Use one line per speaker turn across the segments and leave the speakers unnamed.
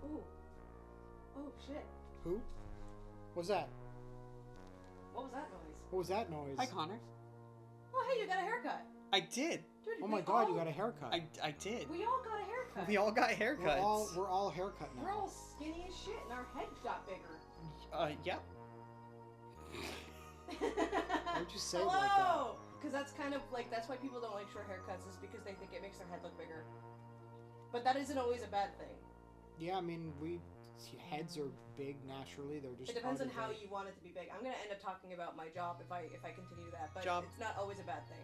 Ooh. Oh, shit.
Who? What's that?
What was that noise?
What was that noise?
Hi, Connor.
Oh, hey, you got a haircut.
I did.
Dude,
Oh my god, you got a haircut.
I did.
We all got a haircut.
We all got haircuts.
We're all haircut now.
We're all skinny as shit, and our heads got bigger.
Yep.
Why'd you say it like
Hello! Because that's kind of like, that's why people don't like short haircuts, is because they think it makes their head look bigger. But that isn't always a bad thing.
Yeah, I mean, heads are big naturally. They're just.
It depends on how
big.
you want it to be big. I'm gonna end up talking about my job if I continue that, but
Job.
it's not always a bad thing.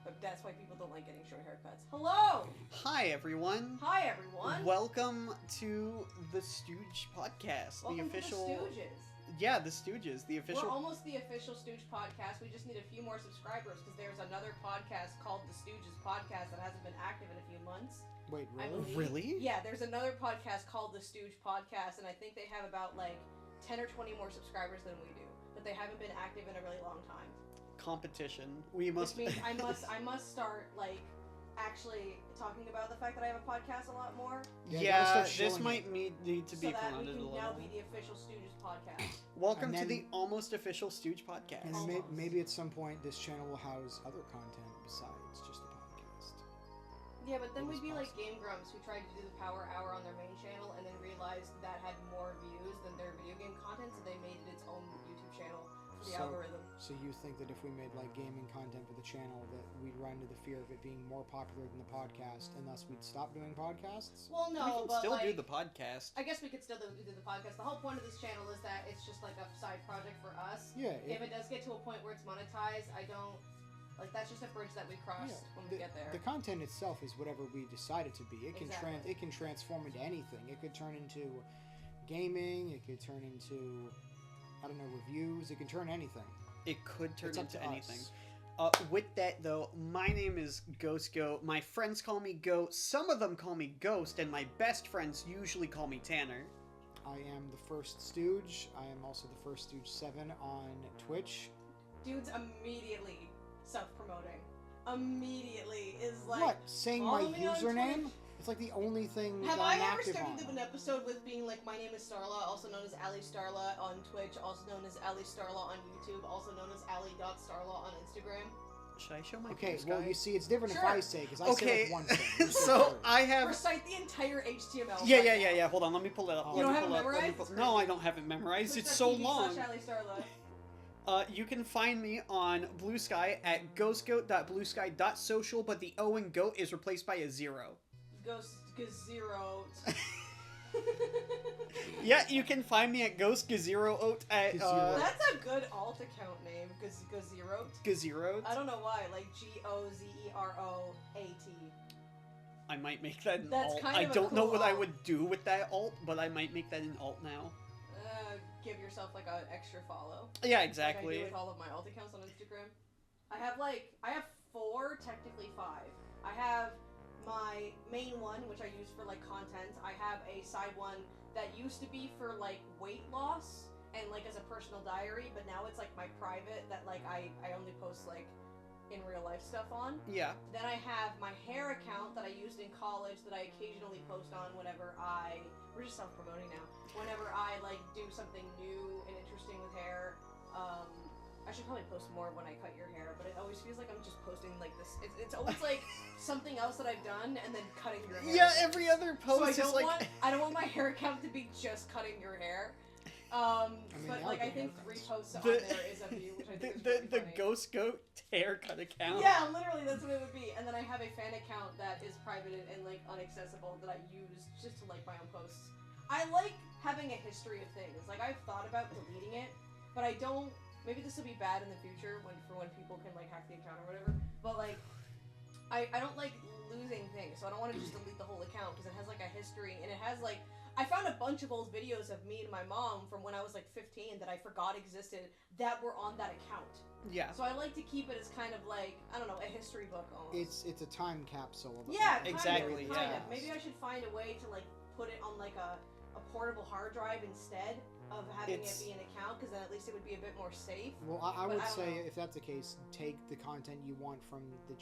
But that's why people don't like getting short haircuts. Hello!
Hi, everyone.
Hi, everyone.
Welcome to the Stooge podcast.
Welcome
the official.
to the Stooges.
Yeah, the Stooges. The official.
We're almost the official Stooge podcast. We just need a few more subscribers because there's another podcast called the Stooges podcast that hasn't been active in a few months.
Wait,
I
really?
believe.
Really?
Yeah, there's another podcast called the Stooge podcast, and I think they have about like 10 or 20 more subscribers than we do, but they haven't been active in a really long time.
Competition. We must.
Which means I must start like actually talking about the fact that I have a podcast a lot more.
Yeah, this might need to be
so that we
promoted
can
a little.
now be the official Stooges podcast.
Welcome
And
to
then-
the almost official Stooge podcast.
And
Almost.
maybe at some point this channel will house other content besides just the podcast.
Yeah, but then
It
we'd
is
be like
possible.
Game Grumps, who tried to do the Power Hour on their main channel and then realized that had more views than their video game content, so they made it its own YouTube channel for the algorithm.
So you think that if we made like gaming content for the channel, that we'd run into the fear of it being more popular than the podcast, and thus we'd stop doing podcasts?
Well, no,
we can
but
still
like,
do the podcast.
I guess we could still do the podcast. The whole point of this channel is that it's just like a side project for us.
Yeah.
If it does get to a point where it's monetized, I don't like. That's just a bridge that we cross when we get there.
The content itself is whatever we decide it to be. It can
Exactly.
it can transform into anything. It could turn into gaming. It could turn into, I don't know, reviews. It can turn anything.
It could turn
It's up
into
to
anything.
us.
With that, though, my name is Ghost Goat. My friends call me Goat. Some of them call me Ghost, and my best friends usually call me Tanner.
I am the first Stooge. I am also the first Stooge 7 on Twitch.
Dude's immediately self-promoting. Immediately is like.
What? Saying my
follow me on
username?
Twitch.
It's like the only thing
Have
that
I
I'm
ever
active
started
on.
an episode with being like, my name is Starla, also known as Ali Starla on Twitch, also known as Ali Starla on YouTube, also known as Ali.Starla on Instagram?
Should I show my
Okay,
blue
well,
sky?
you see, it's different
Sure.
if I say, because I say
Okay,
like one thing. You say
so
three.
I have...
Recite the entire HTML.
Yeah,
right
yeah,
now.
yeah, yeah. Hold on, let me pull it up.
You
Let
don't
me
have
pull
it
up, let me
memorized?
pull-
It's
No,
crazy.
I don't have it memorized. It's
Twitch.tv
so long.
/Ali Starla.
You can find me on Blue Sky at ghostgoat.bluesky.social, but the O in goat is replaced by a 0.
Ghost Gazero.
Yeah, you can find me at ghostgazeroat at
Gazero.
That's a good alt account name, Gazero.
Gazero.
I don't know why, like Gozeroat.
I might make that an
That's
alt.
kind
I
of a
don't know
cool
what I
alt.
would do with that alt, but I might make that an alt now.
Give yourself like an extra follow.
Yeah,
Like I
exactly.
do with all of my alt accounts on Instagram. I have 4, technically 5. I have my main one, which I use for like content. I have a side one that used to be for like weight loss and like as a personal diary, but now it's like my private that like I only post like in real life stuff on.
Yeah.
Then I have my hair account that I used in college that I occasionally post on whenever we're just self-promoting now. Whenever I like do something new and interesting with hair. I should probably post more when I cut your hair, but it always feels like I'm just posting like this. It's always like something else that I've done and then cutting your hair.
Yeah, every other
So
post is like...
I don't want my hair account to be just cutting your hair. But like I think 3 posts on there is of you, which I think is really
the
funny.
Ghost Goat haircut account.
Yeah, literally, that's what it would be. And then I have a fan account that is private and like unaccessible that I use just to like my own posts. I like having a history of things. Like I've thought about deleting it, but I don't. Maybe this will be bad in the future when people can like hack the account or whatever. But like, I don't like losing things, so I don't want to just delete the whole account because it has like a history and it has like. I found a bunch of old videos of me and my mom from when I was like 15 that I forgot existed that were on that account.
Yeah.
So I like to keep it as kind of like, I don't know, a history book almost.
It's a time capsule. Of
Yeah,
Exactly,
kind
yeah.
of. Maybe I should find a way to like put it on like a portable hard drive instead, of having
It's-
it be an account, because then at least it would be a bit more safe.
Well, I
But
would
I don't
say
know.
if that's the case, take the content you want from the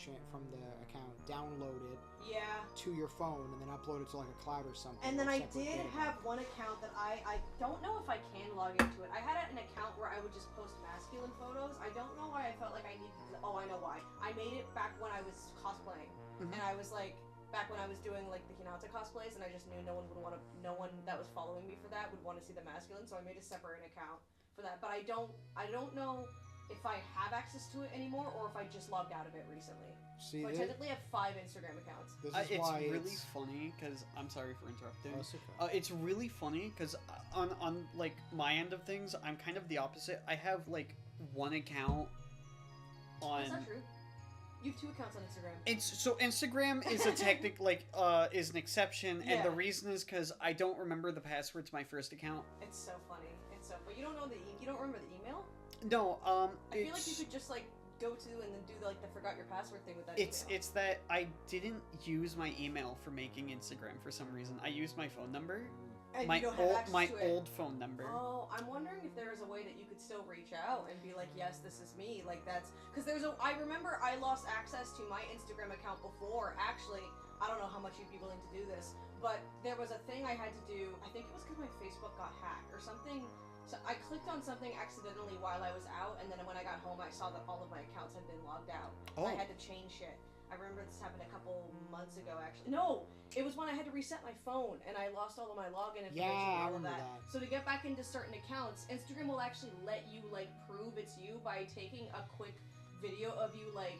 account, download it
Yeah.
to your phone, and then upload it to like a cloud or something.
And then
or
I
separate
did
database.
have one account that I don't know if I can log into it. I had an account where I would just post masculine photos. I don't know why I felt like I needed to, oh, I know why. I made it back when I was cosplaying.
Mhm.
And I was like, back when I was doing like the Hinata cosplays, and I just knew no one that was following me for that would want to see the masculine, so I made a separate account for that. But I don't know if I have access to it anymore or if I just logged out of it recently.
See,
So I technically have 5 Instagram accounts.
this is
It's
why
really funny because I'm sorry for interrupting.
Oh, it's okay.
It's really funny because on like my end of things, I'm kind of the opposite. I have like one account on.
That's not true. You have 2 accounts on Instagram.
So Instagram is a is an exception, and the
Yeah.
reason is because I don't remember the password to my first account.
It's so funny. But you don't know you don't remember the email?
No,
I feel like you could just like go to and then do the forgot your password thing with that email.
It's that I didn't use my email for making Instagram for some reason. I used my phone number,
and
my
you don't have access
my
to it.
old phone number.
Oh, I'm wondering if there is a way that you could still reach out and be like, yes, this is me. Like that's because I remember I lost access to my Instagram account before. Actually, I don't know how much you'd be willing to do this, but there was a thing I had to do. I think it was because my Facebook got hacked or something. So I clicked on something accidentally while I was out, and then when I got home, I saw that all of my accounts had been logged out.
Oh.
I had to change shit. I remember this happened a couple months ago, actually. No, it was when I had to reset my phone, and I lost all of my login information
Yeah, I
and all of
remember
that.
that.
So to get back into certain accounts, Instagram will actually let you prove it's you by taking a quick video of you like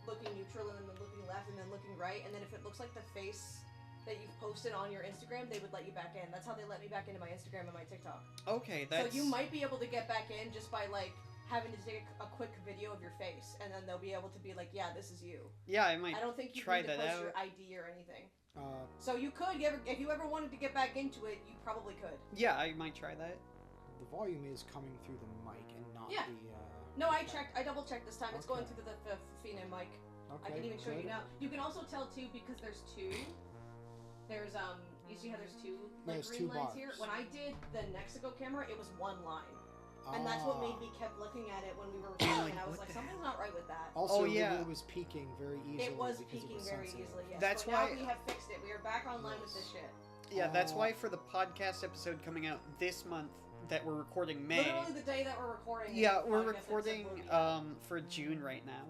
looking neutral and then looking left and then looking right, and then if it looks like the face that you've posted on your Instagram, they would let you back in. That's how they let me back into my Instagram and my TikTok.
Okay, that's.
So you might be able to get back in just by having to take a quick video of your face, and then they'll be able to be like, yeah, this is you.
Yeah, I might.
I don't think you
try
need to
that
post
out.
your ID or anything.
The
So you could, if you ever wanted to get back into it, you probably could.
Yeah, I might try that.
volume is coming through the mic and not
Yeah.
the.
No, I double checked this time. It's going
Okay.
through the Fina mic.
Okay.
I can even show you
good.
now. You can also tell too because there's 2. There's you see how there's 2
There's
green
2
lines here?
bars.
When I did the Mexico camera, it was 1 line. And that's what made me kept looking at it when we were recording, and I was
what
like,
the
something's not right with that.
Also,
Oh, yeah.
it was peaking very easily.
It was
because
peaking
was
very
sensitive.
easily, yes.
That's
but
why-
now we have fixed it. We are back online with this shit.
Yeah, that's
Uh,
why for the podcast episode coming out this month that we're recording May.
Literally the day that we're recording.
Yeah,
the
we're
podcast
recording
episode will be out.
for June right now.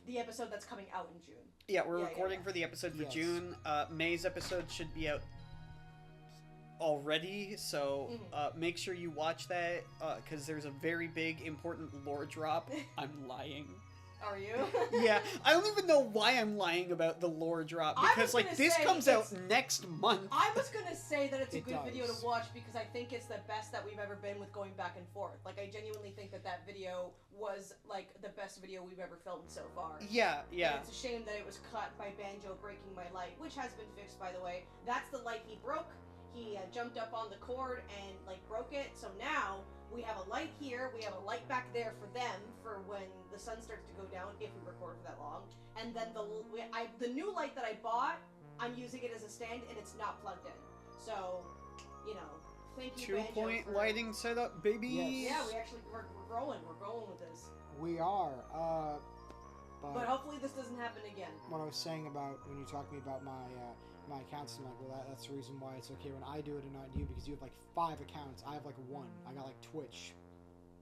The episode that's coming out in June.
Yeah, we're
Yeah,
recording
yeah.
for the episode for
Yes.
June. May's episode should be out already, so
Mhm.
make sure you watch that because there's a very big important lore drop. I'm lying.
Are you?
Yeah, I don't even know why I'm lying about the lore drop
I was
because like
gonna
this
say,
comes out
it's-
next month.
I was gonna say that it's a
It
good video
does.
to watch because I think it's the best that we've ever been with going back and forth. Like, I genuinely think that video was, the best video we've ever filmed so far.
Yeah, yeah.
And it's a shame that it was cut by Banjo breaking my light, which has been fixed, by the way. That's the light he broke. He jumped up on the cord and, broke it. So now we have a light here. We have a light back there for them for when the sun starts to go down, if we record for that long. And then the new light that I bought, I'm using it as a stand, and it's not plugged in. So, thank you, Banjo,
2-point
for-
lighting setup, baby.
Yes.
Yeah, we're growing. We're going with this.
We are.
But hopefully this doesn't happen again.
What I was saying about when you talked to me about my accounts, I'm like, well, that's the reason why it's okay when I do it and not you, because you have 5 accounts. I have 1. I got Twitch.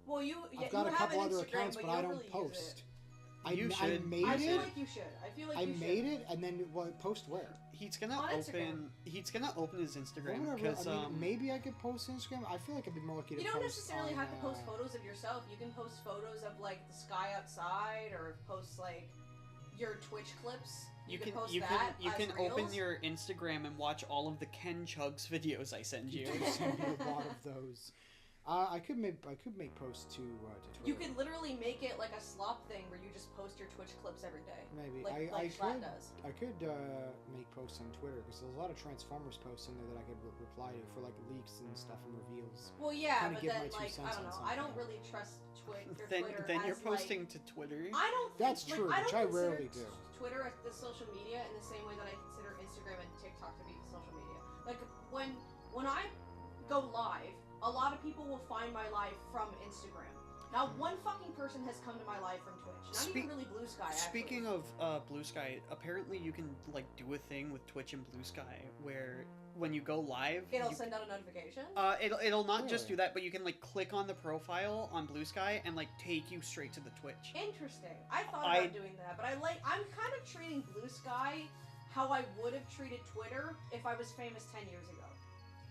Well,
I've got
you
a couple
have an
other
Instagram,
accounts,
but
but
you
I
don't
don't
really use
post.
it.
You
I
should.
made
I
it.
feel like you should. I feel like
I
you should.
made it, and then post where?
He's gonna
On
open.
Instagram.
He's gonna open his Instagram
Whatever.
because
I mean, maybe I could post Instagram. I feel like I'd be more likely to
You
post.
don't necessarily
on,
have to post photos of yourself. You can post photos of the sky outside, or post your Twitch clips.
you
can
can
post
you
that
can
as
open
reels.
your Instagram and watch all of the Ken Chugs videos I send you.
You do send me a lot of those. I could make posts to Twitter.
You could literally make it like a slop thing where you just post your Twitch clips every day.
Maybe
Like
I
Schlatt
could.
does.
I could make posts on Twitter because there's a lot of Transformers posts in there that I could reply to for leaks and stuff and reveals.
Well, yeah,
Kinda
but
give
then
my 2
I
cents
don't
on
know. I don't
something.
really trust Twitter.
Then you're
as,
posting to Twitter.
I don't. Think,
That's true,
I
which
don't
I rarely
consider
do.
Twitter as the social media in the same way that I consider Instagram and TikTok to be social media. Like when I go live, a lot of people will find my life from Instagram. Now, one fucking person has come to my life from Twitch. Not even really Blue Sky, actually.
Speaking of Blue Sky, apparently you can like do a thing with Twitch and Blue Sky where when you go live,
it'll send out a notification.
It'll not just do that, but you can like click on the profile on Blue Sky and like take you straight to the Twitch.
Interesting. I thought about doing that, but I'm kind of treating Blue Sky how I would have treated Twitter if I was famous 10 years ago.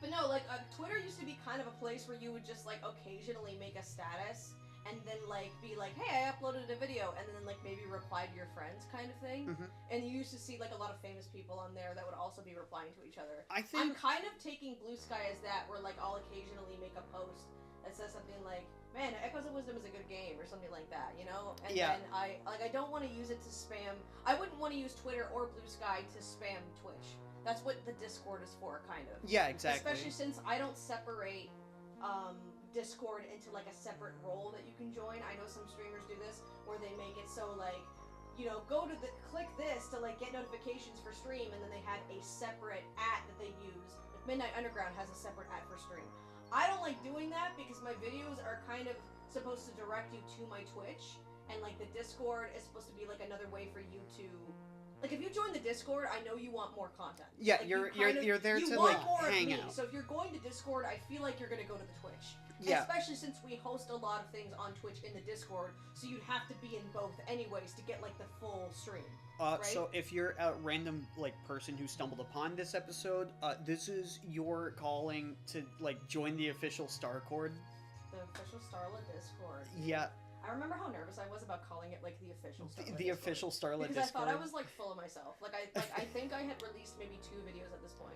But no, like Twitter used to be kind of a place where you would just like occasionally make a status and then like be like, hey, I uploaded a video, and then like maybe reply to your friends kind of thing. And you used to see like a lot of famous people on there that would also be replying to each other. I'm kind of taking Blue Sky as that, where like I'll occasionally make a post that says something like, man, Echoes of Wisdom is a good game, or something like that, you know? And then I don't want to use it to spam. I wouldn't want to use Twitter or Blue Sky to spam Twitch. That's what the Discord is for, kind of.
Yeah, exactly.
Especially since I don't separate Discord into like a separate role that you can join. I know some streamers do this where they make it so like, you know, click this to like get notifications for stream, and then they have a separate @ that they use. Like Midnight Underground has a separate @ for stream. I don't like doing that because my videos are kind of supposed to direct you to my Twitch, and like the Discord is supposed to be like another way for you to. Like, if you join the Discord, I know you want more content.
Yeah,
like,
you're there to,
want
like,
more
hang
of me.
out.
So if you're going to Discord, I feel like you're going to go to the Twitch.
Yeah.
Especially since we host a lot of things on Twitch in the Discord, so you'd have to be in both anyways to get, like, the full stream. Right?
So if you're a random, like, person who stumbled upon this episode, this is your calling to, like, join the official Starcord.
The official Starla Discord.
Yeah.
I remember how nervous I was about calling it like the official Starla
The official Starla Discord.
Because I thought I was like full of myself. I think I had released maybe 2 videos at this point.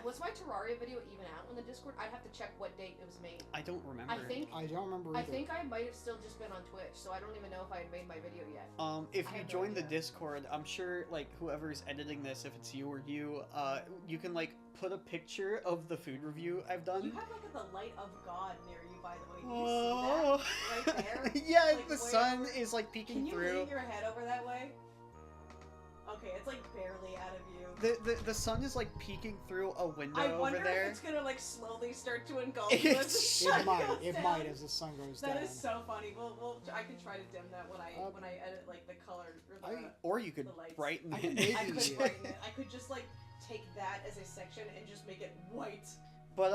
Was my Terraria video even out on the Discord? I'd have to check what date it was made.
I don't remember.
I don't remember either.
I think I might have still just been on Twitch, so I don't even know if I had made my video yet.
If you join the Discord, I'm sure like whoever's editing this, if it's you or you can like put a picture of the food review I've done.
You have like the light of God near you, by the way. Do you see that right there?
Yeah,
like,
the sun is like peeking through.
Can you lean your head over that way? Okay, it's like barely out of view.
The sun is like peeking through a window
over there. I wonder if it's gonna like slowly start to engulf you as the sun goes
It
down.
might as the sun goes down.
That is so funny. I can try to dim that when I edit like the color
or you could brighten it.
I could brighten it. I could just like take that as a section and just make it white.
But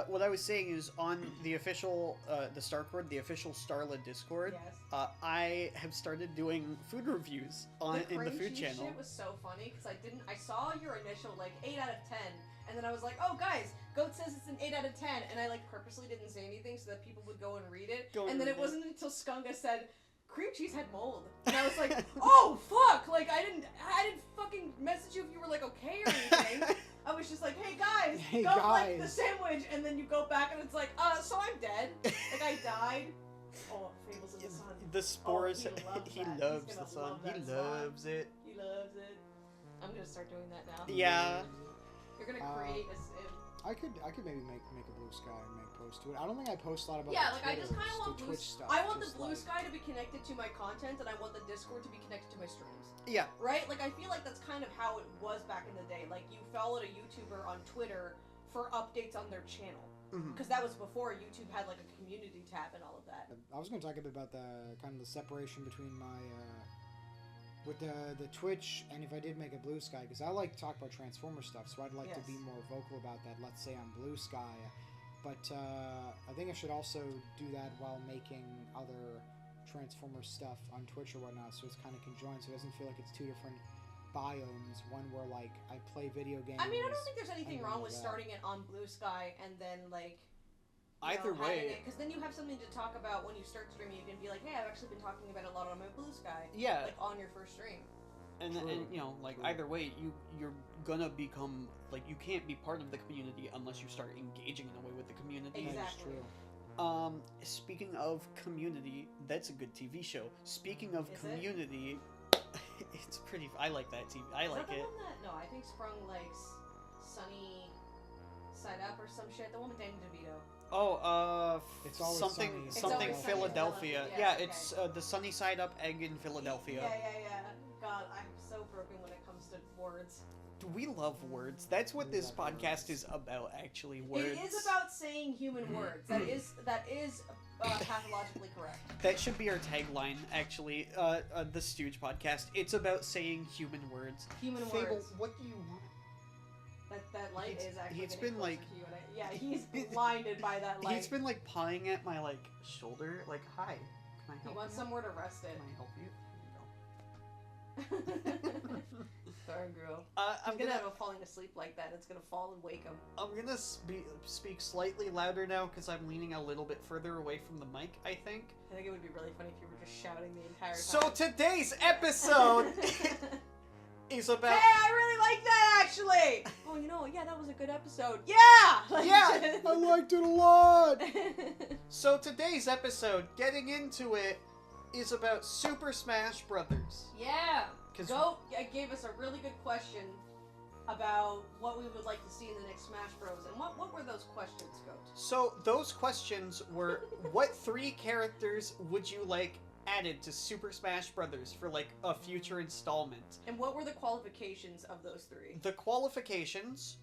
what I was saying is on the official the Starcord, the official Starla Discord,
yes.
I have started doing food reviews in the food channel.
Shit was so funny because I saw your initial like 8 out of 10, and then I was like, oh guys, Goat says it's an 8 out of 10, and I like purposely didn't say anything so that people would go and read it. And then it wasn't until Skunga said cream cheese had mold, and I was like, oh fuck! Like I didn't fucking message you if you were like okay or anything. I was just like, hey guys, don't like the sandwich, and then you go back and it's like, so I'm dead. Like I died. Oh, Fables of the Sun.
The spores. He loves the sun. He loves it.
He loves it. I'm gonna start doing that now.
Yeah.
You're gonna create a.
I could maybe make a Blue Sky and make post to it. I don't think I post a lot about
I just kind of want
Twitch stuff.
I want the Blue Sky to be connected to my content, and I want the Discord to be connected to my streams.
Yeah.
Right? Like I feel like that's kind of how it was back in the day. Like you followed a YouTuber on Twitter for updates on their channel. Because that was before YouTube had like a community tab and all of that.
I was going to talk a bit about the kind of the separation between my with the Twitch and if I did make a Blue Sky, because I like to talk about Transformer stuff, so I'd like to be more vocal about that. Let's say on Blue Sky, but I think I should also do that while making other Transformer stuff on Twitch or whatnot, so it's kind of conjoined, so it doesn't feel like it's 2 different biomes. One where like I play video games.
I mean, I don't think there's anything wrong with starting it on Blue Sky and then like
either way,
because then you have something to talk about when you start streaming. You can be like, hey, I've actually been talking about it a lot on my Blue Sky.
Yeah.
Like on your first stream.
And you know, like either way, you're gonna become like you can't be part of the community unless you start engaging in a way with the community.
Exactly.
Speaking of community, that's a good TV show. Speaking of community, it's pretty. I like that TV. I like it.
No, I think Sprung likes Sunny Side Up or some shit. The one with Danny DeVito.
Oh,
it's always
something
sunny.
Philadelphia. Yeah, it's the Sunny Side Up Egg in Philadelphia.
Yeah. God, I'm so broken when it comes to to words.
We love words. That's what this podcast is about, actually. Words.
It is about saying human words. That is pathologically correct.
That should be our tagline, actually. The Stooge podcast. It's about saying human words.
Human
Fable,
words.
what do you want?
That light is actually
He's
getting
been
closer
like,
to you, and yeah, he's blinded by that light.
He's been like pawing at my like shoulder, like, hi, can I help you?
He wants somewhere to rest
Can
it.
I help you?
Sorry, girl.
I'm
gonna have him falling asleep like that. It's gonna fall and wake him.
I'm gonna speak slightly louder now because I'm leaning a little bit further away from the mic, I think.
I think it would be really funny if you were just shouting the entire time.
So today's episode is about...
Hey, I really like that, actually! Oh, yeah, that was a good episode. Yeah!
Yeah!
I liked it a lot!
So today's episode, getting into it, is about Super Smash Brothers.
Yeah!
'Cause
Goat gave us a really good question about what we would like to see in the next Smash Bros. And what were those questions, Goat?
So those questions were, what 3 characters would you like added to Super Smash Brothers for like a future installment?
And what were the qualifications of those 3?
The qualifications,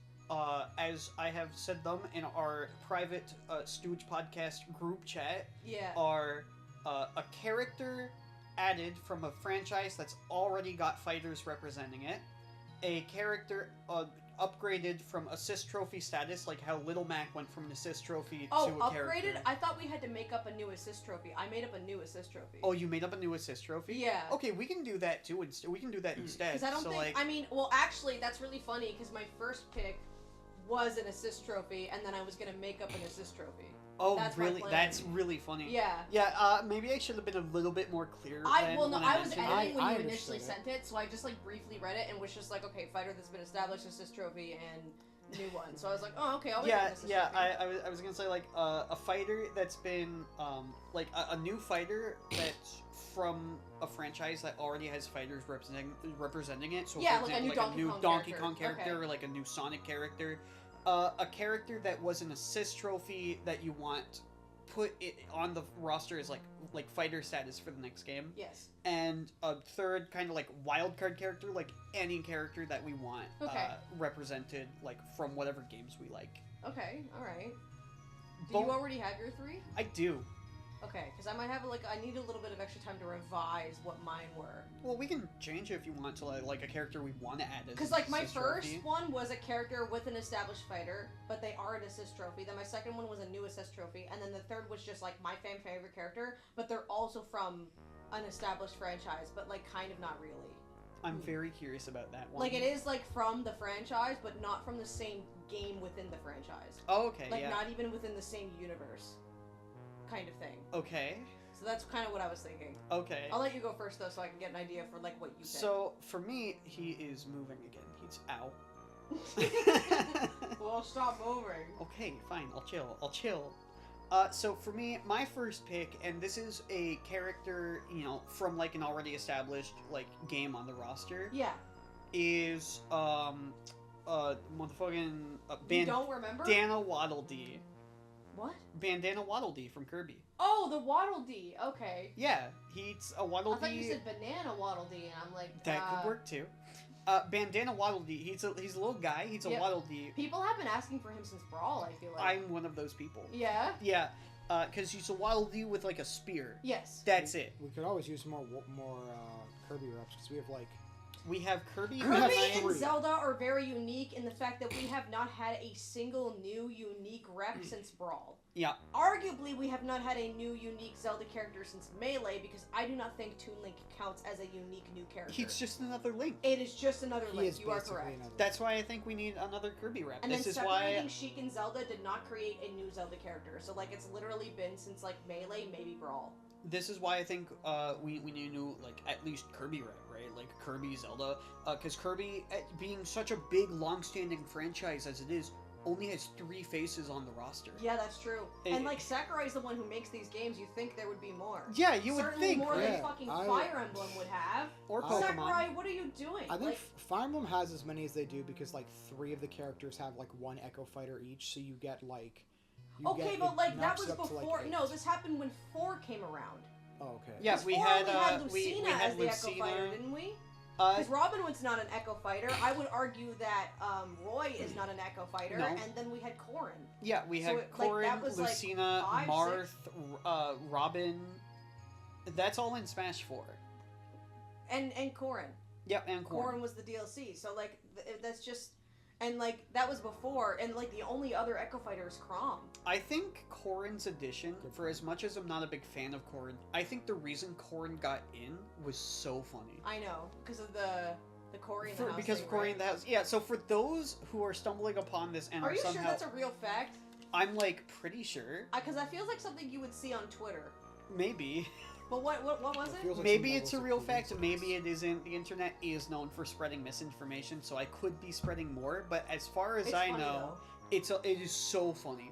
as I have said them in our private Stooge podcast group chat, are a character added from a franchise that's already got fighters representing it, a character upgraded from assist trophy status, like how Little Mac went from an assist trophy to a character.
Upgraded? I thought we had to make up a new assist trophy. I made up a new assist trophy.
Oh, you made up a new assist trophy?
Yeah.
Okay, we can do that too. We can do that instead.
Because I don't
so,
think...
like...
I mean, well, actually, that's really funny, because my first pick was an assist trophy, and then I was going to make up an assist trophy.
Oh,
that's
really? That's really funny.
Yeah.
Yeah, maybe I should have been a little bit more clear.
I was
mentioned it.
editing when
I
you initially
understood
sent it, so I just, like, briefly read it and was just like, okay, fighter that's been established, assist trophy, and new one. So I was like, oh, okay, I'll make an assist trophy.
I was gonna say, like, a fighter that's been, like, a new fighter that's from a franchise that already has fighters representing it. So,
yeah,
for
like
example,
a new
Donkey Kong character,
okay.
or, like, a new Sonic character. A character that was an assist trophy that you want put it on the roster as like fighter status for the next game.
Yes.
And a third kind of like wildcard character, like any character that we want represented, like from whatever games we like.
Okay, alright. Do you already have your 3?
I do.
Okay, because I might have I need a little bit of extra time to revise what mine were.
Well, we can change it if you want to like a character we want to add as
because like my
assist
first
trophy.
one was a character with an established fighter, but they are an assist trophy. Then my second one was a new assist trophy, and then the third was just like my favorite character, but they're also from an established franchise, but like kind of not really.
I'm very curious about that one.
Like it is like from the franchise, but not from the same game within the franchise.
Oh, okay,
like
yeah.
not even within the same universe. Kind of thing.
Okay.
So that's kind of what I was thinking.
Okay.
I'll let you go first though, so I can get an idea for like what you think.
So for me, he is moving again. He's
Well, stop moving.
Okay, fine. I'll chill. So for me, my first pick, and this is a character, from like an already established like game on the roster.
Yeah.
Is motherfucking
you don't remember?
Bandana Waddle Dee.
What?
Bandana Waddle Dee from Kirby.
Oh, the Waddle Dee. Okay.
Yeah, he's a Waddle Dee.
I thought you said Banana Waddle Dee, and I'm like,
that could work too. Bandana Waddle Dee. He's a little guy. He's a Waddle Dee.
People have been asking for him since Brawl, I feel like.
I'm one of those people.
Yeah?
Yeah, because he's a Waddle Dee with like a spear.
Yes.
That's it.
We could always use more Kirby reps because we have like.
We have Kirby.
Kirby and Zelda are very unique in the fact that we have not had a single new unique rep since Brawl.
Yeah.
Arguably, we have not had a new unique Zelda character since Melee because I do not think Toon Link counts as a unique new character.
He's just another Link.
It is just another Link. You are correct.
That's why I think we need another Kirby rep.
And
this
then
is
separating
why
Sheik and Zelda did not create a new Zelda character. So like it's literally been since like Melee, maybe Brawl.
This is why I think we need a new like at least Kirby rep, right? Like Kirby, Zelda, because Kirby, being such a big, long-standing franchise as it is, only has 3 faces on the roster.
Yeah, that's true. And like Sakurai's the one who makes these games. You think there would be more?
Yeah, you would
Certainly
think
more
right?
than fucking Fire Emblem would have.
Or Pokemon.
Sakurai, what are you doing?
I think Fire Emblem has as many as they do because like 3 of the characters have like 1 Echo Fighter each, so you get like.
Okay, but like that was before.
Like
no, this happened when 4 came around.
Oh, okay.
Yeah, we had
Lucina
we had
as the
Lucina.
Echo Fighter, didn't we? Because Robin was not an Echo fighter. I would argue that Roy is not an Echo fighter, and then we had Corrin.
Yeah, we had Corrin, Lucina, Marth, Robin. That's all in Smash 4.
And Corrin.
Yep, and
Corrin was the DLC. So like that's just. And, like, that was before, and, like, the only other Echo Fighter is Chrom.
I think Corrin's addition, for as much as I'm not a big fan of Corrin, I think the reason Corrin got in was so funny.
I know, because of the Corey in the house
Because of Corey in the house. Yeah, so for those who are stumbling upon this and
are you
somehow...
sure that's a real fact?
I'm, like, pretty sure.
Because that feels like something you would see on Twitter.
Maybe.
But what was it?
Like
maybe it's a real fact, maybe it isn't. The internet is known for spreading misinformation, so I could be spreading more, but as far as I know, it is so funny.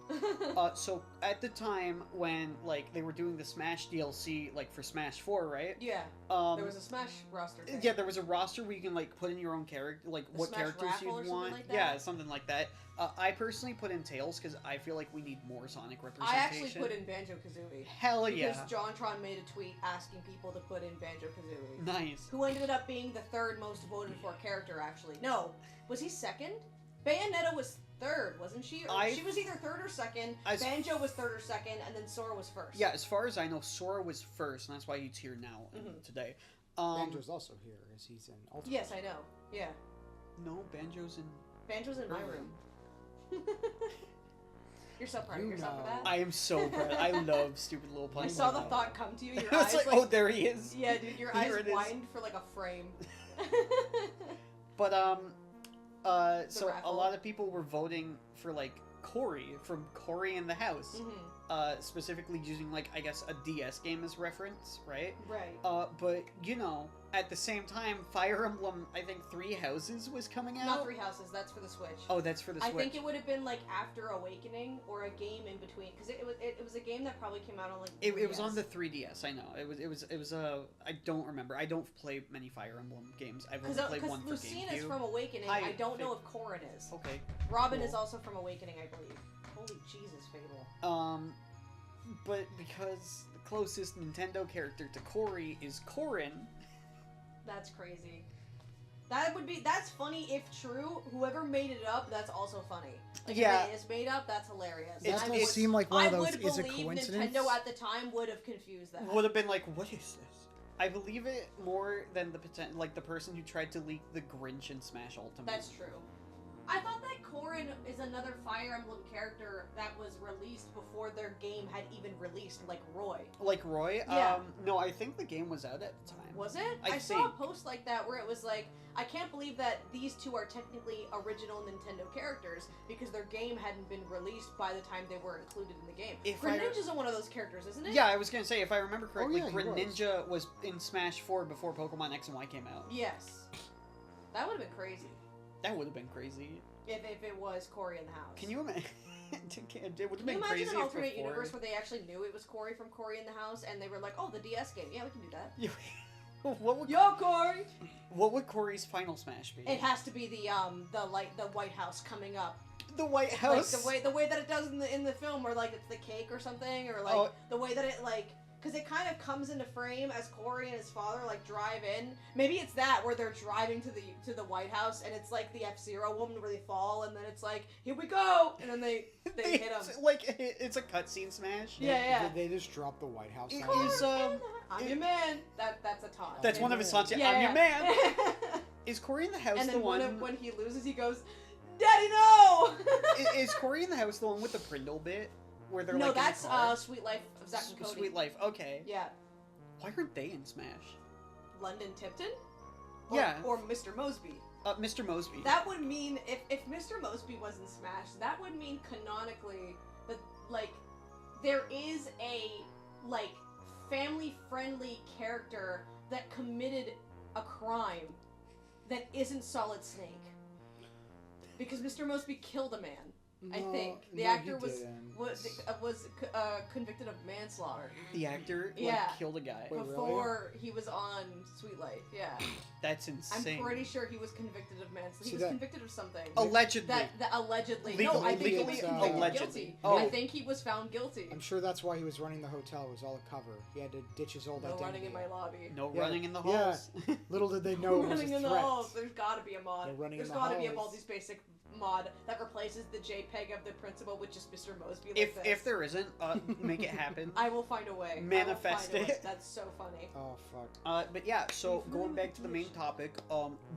So at the time when, like, they were doing the Smash DLC, like, for Smash 4, right?
Yeah. There was a Smash roster thing.
Yeah, there was a roster where you can, like, put in your own character, like, what characters you'd want.
Like
yeah, something like that. I personally put in Tails because I feel like we need more Sonic representation.
I actually put in Banjo-Kazooie.
Hell yeah.
Because JonTron made a tweet asking people to put in Banjo-Kazooie.
Nice.
Who ended up being the third most voted for character, actually. No. Was he second? Bayonetta was third, wasn't she? She was either third or second. Banjo was third or second, and then Sora was first.
Yeah, as far as I know, Sora was first, and that's why he's here now today.
Banjo's also here, as he's in Ultimate.
Yes, I know. Yeah.
No, Banjo's in
my room. You're so proud of yourself for that?
I am so proud. I love stupid little puns.
I saw the thought come to you. Your
eyes
like,
oh, there he is.
Yeah, dude, your eyes widened for like a frame.
But so a lot of people were voting for like Corey from Corey in the House. Specifically using, like, I guess a DS game as reference, right?
Right.
But, you know, at the same time, Fire Emblem, I think 3 Houses was coming out.
Not 3 Houses, that's for the Switch.
Oh, that's for the Switch.
I think it would have been, like, after Awakening, or a game in between, because it was a game that probably came out on, like,
it was on the 3DS, I know. It was I don't remember. I don't play many Fire Emblem games. I've only played one for GameCube.
Because Lucina is from Awakening, I don't know if Corrin is.
Okay.
Robin is also from Awakening, I believe. Holy Jesus, Fable.
But because the closest Nintendo character to Corey is Corrin.
That's crazy. That's funny if true. Whoever made it up, that's also funny. Like,
yeah.
If it is made up, that's hilarious.
It does seem like one of those, is a coincidence?
I would believe Nintendo at the time would have confused that.
Would have been like, what is this? I believe it more than the person who tried to leak the Grinch in Smash Ultimate.
That's true. I thought that Corrin is another Fire Emblem character that was released before their game had even released, like Roy.
Like Roy?
Yeah.
No, I think the game was out at the time.
Was it? I saw a post like that where it was like, I can't believe that these two are technically original Nintendo characters because their game hadn't been released by the time they were included in the game. Greninja's one of those characters, isn't it?
Yeah, I was going to say, if I remember correctly, Greninja was in Smash 4 before Pokemon X and Y came out.
Yes. That would have been crazy.
That would have been crazy.
If it was Corey in the House.
Can you imagine? It would have been crazy.
Can you imagine an alternate universe where they actually knew it was Corey from Corey in the House and they were like, oh, the DS game. Yeah, we can do that. Yo, Corey!
What would Corey's final Smash be?
It has to be the White House coming up.
The White House?
Like, the way that it does in the film where, like, it's the cake or something, or, like, the way that it, like... Because it kind of comes into frame as Corey and his father, like, drive in. Maybe it's that, where they're driving to the White House, and it's like the F-Zero woman where they fall, and then it's like, here we go! And then they hit him.
Like, it's a cutscene Smash?
Yeah.
They just drop the White House.
I'm your man. That's a taunt.
That's one of his taunts. I'm your man. Is Corey in the House the one...
And then when he loses, he goes, Daddy, no!
Is Corey in the House the one with the Prindle bit? Where they're
no, that's Sweet Life of Zack and Cody.
Sweet Life, okay.
Yeah.
Why aren't they in Smash?
London Tipton? Or Mr. Mosby.
Mr. Mosby.
That would mean, if Mr. Mosby was in Smash, that would mean canonically that, like, there is a, like, family-friendly character that committed a crime that isn't Solid Snake. Because Mr. Mosby killed a man. I think the
no,
actor
he
was convicted of manslaughter.
The actor killed a guy
Wait,
before he was on Sweet Life. Yeah,
that's insane.
I'm pretty sure he was convicted of manslaughter. He was convicted of something.
Allegedly.
That allegedly.
Legally,
no, I think he was
allegedly.
guilty.
Oh.
I think he was found guilty.
I'm sure that's why he was running the hotel. It was all a cover. He had to ditch his old identity.
No running in my lobby.
No running in the halls.
Yeah. Little did they know it was
running
a
in
threat.
the halls. There's got to be a mod. There's got to be a
halls.
multi-basic mod that replaces the JPEG of the principal with just Mr. Mosby.
If there isn't, make it happen.
I will find a way.
Manifest it.
That's so funny.
Oh fuck.
But yeah, so going back to the main topic,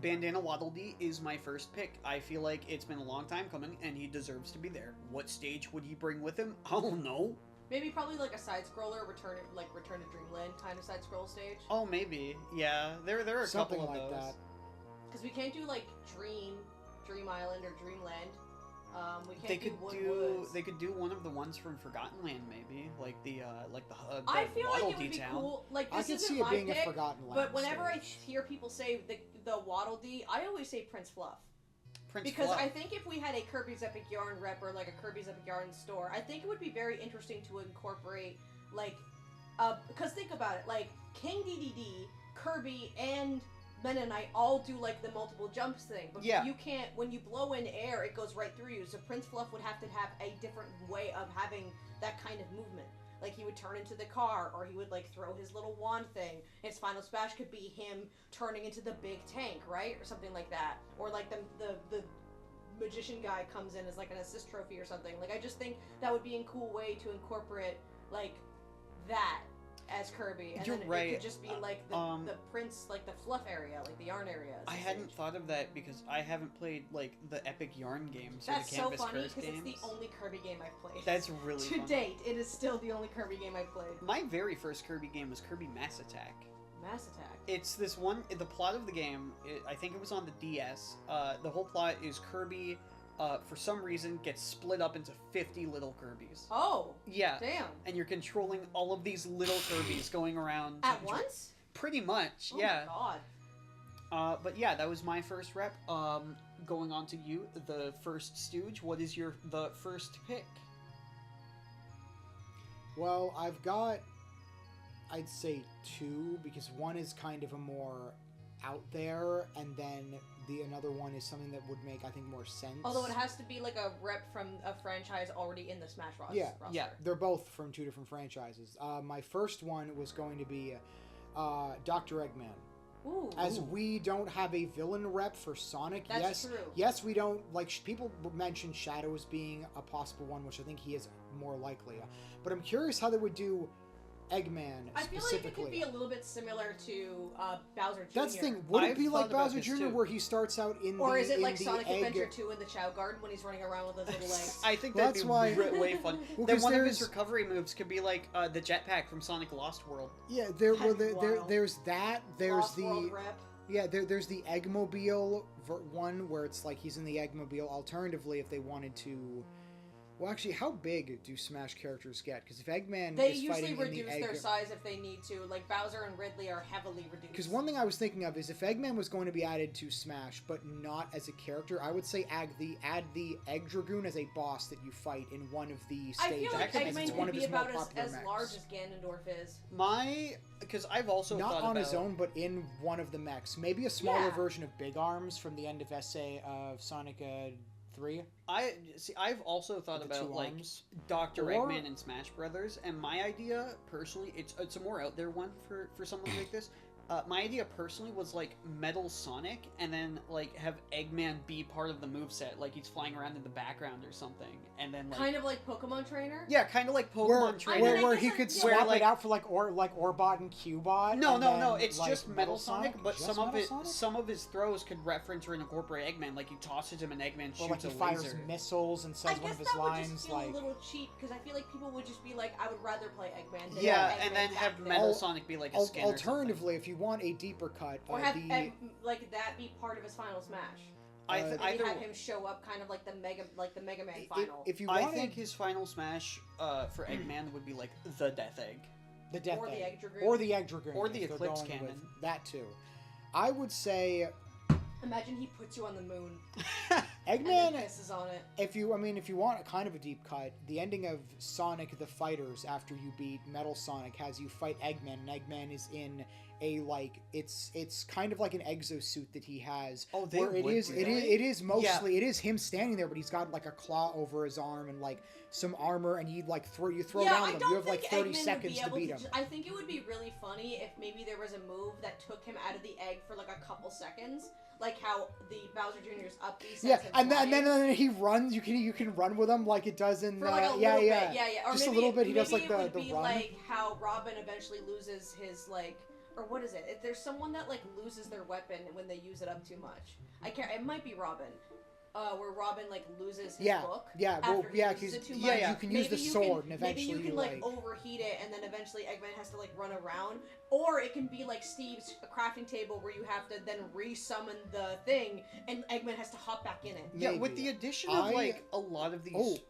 Bandana Waddle Dee is my first pick. I feel like it's been a long time coming, and he deserves to be there. What stage would he bring with him? I don't know.
Maybe probably like a side scroller, Return to Dreamland kind of side scroll stage.
Oh, maybe. Yeah, there are a
Something
couple of
like
those.
that.
Because we can't do like Dream Island or Dreamland. We can't
They could
Woods.
They could do one of the ones from Forgotten Land, maybe, like the
I feel like
Waddle
it would
Dee
be
town.
cool. Like
I
this
could
isn't
see it
my
being
pick,
a Forgotten Land.
but whenever I
stage.
hear people say the Waddle Dee, I always say Prince Fluff.
Prince
Because
Fluff.
I think if we had a Kirby's Epic Yarn rep or like a Kirby's Epic Yarn store, I think it would be very interesting to incorporate because think about it, like King DDD, Kirby, and Mennonite all do like the multiple jumps thing, but you can't. When you blow in air, it goes right through you. So Prince Fluff would have to have a different way of having that kind of movement. Like he would turn into the car, or he would like throw his little wand thing. His final smash could be him turning into the big tank, right, or something like that. Or like the magician guy comes in as like an assist trophy or something. Like I just think that would be a cool way to incorporate like that as Kirby, and
You're
then
right.
it could just be like the Prince, like the fluff area, like the yarn area.
I hadn't thought of that because I haven't played like the Epic Yarn games or
That's
the
so
Canvas
funny
Curse
because
games.
it's the only Kirby game I've played.
That's really
to
fun.
date. It is still the only Kirby game I've played.
My very first Kirby game was Kirby Mass Attack.
Mass Attack.
It's this one. The plot of the game, I think it was on the DS. The whole plot is Kirby, for some reason, gets split up into 50 little Kirbys.
Oh.
Yeah.
Damn.
And you're controlling all of these little Kirbys going around.
At once?
Pretty much,
Oh
yeah.
my god.
But yeah, that was my first rep. Going on to you, the first Stooge. What is the first pick?
Well, I've got, I'd say 2, because one is kind of a more out there, and then another one is something that would make, I think, more sense.
Although it has to be like a rep from a franchise already in the Smash roster.
Yeah, they're both from 2 different franchises. My first one was going to be Dr. Eggman.
Ooh.
As we don't have a villain rep for Sonic.
That's true.
Yes, we don't, like, people mention Shadow as being a possible one, which I think he is more likely. But I'm curious how they would do Eggman
I feel like it could be a little bit similar to Bowser Jr.
That's the thing. Would it be like
thought about
Bowser
this
Jr.
too.
where he starts out in
Or
the
is it like Sonic
egg...
Adventure 2 in the Chow Garden when he's running around with those little legs?
I think
That's why...
way fun.
Well,
then one of his
there's-
recovery moves could be like the jetpack from Sonic Lost World.
Yeah,
Wild.
there's that. There's
Lost World rep.
Yeah, there's the Eggmobile one where it's like he's in the Eggmobile. Alternatively, if they wanted to... Well, actually, how big do Smash characters get? Because if Eggman
They
is
usually
fighting in
reduce
the egg...
their size if they need to. Like Bowser and Ridley are heavily reduced.
Because one thing I was thinking of is if Eggman was going to be added to Smash, but not as a character, I would say add the Egg Dragoon as a boss that you fight in one of the stages.
I feel like
That could
as it's
Eggman
one
could
of
be
his more
about
popular
as
mechs.
large as Ganondorf is.
Because I've also
Not
thought
on
about...
his own, but in one of the mechs. Maybe a smaller
Yeah.
version of Big Arms from the end of SA of Sonic 3.
I've also thought
With the
about
2
like
arms.
Dr.
Or-
Eggman and Smash Brothers, and my idea personally, it's a more out there one for something like this. My idea personally was like Metal Sonic, and then like have Eggman be part of the moveset, like he's flying around in the background or something, and then like
Kind of like Pokemon Trainer?
yeah, kind of like Pokemon Trainer.
I mean, I
Where
guess
he
it-
could
yeah.
swap
Where, like-
it out for like Orbot and Cubot.
No,
and
no,
then,
no. It's
like,
just Metal Sonic, but
Just
some of
Metal
it,
Sonic?
some of his throws could reference or incorporate Eggman. Like he tosses him, and Eggman shoots
Or like he
a
fires
laser.
missiles and
I
says one
guess
of his
that would
lines
just feel
like.
a little cheap because I feel like people would just be like, I would rather play Eggman than
Yeah,
Eggman
and then
back
have
then.
Metal Sonic be like a skin.
Alternatively, if you want a deeper cut,
Or have
the
like that be part of his final smash.
Either
Maybe have him show up kind of like the Mega Man final.
if you
I
wanted
think his final smash for Eggman would be like the Death Egg.
the Death
or
Egg,
the Egg Dragoon.
or the Egg Dragoon,
Or the
if they're
Eclipse
going
Cannon.
with that too, I would say
Imagine he puts you on the moon.
Eggman
pisses on it.
If you want a kind of a deep cut, the ending of Sonic the Fighters after you beat Metal Sonic has you fight Eggman, and Eggman is in a it's kind of like an exosuit that he has.
Oh,
where it is mostly it is him standing there, but he's got like a claw over his arm and like some armor, and you throw down him. You have like 30 seconds to beat him.
I think it would be really funny if maybe there was a move that took him out of the egg for like a couple seconds. Like how the Bowser Jr.'s up B sets
and then he runs. You can run with him like it does in
for like a little bit. Or
just
maybe,
a little bit. He does
like
the
it would be
run.
like how Robin eventually loses his or what is it? If there's someone that like loses their weapon when they use it up too much. I can't. It might be Robin. Where Robin like loses his book.
Yeah, well, yeah, because you can use the sword and eventually
maybe you can like overheat it, and then eventually Eggman has to like run around, or it can be like Steve's crafting table where you have to then resummon the thing, and Eggman has to hop back in it.
Yeah, with the addition of like a lot of these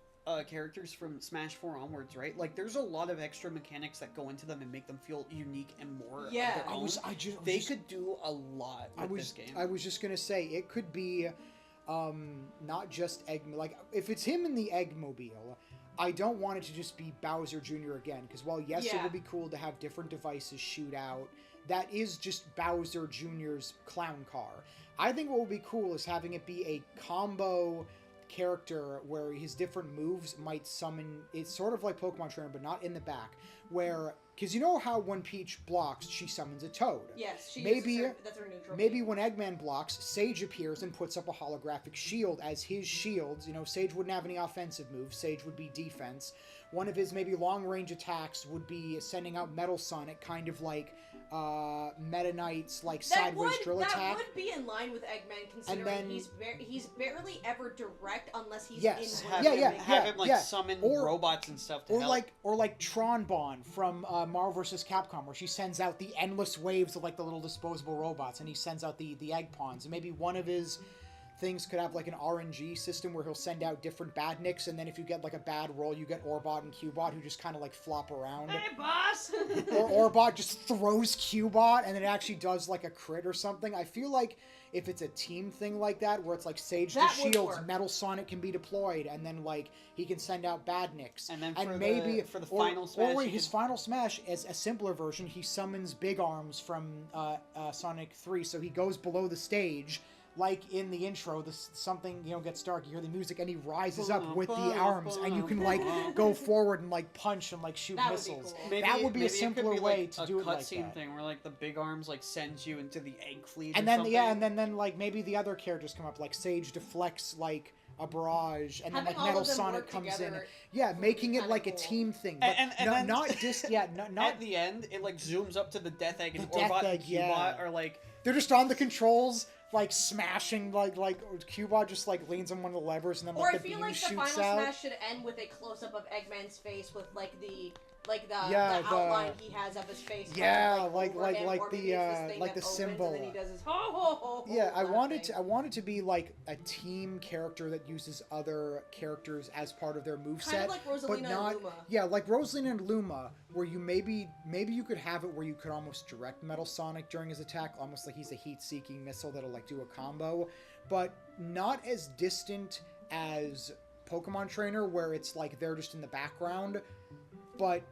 characters from Smash 4 onwards, right? Like there's a lot of extra mechanics that go into them and make them feel unique and more of their own. They could do a lot with this game.
I was just gonna say it could be. Not just Egg, like if it's him in the Eggmobile, I don't want it to just be Bowser Jr. again, because while yes, it would be cool to have different devices shoot out, that is just Bowser Jr.'s clown car. I think what would be cool is having it be a combo character where his different moves might summon. It's sort of like Pokemon Trainer, but not in the back, where. Because you know how when Peach blocks, she summons a Toad.
Yes, that's her neutral.
Maybe when Eggman blocks, Sage appears and puts up a holographic shield as his shields. You know, Sage wouldn't have any offensive moves. Sage would be defense. One of his maybe long-range attacks would be sending out Metal Sonic, kind of like Meta Knight's like sideways drill attack.
That would be in line with Eggman, considering he's barely ever direct unless he's in.
Have him like summon robots and stuff to help.
Or like Tron Bonne from Marvel vs. Capcom, where she sends out the endless waves of like the little disposable robots, and he sends out the egg pawns. And maybe one of his things could have like an RNG system where he'll send out different badniks, and then if you get like a bad roll, you get Orbot and Cubot who just kind of like flop around.
Hey, boss!
Or Orbot just throws Cubot, and it actually does like a crit or something. I feel like if it's a team thing like that, where it's like Sage the shields, Metal Sonic can be deployed, and then like he can send out badniks.
And then for the final smash,
his final smash, as a simpler version, he summons Big Arms from Sonic 3, so he goes below the stage. Like in the intro, something gets dark. You hear the music, and he rises up with the arms, and you can like go forward and like punch and like shoot missiles.
Cool.
That would be a simpler way to do it like that.
A cutscene thing where like the Big Arms like sends you into the egg fleet,
and then and then like maybe the other characters come up, like Sage deflects like a barrage, and then like Metal Sonic comes in. Yeah, making it like a team thing, but not just not
at the end. It like zooms up to the Death Egg, and Orbot and Cubot are like
they're just on the controls. Like smashing, like Cubot just like leans on one of the levers, and then like the beam shoots out.
Or I feel like the final smash should end with a close up of Eggman's face with like the outline he has of his face.
Yeah, like the symbol.
And then he does his ho ho ho.
Yeah, I wanted to be like a team character that uses other characters as part of their moveset.
Kind of like Rosalina and Luma.
Yeah, like Rosalina and Luma, where you maybe you could have it where you could almost direct Metal Sonic during his attack, almost like he's a heat-seeking missile that'll like do a combo, but not as distant as Pokemon Trainer, where it's like they're just in the background. But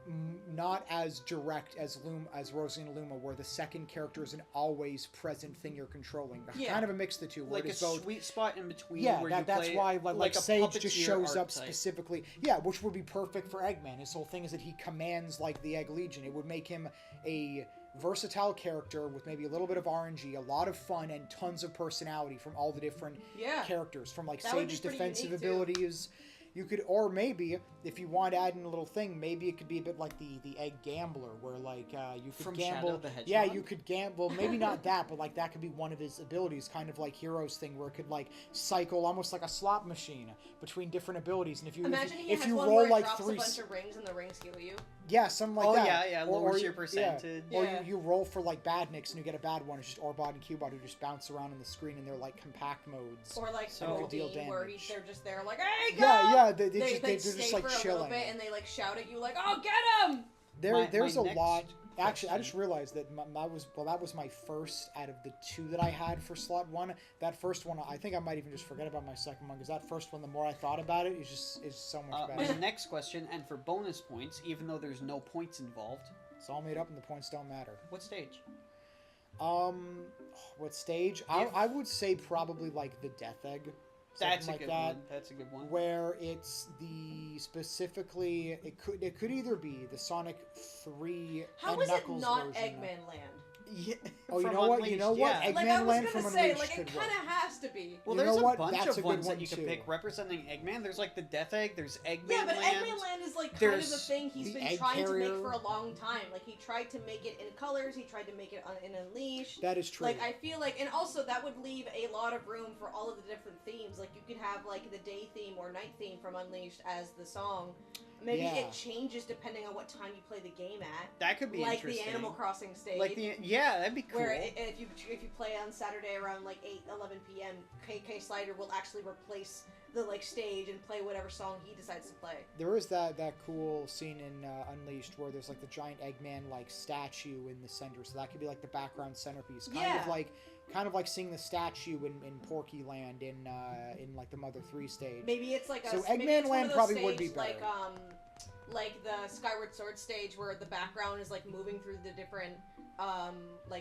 not as direct as Rosalina Luma, where the second character is an always present thing you're controlling. Kind of a mix of the two. Where
like a sweet spot in between.
Yeah,
where
that's why like Sage just shows up
type.
Specifically. Yeah, which would be perfect for Eggman. His whole thing is that he commands like the Egg Legion. It would make him a versatile character with maybe a little bit of RNG, a lot of fun, and tons of personality from all the different characters. From like Sage's defensive abilities. You could, or maybe, if you want to add in a little thing, maybe it could be a bit like the Egg Gambler, where like you could
From
gamble.
Shadow the Hedgehog?
Yeah, you could gamble. Maybe not that, but like that could be one of his abilities, kind of like Hero's thing, where it could like cycle almost like a slot machine between different abilities. And if you if you roll like
drops a bunch of rings and the rings heal you.
Yeah, something like that.
Yeah, lowers your percentage.
Yeah. Or you roll for like badniks and you get a bad one. It's just Orbot and Cubot who just bounce around on the screen, and they're like compact modes.
Or like Dean, where they're just there like, hey, go!
Yeah, they're just like
for
chilling.
A little bit, and they like shout at you like, oh, get him!
There's a lot Actually, I just realized that that was my first out of the 2 that I had for slot 1. That first one, I think I might even just forget about my second one, because that first one, the more I thought about it, is so much better.
My next question, and for bonus points, even though there's no points involved.
It's all made up and the points don't matter.
What stage?
What stage? I would say probably like the Death Egg.
That's a good one. That's a good one.
Where it's specifically it could either be the Sonic 3
How
and
is
Knuckles
it not
version.
Eggman Land?
Yeah.
Oh, you know what? You know what?
Yeah.
Eggman
Like I was
Land
gonna
from
say,
Unleashed
like it
could
kind
work.
of has to be.
Well,
You
there's
know
a
what?
bunch
That's
of
a good
ones that
one,
you could
too.
pick representing Eggman. There's like the Death Egg. There's Eggman
Yeah, but
Land.
Eggman Land is like kind of
There's
the thing he's
the
been
egg
trying to
carrier.
make for a long time. Like he tried to make it in colors. He tried to make it in Unleashed.
That is true.
Like I feel like, and also that would leave a lot of room for all of the different themes. Like you could have like the day theme or night theme from Unleashed as the song. Maybe it changes depending on what time you play the game at.
That could be
like
interesting.
the Animal Crossing stage.
That'd be cool.
Where if you play on Saturday around like 11 p.m., KK Slider will actually replace the like stage and play whatever song he decides to play.
There is that cool scene in Unleashed where there's like the giant Eggman like statue in the center, so that could be like the background centerpiece. Kind of like seeing the statue in Porky Land in like the Mother 3 stage.
Maybe it's like
Eggman Land probably would be better.
Like the Skyward Sword stage where the background is like moving through the different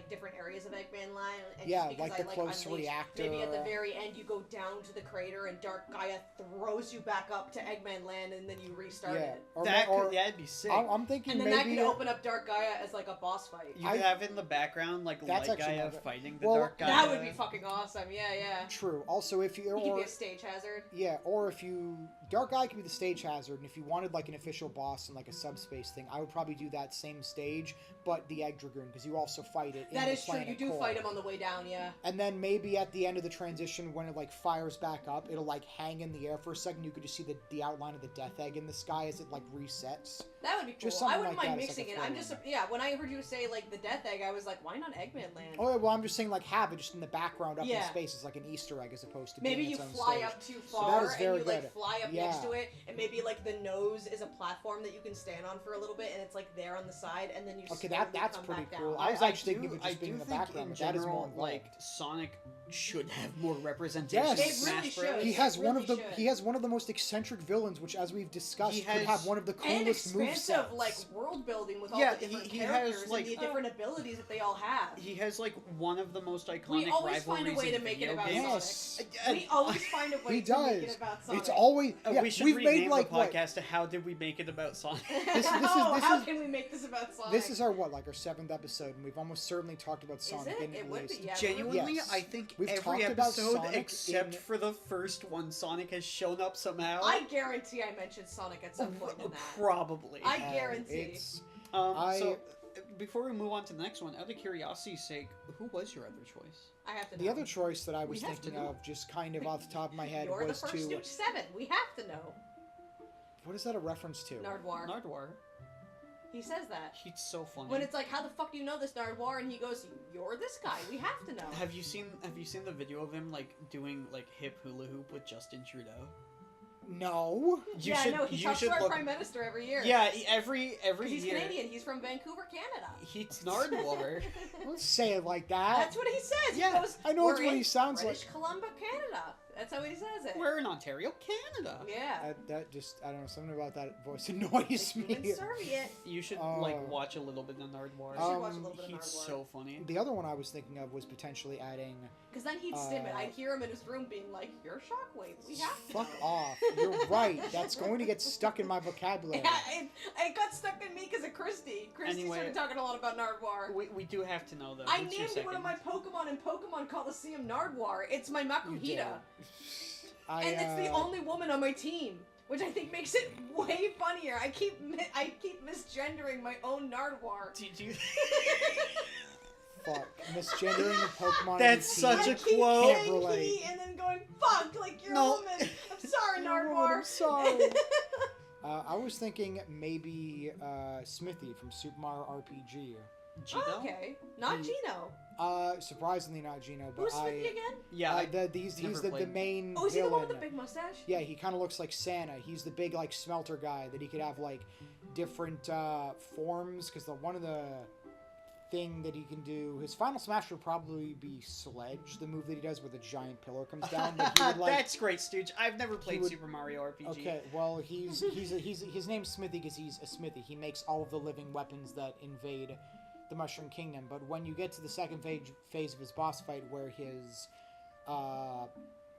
different areas of Eggman Land. And
like the close reactor.
Maybe at the very end you go down to the crater and Dark Gaia throws you back up to Eggman Land and then you restart it.
That'd be sick.
I'm thinking
and then
maybe
that could open up Dark Gaia as like a boss fight.
You could have in the background like Light Gaia fighting the Dark Gaia.
That would be fucking awesome. Yeah.
True. Also, if you
he could be a stage hazard.
Yeah, or if you Dark Gaia could be the stage hazard, and if you wanted like an official boss and like a subspace thing, I would probably do that same stage, but the Egg Dragoon, because you also fight it.
That is true. You do fight him on the way down, yeah.
And then maybe at the end of the transition, when it like fires back up, it'll like hang in the air for a second. You could just see the outline of the Death Egg in the sky as it like resets.
That would be cool.
Just
I wouldn't
like
mind
that,
mixing
like
it. I'm just when I heard you say like the Death Egg, I was like, why not Eggman Land?
Oh yeah, well I'm just saying like have it just in the background up in space as like an Easter egg as opposed to
maybe
being
you
its own
fly
stage.
up too far and you like
good.
fly up next to it, and maybe like the nose is a platform that you can stand on for a little bit, and it's like there on the side, and then you
that's
come
pretty
back
cool.
down.
I was actually thinking of it just being in the background,
in
but that is more
general,
involved.
like Sonic should have more representation.
Yes,
They
in
really
Smash Bros.
should.
He has
It
one
really
of the
should.
he has one of the most eccentric villains, which, as we've discussed, could have one of the
and
coolest
expansive
movesets.
like world building with all
Yeah,
the different
he
characters
has, like,
and the different abilities that they all have.
He has like one of the most iconic
We always find a
rivalries
way to
in
make it
video
about
games.
Sonic.
Yes.
We always find a way
He
to make
does.
it about Sonic.
It's always
We should
we've
rename
made like
the
what?
podcast to "How Did We Make It About Sonic?"
How can we make this about Sonic?
This is our like our 7th episode, and we've almost certainly talked about Sonic.
Is it?
In
It
at
would
least.
be, yeah.
Genuinely,
Yes.
I think
We've
every
talked about
episode
Sonic
except for the first one, Sonic has shown up somehow.
I guarantee I mentioned Sonic at some point in that.
Probably.
I guarantee.
It's
So, before we move on to the next one, out of curiosity's sake, who was your other choice?
I have to know.
the other choice that I was
We have to
thinking
know.
of, just kind of off the top of my head,
You're the
was
first
to
Stooge 7. We have to know.
what is that a reference to?
Nardwar.
Nardwar.
He says that.
He's so funny.
When it's like, how the fuck do you know this Nardwar? And he goes, you're this guy. We have to know.
Have you seen the video of him like doing like hip hula hoop with Justin Trudeau?
No.
You
yeah,
should,
no, he
you
talks
should
to our
look.
Prime Minister every year.
Yeah, every
He's
year.
Canadian. He's from Vancouver, Canada.
He's Nardwar.
Don't say it like that.
That's what he says.
Yeah,
he goes,
I know it's
"We're
what
in
he sounds
British
like."
Columbia, Canada. That's how he says it.
We're in Ontario, Canada.
Yeah.
That just I don't know, something about that voice annoys
Like,
me.
even Soviet.
You should
Oh.
like watch a little bit of Nardwar.
I should watch a little bit of
He's
Nardwar.
so funny.
The other one I was thinking of was potentially adding.
Because then he'd stim it. I'd hear him in his room being like, you're Shockwave. We have to
Fuck
know."
off. You're right. That's going to get stuck in my vocabulary.
Yeah, it got stuck in me because of Christy. Christy
Anyway,
started talking a lot about Nardwar.
We do have to know though.
I
What's your
named one of my
second?
Pokemon in Pokemon Coliseum Nardwar. It's my Makuhita. And it's the
uh,
only woman on my team, which I think makes it way funnier. I keep misgendering my own Nardwar.
Did you?
Fuck. Misgendering a Pokemon.
That's
in the
such
team.
a
I keep
quote.
saying
Can't relate.
he and then going, fuck, like you're
No.
a woman. I'm sorry,
You're a woman,
Nardwar.
I'm sorry. I was thinking maybe Smithy from Super Mario RPG.
Gino?
Okay, not
He-
Gino.
Surprisingly not Gino, but
Who's Smithy again?
Yeah.
he's
never
the
played.
main
Oh, is he the
villain.
one with the big mustache?
Yeah, he kind of looks like Santa. He's the big like smelter guy that he could have like different forms because one of the thing that he can do. His final smash would probably be Sledge, the move that he does where the giant pillar comes down. But he would, like,
that's great, Stooge. I've never played Super Mario RPG.
Okay, well, his name's Smithy because he's a smithy. He makes all of the living weapons that invade the Mushroom Kingdom. But when you get to the second phase of his boss fight, where his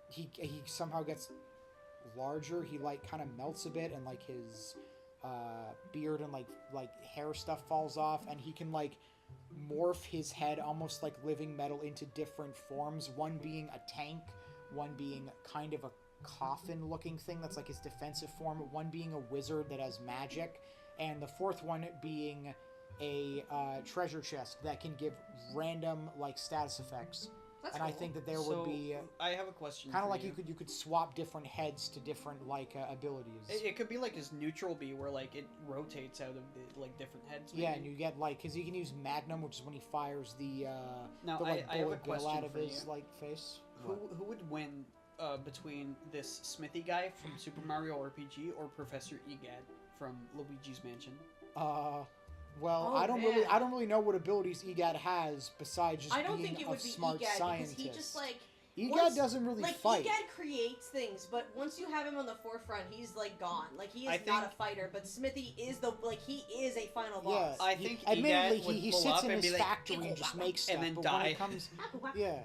he somehow gets larger, he like kind of melts a bit, and like his beard and like hair stuff falls off, and he can like morph his head almost like living metal into different forms, one being a tank, one being kind of a coffin looking thing that's like his defensive form, one being a wizard that has magic, and the fourth one being a treasure chest that can give random like status effects. That's cool. I think that there would be
I have a question.
Kind of like you could swap different heads to different like abilities.
It could be like his neutral B, where like it rotates out of the like different heads. Maybe.
Yeah, and you get like because he can use Magnum, which is when he fires the
now
like
I have a question
out of
for
his
you.
like face.
Who would win between this Smithy guy from Super Mario RPG or Professor Egad from Luigi's Mansion?
Well, I don't really know what abilities Egad has besides just being a smart scientist.
Because he just like
Egad doesn't really fight.
Egad creates things, but once you have him on the forefront, he's like gone. Like he is not a fighter, but Smithy is he is a final boss.
Yeah,
I think
admittedly
Egad would
he
pull
sits
up
in
and
his
be
factory
like,
and just makes stuff,
and then
but
die.
when it comes, yeah,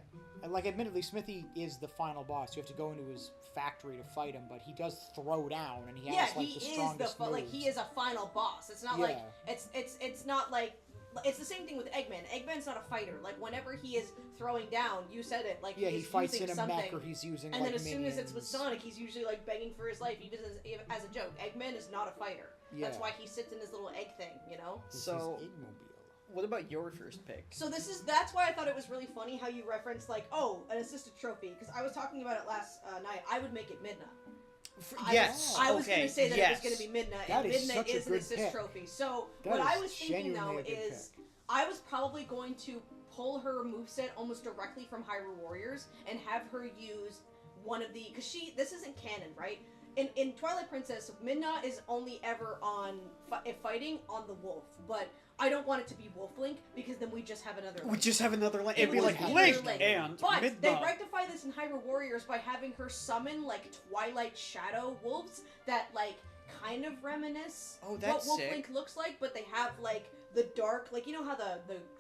and like admittedly Smithy is the final boss. You have to go into his factory to fight him, but he does throw down, and he has like the strongest moves.
Like he is a final boss. It's not like it's not like. It's the same thing with Eggman. Eggman's not a fighter. Like, whenever he is throwing down, you said it, like,
he fights in a
something,
mech, or he's using,
and
like,
then as
minions.
soon as it's with Sonic, he's usually, like, begging for his life, even as a joke. Eggman is not a fighter. Yeah. That's why he sits in his little egg thing, you know?
So, what about your first pick?
So that's why I thought it was really funny how you referenced, like, oh, an assisted trophy, because I was talking about it last night. I would make it Midna. I was going to say that it was going to be Midna, and Midna is an assist trophy. So, what I was thinking, though, is I was probably going to pull her moveset almost directly from Hyrule Warriors and have her use one of the... Because this isn't canon, right? In Twilight Princess, Midna is only ever fighting on the wolf, but I don't want it to be Wolf Link, because then we just have another Link.
We just have another Link. It'd be like Link and
But
Midna.
they rectify this in Hyrule Warriors by having her summon, like, Twilight Shadow wolves that, like, kind of reminisce what Wolf Link looks like, but they have, like, the dark, like, you know how the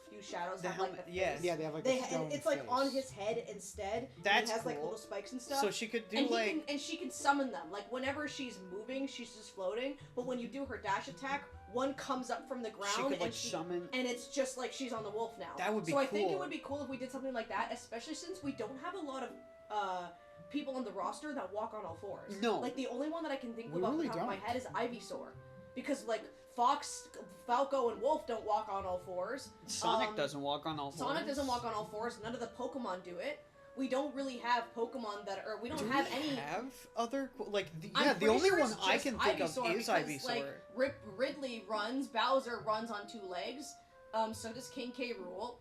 few shadows have, like, the face?
Yeah, they have, like, the stone
it's,
face.
like, on his head instead.
That's
he has,
cool.
like, little spikes and stuff.
So she could do,
and she can summon them. Like, whenever she's moving, she's just floating, but when you do her dash attack, one comes up from the ground,
she could, like, summon...
and it's just like she's on the wolf now.
That would be
cool.
So
I think it would be cool if we did something like that, especially since we don't have a lot of, people on the roster that walk on all fours.
No.
Like, the only one that I can think of off the top of my head is Ivysaur. Because, like, Fox, Falco, and Wolf don't walk on all fours.
Sonic doesn't walk on all fours.
Sonic doesn't walk on all fours. None of the Pokemon do it. We don't really have Pokemon that are... We don't have any...
have other... Like, the only one I can think of is Ivysaur.
Like, Ridley runs, Bowser runs on 2 legs, so does King K. Rool.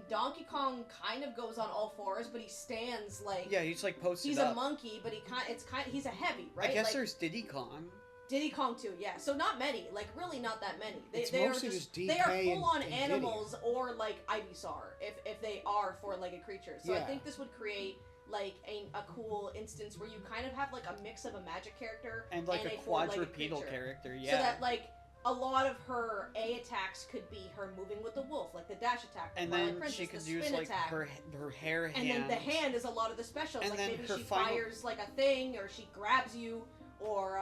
Donkey Kong kind of goes on all fours, but he stands like...
Yeah, he's like posted
He's
up.
a monkey, but he's a heavy, right?
I guess
like,
there's Diddy Kong.
Diddy Kong too, yeah. So not many, like really not that many.
They are
full on animals or like Ivysaur if they are 4-legged creatures. So I think this would create like a cool instance where you kind of have like a mix of a magic character
and like a quadrupedal character, yeah.
So that like a lot of her A attacks could be her moving with the wolf, like the dash attack,
and then she could use like her hair hand.
And then the hand is a lot of the specials,
and
like
then
maybe she fires like a thing, or she grabs you, or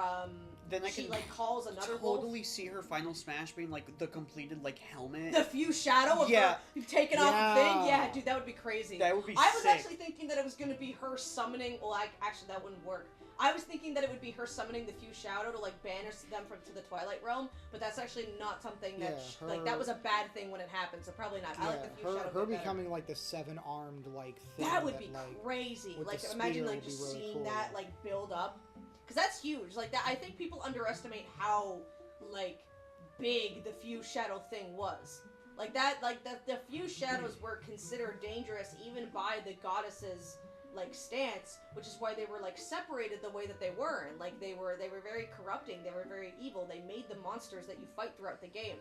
then I
she
can
like calls another
totally
wolf.
See her final smash being like the completed like helmet.
The few shadow of her taking off the thing. Yeah, dude, that would be crazy.
That would be
I was actually thinking that it was going to be her summoning. Well, actually, that wouldn't work. I was thinking that it would be her summoning the few shadow to like banish them to the Twilight Realm, but that's actually not something that like that was a bad thing when it happened. So probably not. I like the few shadow.
Her becoming like the 7-armed like thing.
That would be crazy. Like imagine like just really seeing that like build up. Because that's huge. Like that, I think people underestimate how like big the few shadow thing was. Like that, like the few shadows were considered dangerous even by the goddesses like stance, which is why they were like separated the way that they were, and like they were very corrupting, they were very evil. They made the monsters that you fight throughout the game.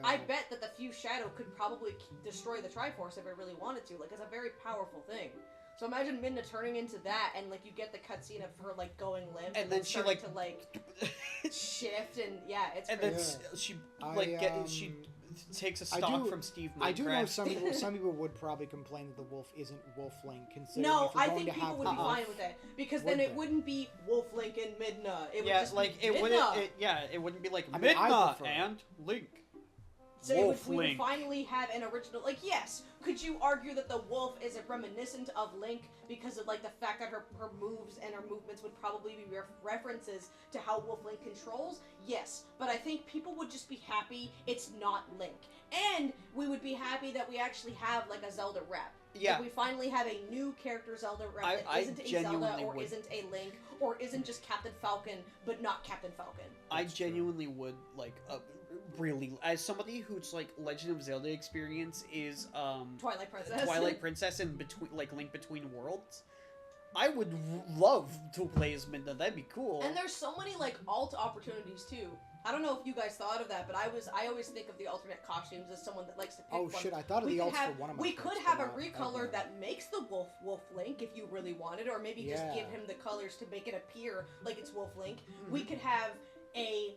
I bet that the Fused Shadow could probably destroy the Triforce if it really wanted to. Like, it's a very powerful thing. So imagine Midna turning into that, and like you get the cutscene of her like going limp,
and then she like
to like shift, and yeah, it's.
And
crazy.
then she takes a stock from Steve Minecraft.
I do know some people would probably complain that the wolf isn't Wolf Link. Considering
No,
if you're
I
going
think
to
people
have
would be fine with it, because then it wouldn't be Wolf Link and Midna. It would just
like
be
it
Midna.
wouldn't. It wouldn't be like Midna and Link.
So we would finally have an original, like, yes, could you argue that the wolf is a reminiscent of Link because of, like, the fact that her moves and her movements would probably be references to how Wolf Link controls? Yes, but I think people would just be happy it's not Link. And we would be happy that we actually have, like, a Zelda rep.
Yeah.
Like, we finally have a new character Zelda rep that isn't a Zelda or isn't a Link or isn't just Captain Falcon, but not Captain Falcon.
I genuinely would, like, really, as somebody whose like Legend of Zelda experience is Twilight Princess and between like Link Between Worlds, I would love to play as Midna. That'd be cool.
And there's so many like alt opportunities too. I don't know if you guys thought of that, but I always think of the alternate costumes as someone that likes to pick one.
Oh shit, I thought of the alts for one of my
We could have a recolor that makes the Wolf Link if you really wanted, or maybe just give him the colors to make it appear like it's Wolf Link. Mm-hmm. We could have a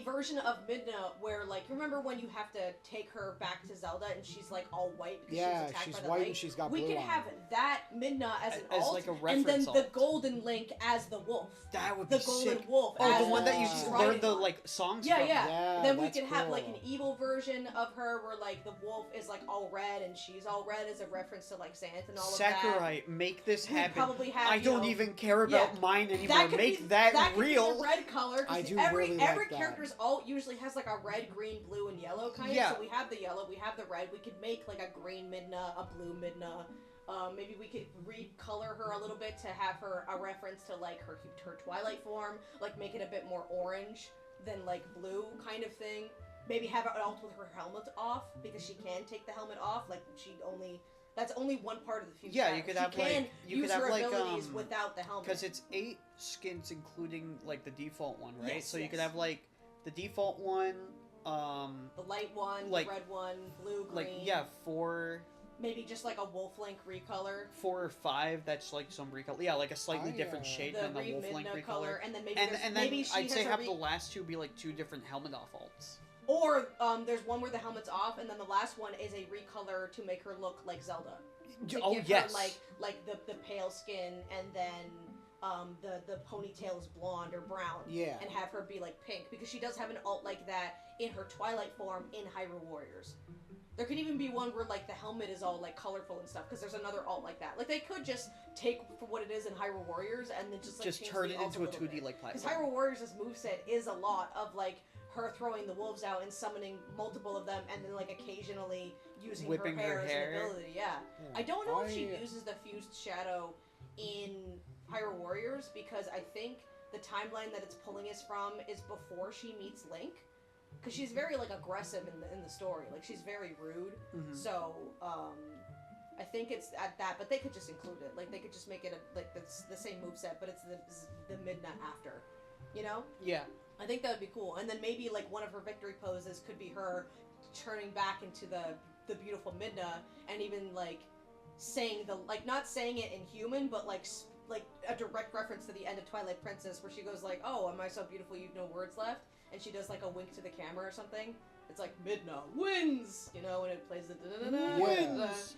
version of Midna where, like, remember when you have to take her back to Zelda and she's like all white because she was attacked by the
white
light?
And she's got blue
We could have that Midna as an alt,
like a
and then
alt.
the Golden Link as the wolf.
That would be
the Golden
sick.
Wolf.
Oh,
as
the one that you learned the
one.
like songs
yeah,
from.
Yeah. Then we could have
cool.
like an evil version of her where like the wolf is like all red and she's all red as a reference to like Xanth and all of that.
Sakurai, make this happen.
Probably have,
I don't even care about mine anymore. Make that real.
That could be a red color.
I do
every
really like that.
character's alt usually has like a red, green, blue, and yellow kind of. So we have the yellow, we have the red. We could make like a green Midna, a blue Midna. Maybe we could recolor her a little bit to have her a reference to like her Twilight form, like make it a bit more orange than like blue kind of thing. Maybe have it alt with her helmet off because she can take the helmet off. Like that's only one part of the future.
Yeah, you could have
use her abilities without the helmet.
Because it's 8 skins including like the default one, right? So you could have like the default one,
the light one,
like,
the red one, blue, green.
Like 4.
Maybe just like a Wolf Link recolor.
4 or 5, that's like some recolor. Yeah, like a slightly different shade than the Wolf Link recolor.
Color, and then
maybe I'd say have the last 2 be like 2 different helmet off alts.
Or there's one where the helmet's off, and then the last one is a recolor to make her look like Zelda. To give her like the pale skin, and then the ponytail is blonde or brown.
Yeah.
And have her be like pink, because she does have an alt like that in her Twilight form in Hyrule Warriors. There could even be one where, like, the helmet is all, like, colorful and stuff, because there's another alt like that. Like, they could just take for what it is in Hyrule Warriors and then just, like,
turn it into a 2D, like, platform.
Because Hyrule Warriors' moveset is a lot of, like, her throwing the wolves out and summoning multiple of them, and then, like, occasionally using
whipping
her hair
as
an ability. Yeah. I don't know if she uses the Fused Shadow in Hyrule Warriors, because I think the timeline that it's pulling us from is before she meets Link. Because she's very, like, aggressive in the story. Like, she's very rude. Mm-hmm. So, I think it's at that. But they could just include it. Like, they could just make it, the same moveset, but it's the Midna after. You know?
Yeah.
I think that would be cool. And then maybe, like, one of her victory poses could be her turning back into the beautiful Midna, and even, like, saying not saying it in human, but, like a direct reference to the end of Twilight Princess, where she goes, like, oh, am I so beautiful you've no words left? And she does, like, a wink to the camera or something. It's like, Midna wins! You know, and it plays the da-da-da-da.
Wins!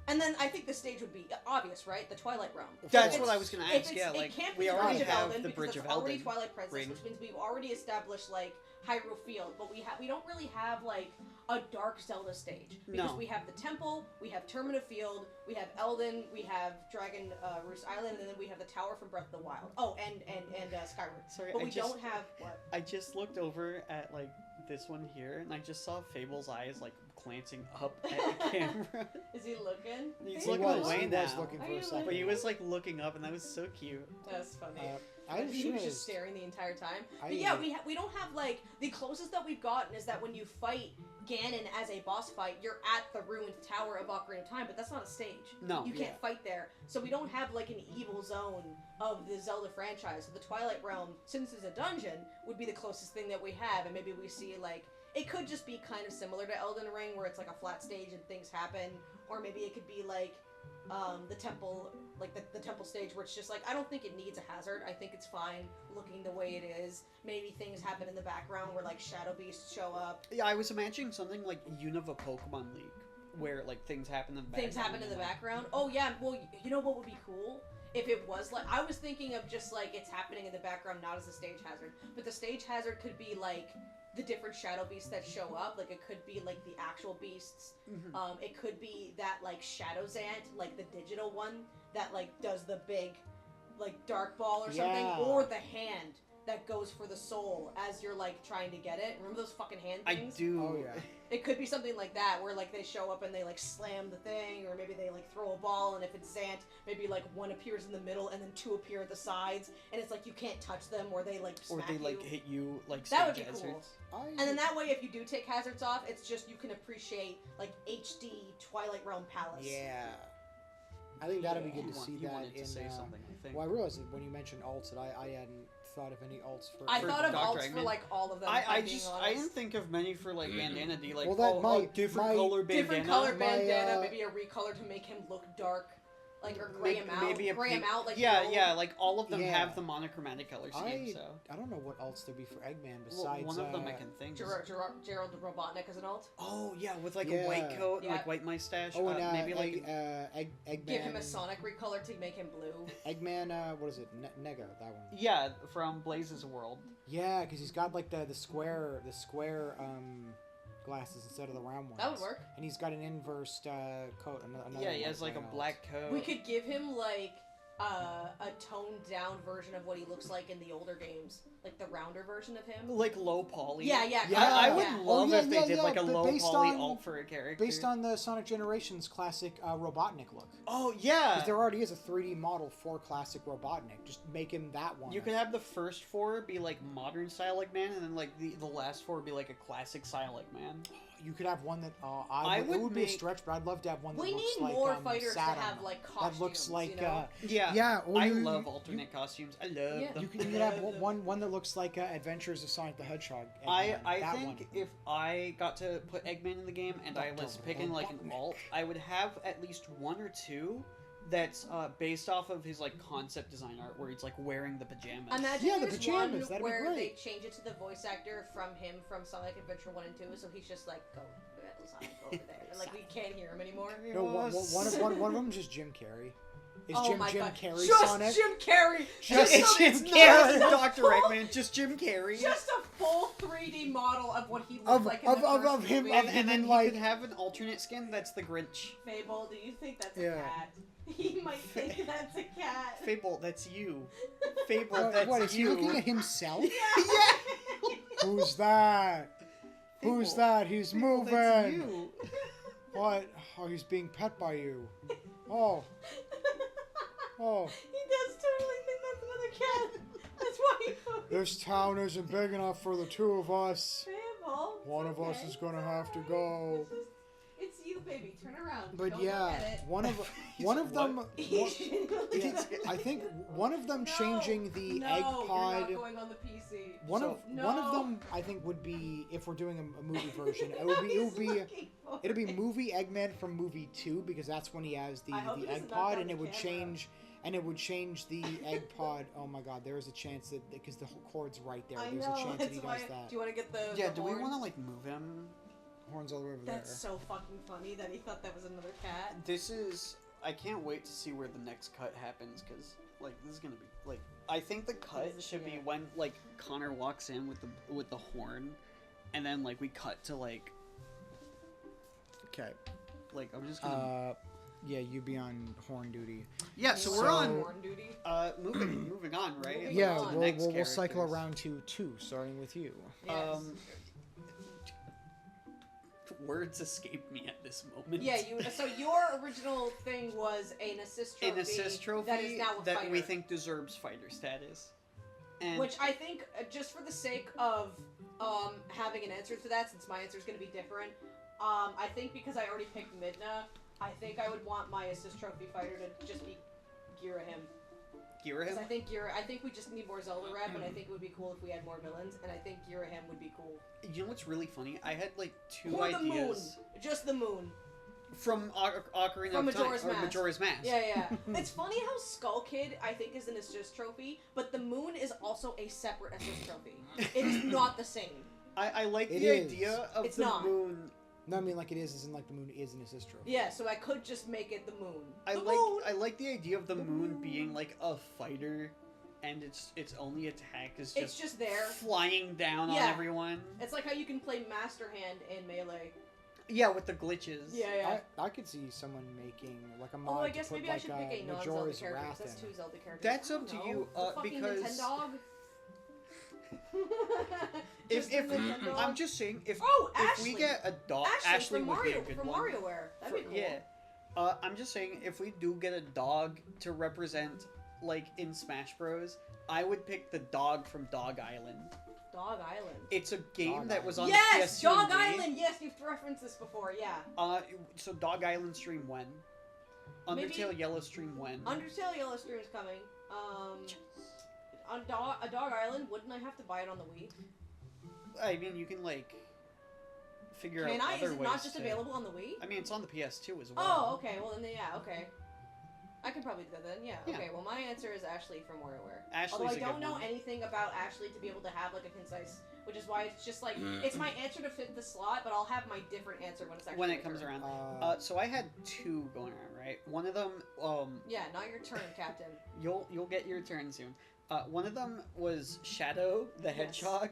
And then I think the stage would be obvious, right? The Twilight Realm.
That's what I was going to ask, yeah.
Like, we already have the Bridge of Elden. Already Twilight Princess, which means we've already established, like, Hyrule Field. But we don't really have, like, a Dark Zelda stage. Because we have the Temple, we have Termina Field, we have Elden, we have Dragon Roost Island, and then we have the Tower from Breath of the Wild. Oh, and Skyward.
Sorry,
but we don't have, what?
I just looked over at, like, this one here, and I just saw Fable's eyes, like, glancing up at the camera.
Is he looking?
He's looking away now.
He was looking for a second.
But he was, like, looking up, and that was so cute.
That's funny.
He
was just staring the entire time. But yeah, we don't have, like, the closest that we've gotten is that when you fight Ganon as a boss fight, you're at the ruined tower of Ocarina of Time, but that's not a stage.
No.
You can't fight there. So we don't have like an evil zone of the Zelda franchise. So the Twilight Realm, since it's a dungeon, would be the closest thing that we have, and maybe we see like it could just be kind of similar to Elden Ring, where it's like a flat stage and things happen, or maybe it could be like the temple, like the temple stage, where it's just like, I don't think it needs a hazard. I think it's fine looking the way it is. Maybe things happen in the background where like shadow beasts show up.
Yeah, I was imagining something like Unova Pokemon League, where like things happen in the background.
Things happen in the background. Oh yeah, well, you know what would be cool? If it was like, I was thinking of just like it's happening in the background, not as a stage hazard, but the stage hazard could be like the different shadow beasts that show up. Like it could be like the actual beasts.
Mm-hmm.
It could be that like Shadow Zant, like the digital one that like does the big like dark ball or something, or the hand that goes for the soul as you're like trying to get it. Remember those fucking hand things?
I do.
Oh yeah.
It could be something like that, where like they show up and they like slam the thing, or maybe they like throw a ball, and if it's Zant, maybe like one appears in the middle and then two appear at the sides, and it's like you can't touch them, or they like smack
Or they like
you.
hit you like
That would
stage
be cool.
hazards.
And then that way, if you do take hazards off, it's just you can appreciate like HD Twilight Realm Palace.
Yeah. I think that'd be good to see
You
that
wanted
in.
to say something, I think.
Well, I realized that when you mentioned alts that I hadn't thought of any alts for.
I
For
thought of
Dr.
alts for
Eggman.
like all of them.
I
being
just
honest.
I didn't think of many for like Bandana D, like
Well, that
different
my-
color bandana.
different color
My,
bandana, maybe a recolor to make him look dark, like or gray him out.
Maybe a
gray him
pink-
out like
yeah,
the old-
yeah, like all of them
Yeah.
have the monochromatic color scheme. So
I don't know what alts there'd be for Eggman
well,
besides.
one of them I can think. Is...
Gerald Robotnik as an alt.
Oh yeah, with like a white coat and
Yeah.
like white mustache.
Oh, and
maybe like
Eggman.
Give him a Sonic recolor to make him blue.
Eggman. What is it? Nega. That one.
yeah, from Blaze's World.
Yeah, because he's got like the square glasses instead of the round ones.
That would work.
And he's got an inverse coat. Another
Yeah, he
one
has like a
alt.
black coat.
We could give him like a toned down version of what he looks like in the older games, like the rounder version of him.
like low poly.
Yeah.
I would
yeah.
love
yeah,
if they
yeah,
did
yeah,
like a
but
low
based
poly
on-
alt for a character.
Based on the Sonic Generations classic Robotnik look.
Oh yeah.
Because there already is a 3D model for classic Robotnik. Just make him that one.
You could have the first four be like modern style like man, and then like the last four be like a classic style like man.
You could have one that
I would
it would be a
make-
stretch, but I'd love to have one that
We
looks
need
like
more fighters to
Saturn.
have like costumes.
That looks like
you know?
Yeah.
or
I
you-
love alternate costumes. I love
Yeah.
them.
You could have one that looks like Adventures of Sonic the Hedgehog.
I
That
think
one.
if I got to put Eggman in the game and I was picking like an alt, I would have at least one or two that's based off of his like concept design art, where he's like wearing the pajamas.
Imagine
Yeah, the
there's
pajamas,
one
that'd be
where
great.
they change it to the voice actor from him from Sonic Adventure 1 and 2, so he's just like, go, Sonic, go over there. And, like, we can't hear him anymore.
No, one of them is just Jim Carrey. Is
Oh
Jim
my God.
Carrey
Just
Sonic?
Jim Carrey!
Just
It's
Jim
Jim
Carrey!
Carrey, Dr. Eggman, just Jim Carrey.
Just a full 3D model of what he looked
Of-
like in
of-
the
of-
first
of him-
movie.
of
And then
like-
you could have an alternate skin that's the Grinch.
Fable, do you think that's
Yeah.
a cat? He might think that's a cat.
Fable, that's you. Fable,
What,
that's
what is he
you.
looking at himself?
Yeah.
Who's that?
Fable,
Who's that? He's
Fable,
moving.
that's you.
What? Oh, he's being pet by you. Oh. Oh.
He does totally think that's another cat. That's why he moved.
This town isn't big enough for the two of us.
Fable. it's
One of us
okay.
is gonna
It's
have to
alright.
go.
It's you, baby. Turn around.
But
Don't
yeah,
look at it.
one of
what?
them.
He's
Yeah, I think one of them changing the
no,
egg
You're
pod.
not going on the PC.
One
So-
of them I think would be, if we're doing a movie version, it'll be movie Eggman from movie 2, because that's when he has the
I hope he
egg
doesn't knock
pod,
down
and
the
it would
camera.
change the egg pod. Oh my God, there is a chance that, because the whole cord's right there,
I
there's
know.
a chance that he
That's why.
does that.
Do you want to get the?
Yeah,
the
do we
horns?
want to like move him?
Horns all the way over
That's
there.
so fucking funny that he thought that was another cat.
This is. I can't wait to see where the next cut happens, because like this is gonna be like. I think the cut
is
should be
weird.
when like Connor walks in with the horn, and then like we cut to like
Okay.
I'm just gonna.
Yeah, you be on horn duty.
Yeah, so we're
So-
on.
Horn duty.
Moving on, right?
Moving
Yeah,
on.
we'll cycle around to 2, starting with you.
Yes.
Words escape me at this moment.
Yeah, so your original thing was an assist trophy.
An assist trophy
that is now a
that
fighter.
we think deserves fighter status. And
Which I think, just for the sake of having an answer for that, since my answer is going to be different. I think because I already picked Midna, I think I would want my assist trophy fighter to just be Girahim.
Girahim?
I think we just need more Zelda rep, and I think it would be cool if we had more villains, and I think Girahim would be cool.
You know what's really funny? I had like two
or
ideas.
The moon. Just the moon.
From Ocarina
From
of
Majora's
Time,
Mask.
or Majora's Mask.
Yeah. It's funny how Skull Kid, I think, is an assist trophy, but the moon is also a separate assist trophy. It is not the same.
I like the idea of the moon.
No, I mean like it is, as in like the moon is an assist trophy.
Yeah, so I could just make it the moon.
I like the idea of the moon being like a fighter, and its only attack is just
there,
flying down on everyone.
It's like how you can play Master Hand in Melee.
Yeah, with the glitches.
Yeah.
I could see someone making like a mod.
Oh, I guess maybe I should pick a non-Zelda character. That's two Zelda characters.
That's up to you, because
Nintendog.
I'm just saying, if we get a dog,
Ashley
would
Mario,
be a good
from
one.
WarioWare. That'd be cool.
Yeah. I'm just saying, if we do get a dog to represent, like in Smash Bros, I would pick the dog from Dog Island.
Dog Island.
It's a game that was on
the PS2.
Yes,
Dog Island. Yes, you've referenced this before. Yeah.
So Dog Island stream when? Undertale Yellow stream when?
Undertale Yellow stream is coming. On a Dog Island, wouldn't I have to buy it on the Wii?
I mean, you can like figure out other ways.
Is it not just available on the Wii?
I mean, it's on the PS2 as well.
Oh, okay. Well, then okay. I can probably do that then. Yeah. Okay. Well, my answer is Ashley from WarioWare. Although I don't know anything about Ashley to be able to have like a concise, which is why it's just like it's my answer to fit the slot, but I'll have my different answer when it's actually
when it comes around. So I had two going around, right? One of them.
Yeah, not your turn, Captain.
You'll get your turn soon. One of them was Shadow the Hedgehog.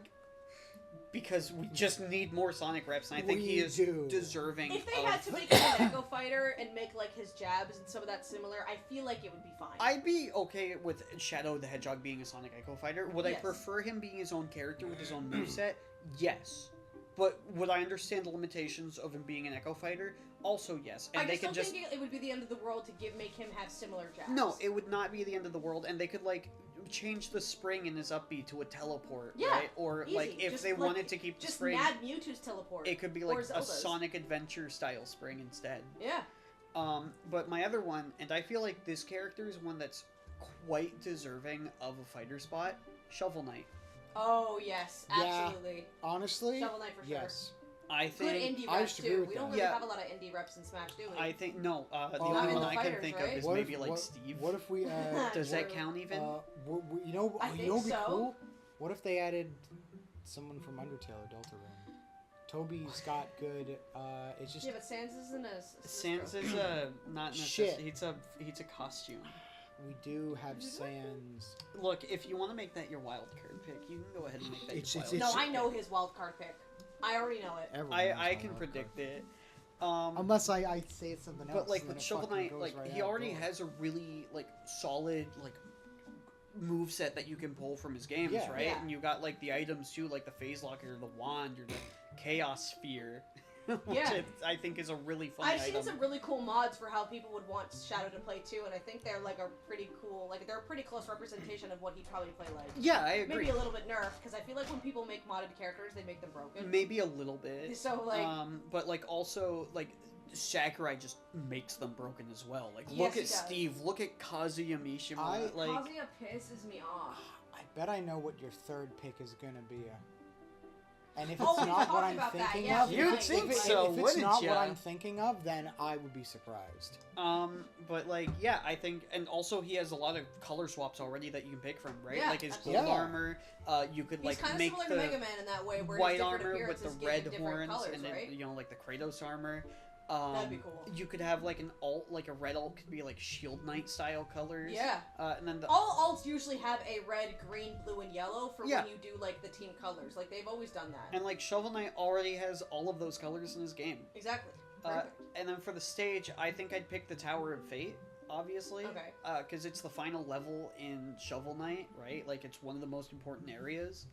Because we just need more Sonic reps, and I think he is deserving.
If they had to make him an Echo Fighter and make like his jabs and some of that similar, I feel like it would be fine.
I'd be okay with Shadow the Hedgehog being a Sonic Echo Fighter. Would I prefer him being his own character with his own moveset? Yes. But would I understand the limitations of him being an Echo Fighter? Also, yes. And
I don't think it would be the end of the world to make him have similar jabs.
No, it would not be the end of the world, and they could like change the spring in his up B to a teleport, right? Or
easy.
Like if they wanted to keep the spring,
just add Mewtwo's teleport.
It could be like a Sonic Adventure style spring instead.
Yeah.
But my other one, and I feel like this character is one that's quite deserving of a fighter spot. Shovel Knight.
Oh yes, absolutely.
Yeah, honestly,
Shovel Knight for sure.
Yes.
I think
good indie reps too. We don't really have a lot of indie reps in Smash, do we?
I think no. The only one I can think of is maybe like Steve.
What if we?
Does that count even?
You know,
I think
would be
so.
cool. What if they added someone from Undertale or Deltarune? Toby's got good. It's just
but Sans isn't a.
Sans is not necessarily. He's a costume.
We do have Sans.
Look, if you want to make that your wild card pick, you can go ahead and make that your wild card.
No, I know his wild card pick. I already know it.
I can predict it.
Unless I say something else.
But like with Shovel Knight, like he already has a really like solid like moveset that you can pull from his games, right? Yeah. And you got like the items too, like the Phase Locker, the wand, or the Chaos Sphere. Which I think is a really fun item.
I've seen some really cool mods for how people would want Shadow to play too, and I think they're like a pretty cool, like they're a pretty close representation of what he'd probably play like.
Yeah, I agree.
Maybe a little bit nerfed, because I feel like when people make modded characters, they make them broken.
Maybe a little bit.
So like,
but like also like Sakurai just makes them broken as well. Like look at Steve, look at Kazuya Mishima.
Kazuya pisses me off.
I bet I know what your third pick is gonna be. And if it's not what I'm thinking of,
you'd think so,
if it's not what I'm thinking of, then I would be surprised.
But like, yeah, I think, and also he has a lot of color swaps already that you can pick from, right?
Yeah,
like his gold armor, you could like make
the
the
Mega Man in that way, where
white armor with the red horns,
colors,
and then
right?
you know like the Kratos armor.
That'd be cool.
You could have like an alt, like a red alt could be like Shield Knight style colors.
Yeah.
And then
all alts usually have a red, green, blue, and yellow for when you do like the team colors. Like they've always done that.
And like Shovel Knight already has all of those colors in his game.
Exactly.
And then for the stage, I think I'd pick the Tower of Fate, obviously.
Okay.
Because it's the final level in Shovel Knight, right? Like it's one of the most important areas.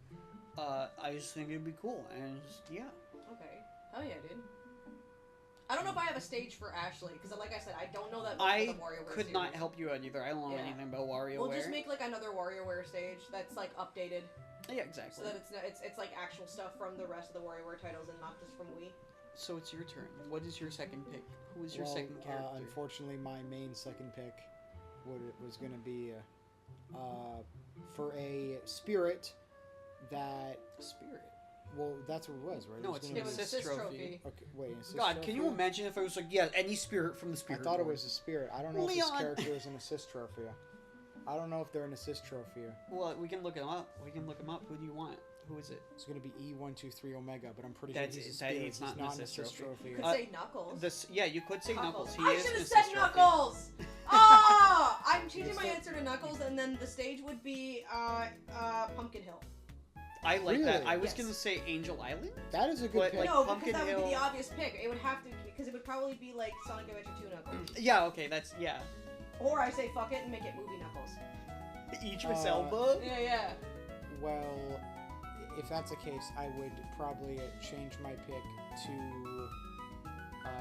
I just think it'd be cool, and yeah.
Okay. Oh yeah, dude. I don't know if I have a stage for Ashley, because like I said, I don't know that much about the WarioWare
I could not help you out either. I don't know anything about WarioWare.
We'll just make like another WarioWare stage that's like updated.
Yeah, exactly.
So that it's like actual stuff from the rest of the WarioWare titles and not just from Wii.
So it's your turn. What is your second pick? Who is your second character?
Unfortunately, my main second pick was going to be for a spirit that...
Spirit?
Well, that's what it was, right?
No, it's an assist trophy.
Okay, wait, assist
God,
trophy?
can you imagine if it was like, yeah, any spirit from the spirit?
I thought it was a spirit. I don't know if this character is an assist trophy. I don't know if they're an assist trophy.
Well, we can look him up. Who do you want? Who is it?
It's going to be E123 Omega, but I'm pretty sure he's a spirit.
It's not an assist trophy.
You could say Knuckles.
Yeah, you could say Knuckles.
I should have said Knuckles! Oh! I'm changing my answer to Knuckles, and then the stage would be Pumpkin Hill.
I like that. I was going to say Angel Island.
That is a good pick.
Like, no, because that would be the obvious pick. It would have to, because it would probably be like Sonic Adventure 2 Knuckles.
Yeah, okay, yeah.
Or I say fuck it and make it movie Knuckles.
Idris Elba?
Yeah.
Well, if that's the case, I would probably change my pick to...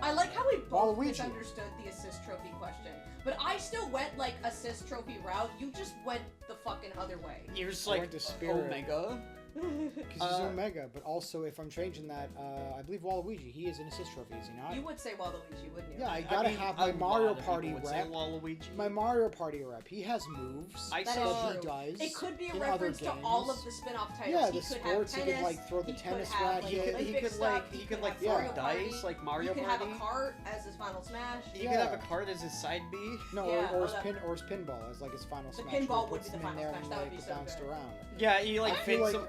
I like how we both misunderstood the assist trophy question. But I still went, like, assist trophy route. You just went the fucking other way.
You're just like, Omega?
Because he's Omega, but also if I'm changing that, I believe Waluigi, he is an assist trophy, is he not?
You would say Waluigi, wouldn't you?
Yeah, I gotta have my Mario Party rep.
Waluigi.
My Mario Party rep. He has moves
that he does. It could be a reference to all of the spin-off titles.
Yeah, the sports. He could like throw the tennis racket.
He could like throw dice like Mario Party.
He could have a cart as his final smash.
He could have a cart as his side B.
No, or his pinball as like his final smash.
The pinball would be the final smash. That would be so good.
Yeah, he like fits some.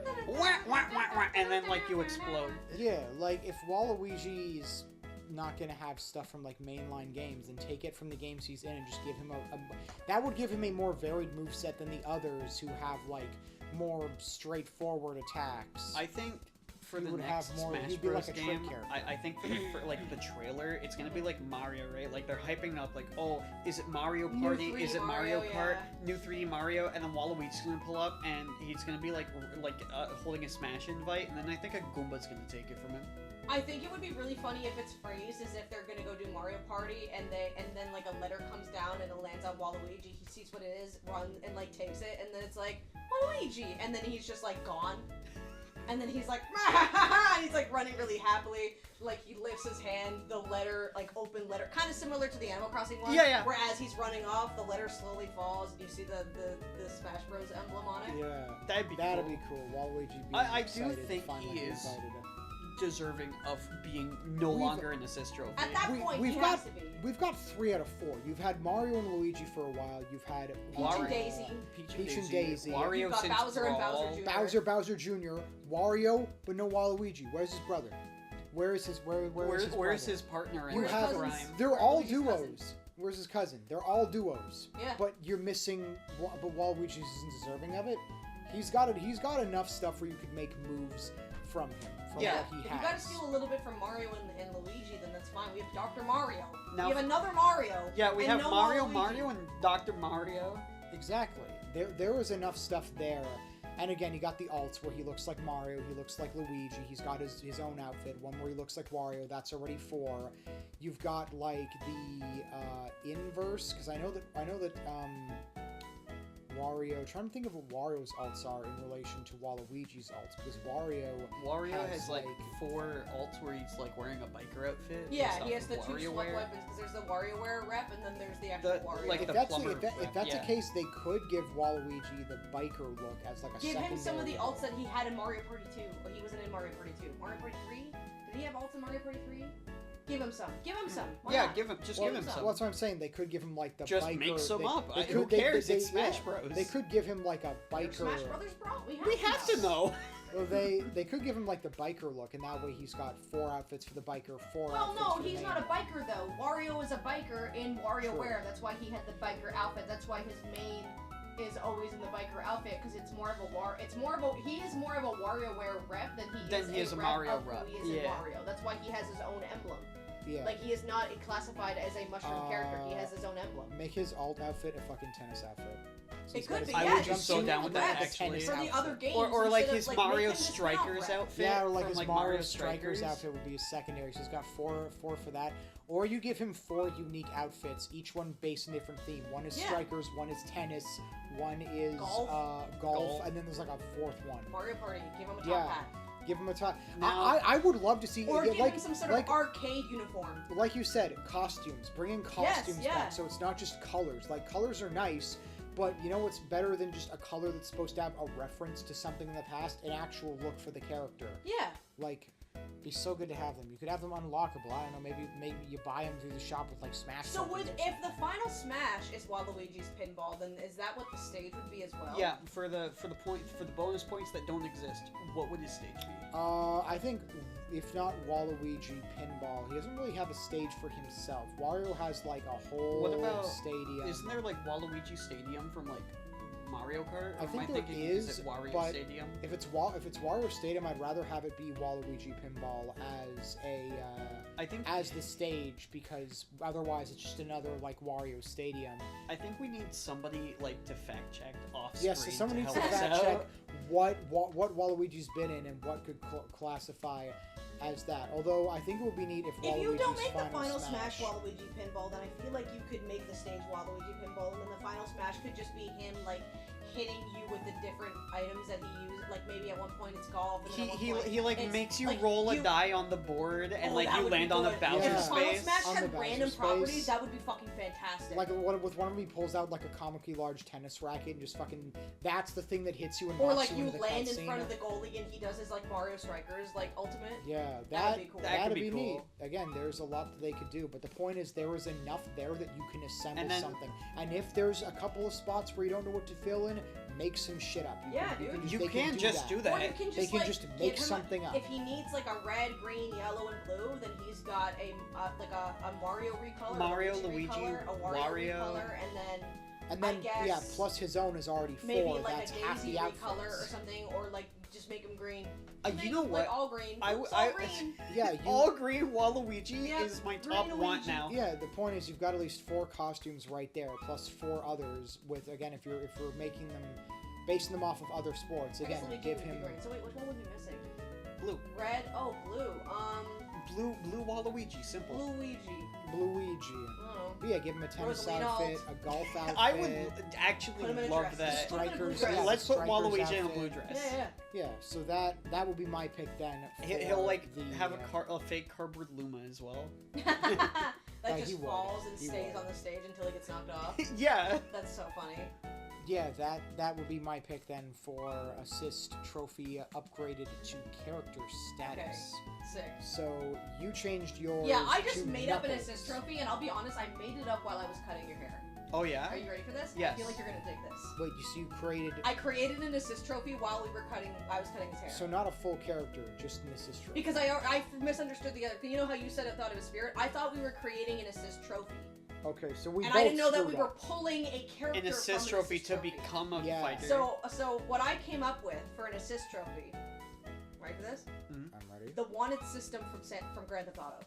And then like you explode.
Yeah, like if Waluigi's not gonna have stuff from like mainline games, then take it from the games he's in and just give him that would give him a more varied moveset than the others who have like more straightforward attacks.
I think for the next Smash Bros. Game, I think for like the trailer, it's gonna be like Mario, right? Like they're hyping up like, oh, is it Mario Party? Is it Mario Kart? New 3D Mario, and then Waluigi's gonna pull up, and he's gonna be like holding a Smash invite, and then I think a Goomba's gonna take it from him.
I think it would be really funny if it's phrased as if they're gonna go do Mario Party, and then like a letter comes down and it lands on Waluigi. He sees what it is, runs and like takes it, and then it's like Waluigi, and then he's just like gone. And then he's like, he's like running really happily. Like he lifts his hand, the letter, like open letter, kind of similar to the Animal Crossing one.
Yeah.
Where as he's running off, the letter slowly falls, and you see the Smash Bros. Emblem on it.
Yeah,
that'd be
cool. Waluigi being
I do think he is deserving of being no longer an assist trophy.
At that point, he has to be.
We've got 3 out of 4. You've had Mario and Luigi for a while. You've had
Peach and Daisy.
Wario
You've got Bowser and Bowser Jr.
Bowser Jr. Wario, but no Waluigi. Where's his brother? Where's his
partner in crime?
They're all duos. Where's his cousin? They're all duos.
Yeah.
But you're missing. But Waluigi isn't deserving of it. He's got enough stuff where you could make moves from him. What he has.
If you gotta steal a little bit from Mario and Luigi, then that's fine. We have Dr. Mario. We have another Mario.
Yeah, we have Mario, and Dr. Mario.
Exactly. There was enough stuff there. And again, you got the alts where he looks like Mario, he looks like Luigi, he's got his own outfit. One where he looks like Wario, that's already 4. You've got like the inverse, because I know that Wario. Trying to think of what Wario's alts are in relation to Waluigi's alts, because Wario
has like 4 alts where he's like wearing a biker outfit.
Yeah, he has the 2 swap weapons, because there's the WarioWare rep, and then there's the actual Wario.
Like if that's the case, they could give Waluigi the biker look as like a
give
secondary.
Him some of the alts that he had in Mario Party 2, but he wasn't in Mario Party 2. Mario Party 3? Did he have alts in Mario Party 3? Give him some. Give him some. Why not?
Give him some.
Well, that's what I'm saying. They could give him like the
just
biker.
Just make some up. Who cares? It's Smash Bros.
They could give him like a biker.
Smash Brothers, bro.
We have to know.
Well, they could give him like the biker look, and that way he's got 4 outfits for the biker, 4 outfits.
Well, no, he's
the
not a biker though. Wario is a biker in WarioWare. That's why he had the biker outfit. That's why his main is always in the biker outfit, because it's more of a he is more of a WarioWare rep than he is a Mario rep. He is in Mario. That's why he has his own emblem.
Yeah.
Like, he is not classified as a mushroom character. He has his own emblem.
Make his alt outfit a fucking tennis outfit. So
it could be,
I would be so down with that, actually.
For the other games.
Or like his Mario Strikers outfit.
Yeah, or like his Mario Strikers outfit would be his secondary. So he's got four for that. Or you give him 4 unique outfits, each one based on a different theme. One is Strikers, one is tennis, one is golf, and then there's like a 4th one.
Mario Party. Give him a top hat.
Give him a top. I would love to see.
Or give him some sort of arcade uniform.
Like you said, costumes. Bring in costumes back, so it's not just colors. Like, colors are nice, but you know what's better than just a color that's supposed to have a reference to something in the past? An actual look for the character.
Yeah.
Like, it'd be so good to have them. You could have them unlockable. I don't know, maybe you buy them through the shop with like Smash.
So if the final Smash is Waluigi's pinball, then is that what the stage would be as well?
Yeah, for the bonus points that don't exist, what would his stage be?
I think if not Waluigi pinball, he doesn't really have a stage for himself. Wario has like a whole stadium.
Isn't there like Waluigi Stadium from like Mario Kart?
I think there is,
Wario
but
Stadium?
If it's Wario Stadium, I'd rather have it be Waluigi Pinball as the stage, because otherwise it's just another like Wario Stadium.
I think we need somebody like to fact check off screen.
Yes, so someone needs to fact check what Waluigi's been in and what could classify as that. Although I think it would be neat if Waluigi's
If you don't make the final
Smash
Waluigi Pinball, then I feel like you could make the stage Waluigi Pinball, and then the final Smash could just be him like hitting you with the different items that he used. Like maybe at one point it's golf, and then
he like makes you roll a die on the board, and like you land on a Bowser
If the final
space.
Smash had random properties, that would be fucking fantastic.
Like with one of them, he pulls out like a comically large tennis racket and just fucking. That's the thing that hits you and
or
knocks
like
you
you
into
land
the
in front of the goalie and he does his like Mario Strikers like ultimate.
Yeah,
that'd be cool.
That'd be cool. Neat. Again, there's a lot that they could do, but the point is there is enough there that you can assemble something. And if there's a couple of spots where you don't know what to fill in, make some shit up.
You can just do that.
Or you can just,
they can just make something up.
If he needs like a red, green, yellow, and blue, then he's got a Mario recolor,
Mario,
Luigi recolor, a Wario recolor, and then
plus his own is already 4.
Maybe like
that's
a
half
Daisy
the
recolor or something, or like just make him green.
You know what?
Like all green. All green.
All green Waluigi is my top want now.
Yeah, the point is you've got at least 4 costumes right there, plus 4 others. With again, if we're making them, basing them off of other sports, again, give him.
So wait, which one would be missing?
Blue.
Red. Oh, blue.
Blue Waluigi. Simple.
Luigi.
Oh.
But yeah, give him a tennis outfit, a golf outfit.
I would actually love that.
Strikers.
Let's put Waluigi in a blue dress.
Yeah. So that would be my pick then.
He'll like have a fake cardboard Luma as well.
That just falls and stays on the stage until he gets knocked off.
Yeah.
That's so funny.
Yeah, that would be my pick then for assist trophy upgraded to character status.
Okay, sick.
So you changed yours.
Yeah, I just made up an
Knuckles.
assist trophy, and I'll be honest, I made it up while I was cutting your hair.
Oh yeah?
Are you ready for this?
Yes.
I feel like you're gonna dig this.
Wait, you created...
I created an assist trophy while I was cutting his hair.
So not a full character, just an assist trophy.
Because I misunderstood the other... You know how you said I thought it was Spirit? I thought we were creating an assist trophy.
Okay, so we
and
both
I didn't know that we
up.
were pulling a character
an assist
from
trophy
an assist
to
trophy.
become a fighter.
So what I came up with for an assist trophy... Ready for this?
I'm ready.
The wanted system from Grand Theft Auto.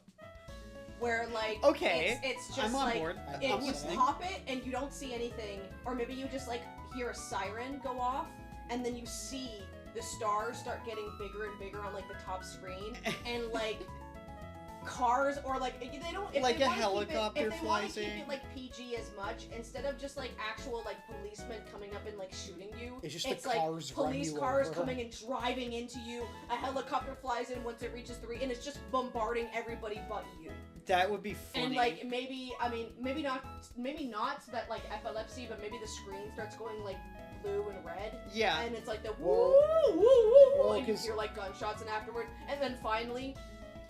Where like it's just
I'm on
like
board.
You pop it and you don't see anything, or maybe you just like hear a siren go off and then you see the stars start getting bigger and bigger on like the top screen and like cars or like they don't if
like
they
a
wanna
helicopter
keep it, if they
flies
want to keep
in.
it like PG as much instead of just like actual like policemen coming up and like shooting you.
It's just
it's
the
like
cars
police
run
cars
you over.
coming and driving into you. A helicopter flies in once it reaches 3, and it's just bombarding everybody but you.
That would be funny.
And like maybe not so that like epilepsy, but maybe the screen starts going like blue and red.
Yeah.
And it's like the woo woo woo woo, and you hear like gunshots, and afterward, and then finally,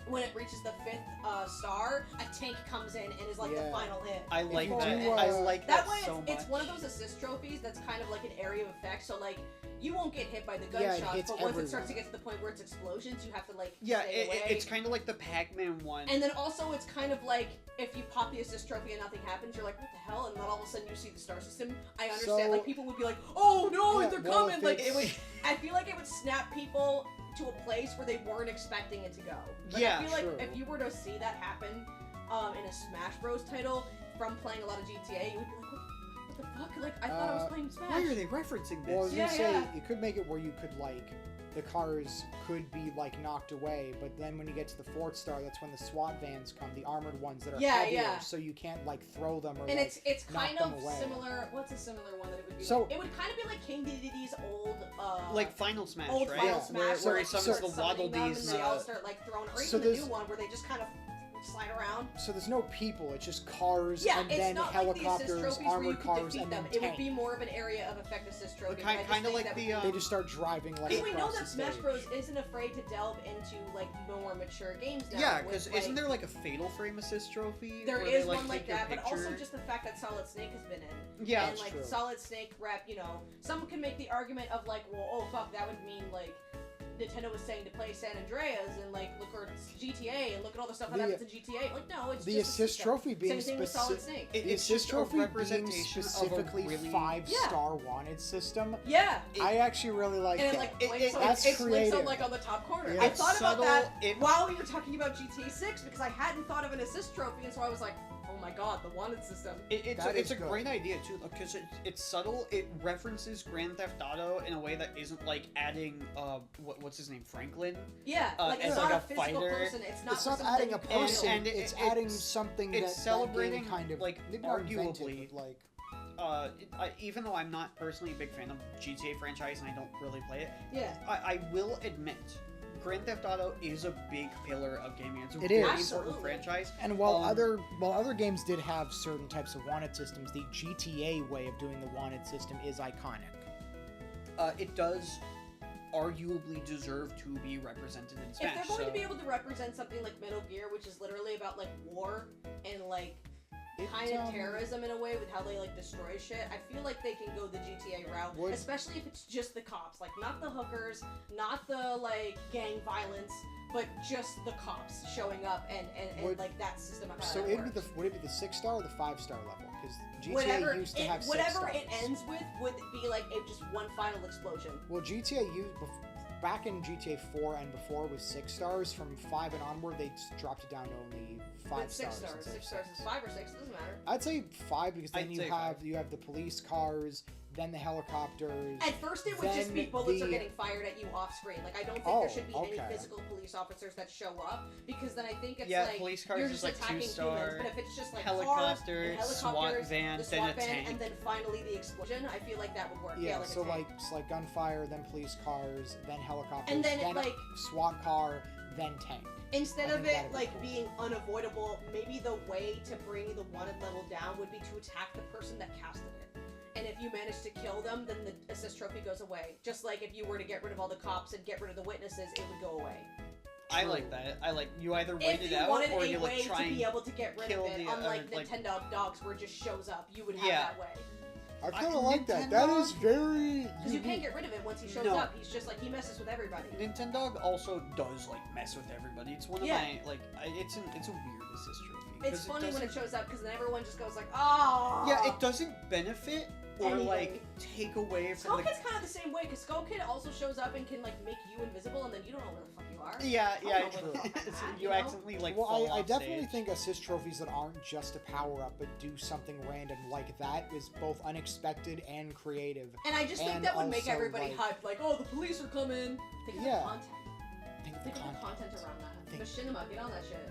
when it reaches the 5th star, a tank comes in and is like the final hit.
I like that.
I
like
that
that
way
so much.
It's one of those assist trophies that's kind of like an area of effect. So like you won't get hit by the
Yeah,
gunshots, but once
everyone.
it starts to get to the point where it's explosions, you have to like
Yeah,
stay away.
it's kind of like the Pac-Man one.
And then also it's kind of like if you pop the assist trophy and nothing happens, you're like, what the hell? And then all of a sudden you see the star system. I understand, like people would be like, oh no, they're coming. Like it would. I feel like it would snap people to a place where they weren't expecting it to go. Like,
Yeah,
I feel like
true.
if you were to see that happen, in a Smash Bros. Title from playing a lot of GTA, you would be like, what the fuck? Like, I thought I was playing Smash.
Why are they referencing this?
Well, I was gonna say, you could make it where you could, like, the cars could be, like, knocked away, but then when you get to the 4th star, that's when the SWAT vans come, the armored ones that are heavier, so you can't, like, throw them or,
and
like,
it's kind of
away.
similar. What's a similar one that it would be?
So,
like? It would kind of be like King Deddede's old,
like Final Smash,
old
right?
Final Smash,
where
like,
he summons the Waddle Dees
and they all start like throwing, or
so
even the new one where they just kind of slide around.
So there's no people, it's just cars,
yeah,
and
it's
then
not
helicopters,
like the
armored cars, and
them.
then
It would be more of an area of effect assist trophy.
Kind of like the...
they just start driving like
because we know that
the
Smash
stage.
Bros. Isn't afraid to delve into like more mature games now.
Yeah, because
like,
isn't there like a Fatal Frame assist trophy?
There
where
is
they, like,
one like
take
that,
your
but also
picture?
just the fact that Solid Snake has been in.
Yeah,
and
that's
like
true.
Solid Snake rep, you know, some can make the argument of like, well, oh fuck, that would mean like Nintendo was saying to play San Andreas and like look at GTA and look at all the stuff that happens in GTA. Like, no, it's
the
just
assist trophy being
same thing with Solid Snake.
The assist trophy being specifically
really...
5-star wanted system.
Yeah,
I actually really like
and
that.
it like
that's
it
creative.
on, like on the top corner.
Yeah.
I thought
subtle,
about that while we were talking about GTA 6 because I hadn't thought of an assist trophy, and so I was like, oh my god, the wanted system.
It's a great idea too, because it's subtle. It references Grand Theft Auto in a way that isn't like adding what's his name, Franklin.
Yeah, like it's
as
not
like
a
a
physical
fighter.
person. It's
not
something
adding a person.
And
it's adding something
it's
that
celebrating
that game kind of
like
maybe not
arguably
invented, but, like
even though I'm not personally a big fan of GTA franchise and I don't really play it,
yeah,
I will admit Grand Theft Auto is a big pillar of gaming. It's a
It
very
is.
important franchise.
And while other games did have certain types of wanted systems, the GTA way of doing the wanted system is iconic.
It does arguably deserve to be represented in Smash.
If they're going to be able to represent something like Metal Gear, which is literally about like war and like kind of terrorism in a way with how they like destroy shit, I feel like they can go the GTA route, especially if it's just the cops, like not the hookers, not the like gang violence, but just the cops showing up and like that system of how
so
it
would it be the 6-star or the 5-star level? Because GTA
whatever
used to have 6
whatever
stars.
it ends with would be like just one final explosion.
Well, GTA used back in GTA 4 and before it was 6 stars. From 5 and onward, they dropped it down to only 5 stars.
6 stars. 6 stars is 5 or 6. Doesn't matter.
I'd say 5 because then
I'd
you have the police cars, then the helicopters.
At first, it would just be bullets are getting fired at you off screen. Like I don't think there should be any physical police officers that show up because then I think it's like
police cars
you're
is
just
like
attacking
2-star.
humans. But if it's just like
helicopter,
cars,
SWAT van,
the
then
SWAT
a
van,
tank,
and then finally the explosion, I feel like that would work.
Yeah,
like
so
a tank.
it's like gunfire, then police cars, then helicopters,
and then
like SWAT car, then tank.
Instead of it like being unavoidable, maybe the way to bring the wanted level down would be to attack the person that casted it. And if you manage to kill them, then the assist trophy goes away. Just like if you were to get rid of all the cops and get rid of the witnesses, it would go away.
I like that. I like you either wait
if
it out
or you like
If you wanted a way
to be able to get rid of it, unlike Nintendo Dogs where it just shows up, you would have that way.
I kind of like that. That is very...
Because you can't get rid of it once he shows up. He's just like, he messes with everybody.
Nintendo also does like mess with everybody. It's one of my like, it's a weird assist trophy.
It's funny when it shows up because then everyone just goes like, oh.
Yeah, it doesn't benefit or like take away from.
Skull Kid's kind of the same way because Skull Kid also shows up and can like make you invisible and then you don't know where the fuck you are.
Yeah.
So
you accidentally like.
Well, I definitely think assist trophies that aren't just a power up but do something random like that is both unexpected and creative.
And I just think that would make everybody hyped, like, oh, the police are coming. Think of the content. Think of the content around that. Machinima, get on that shit.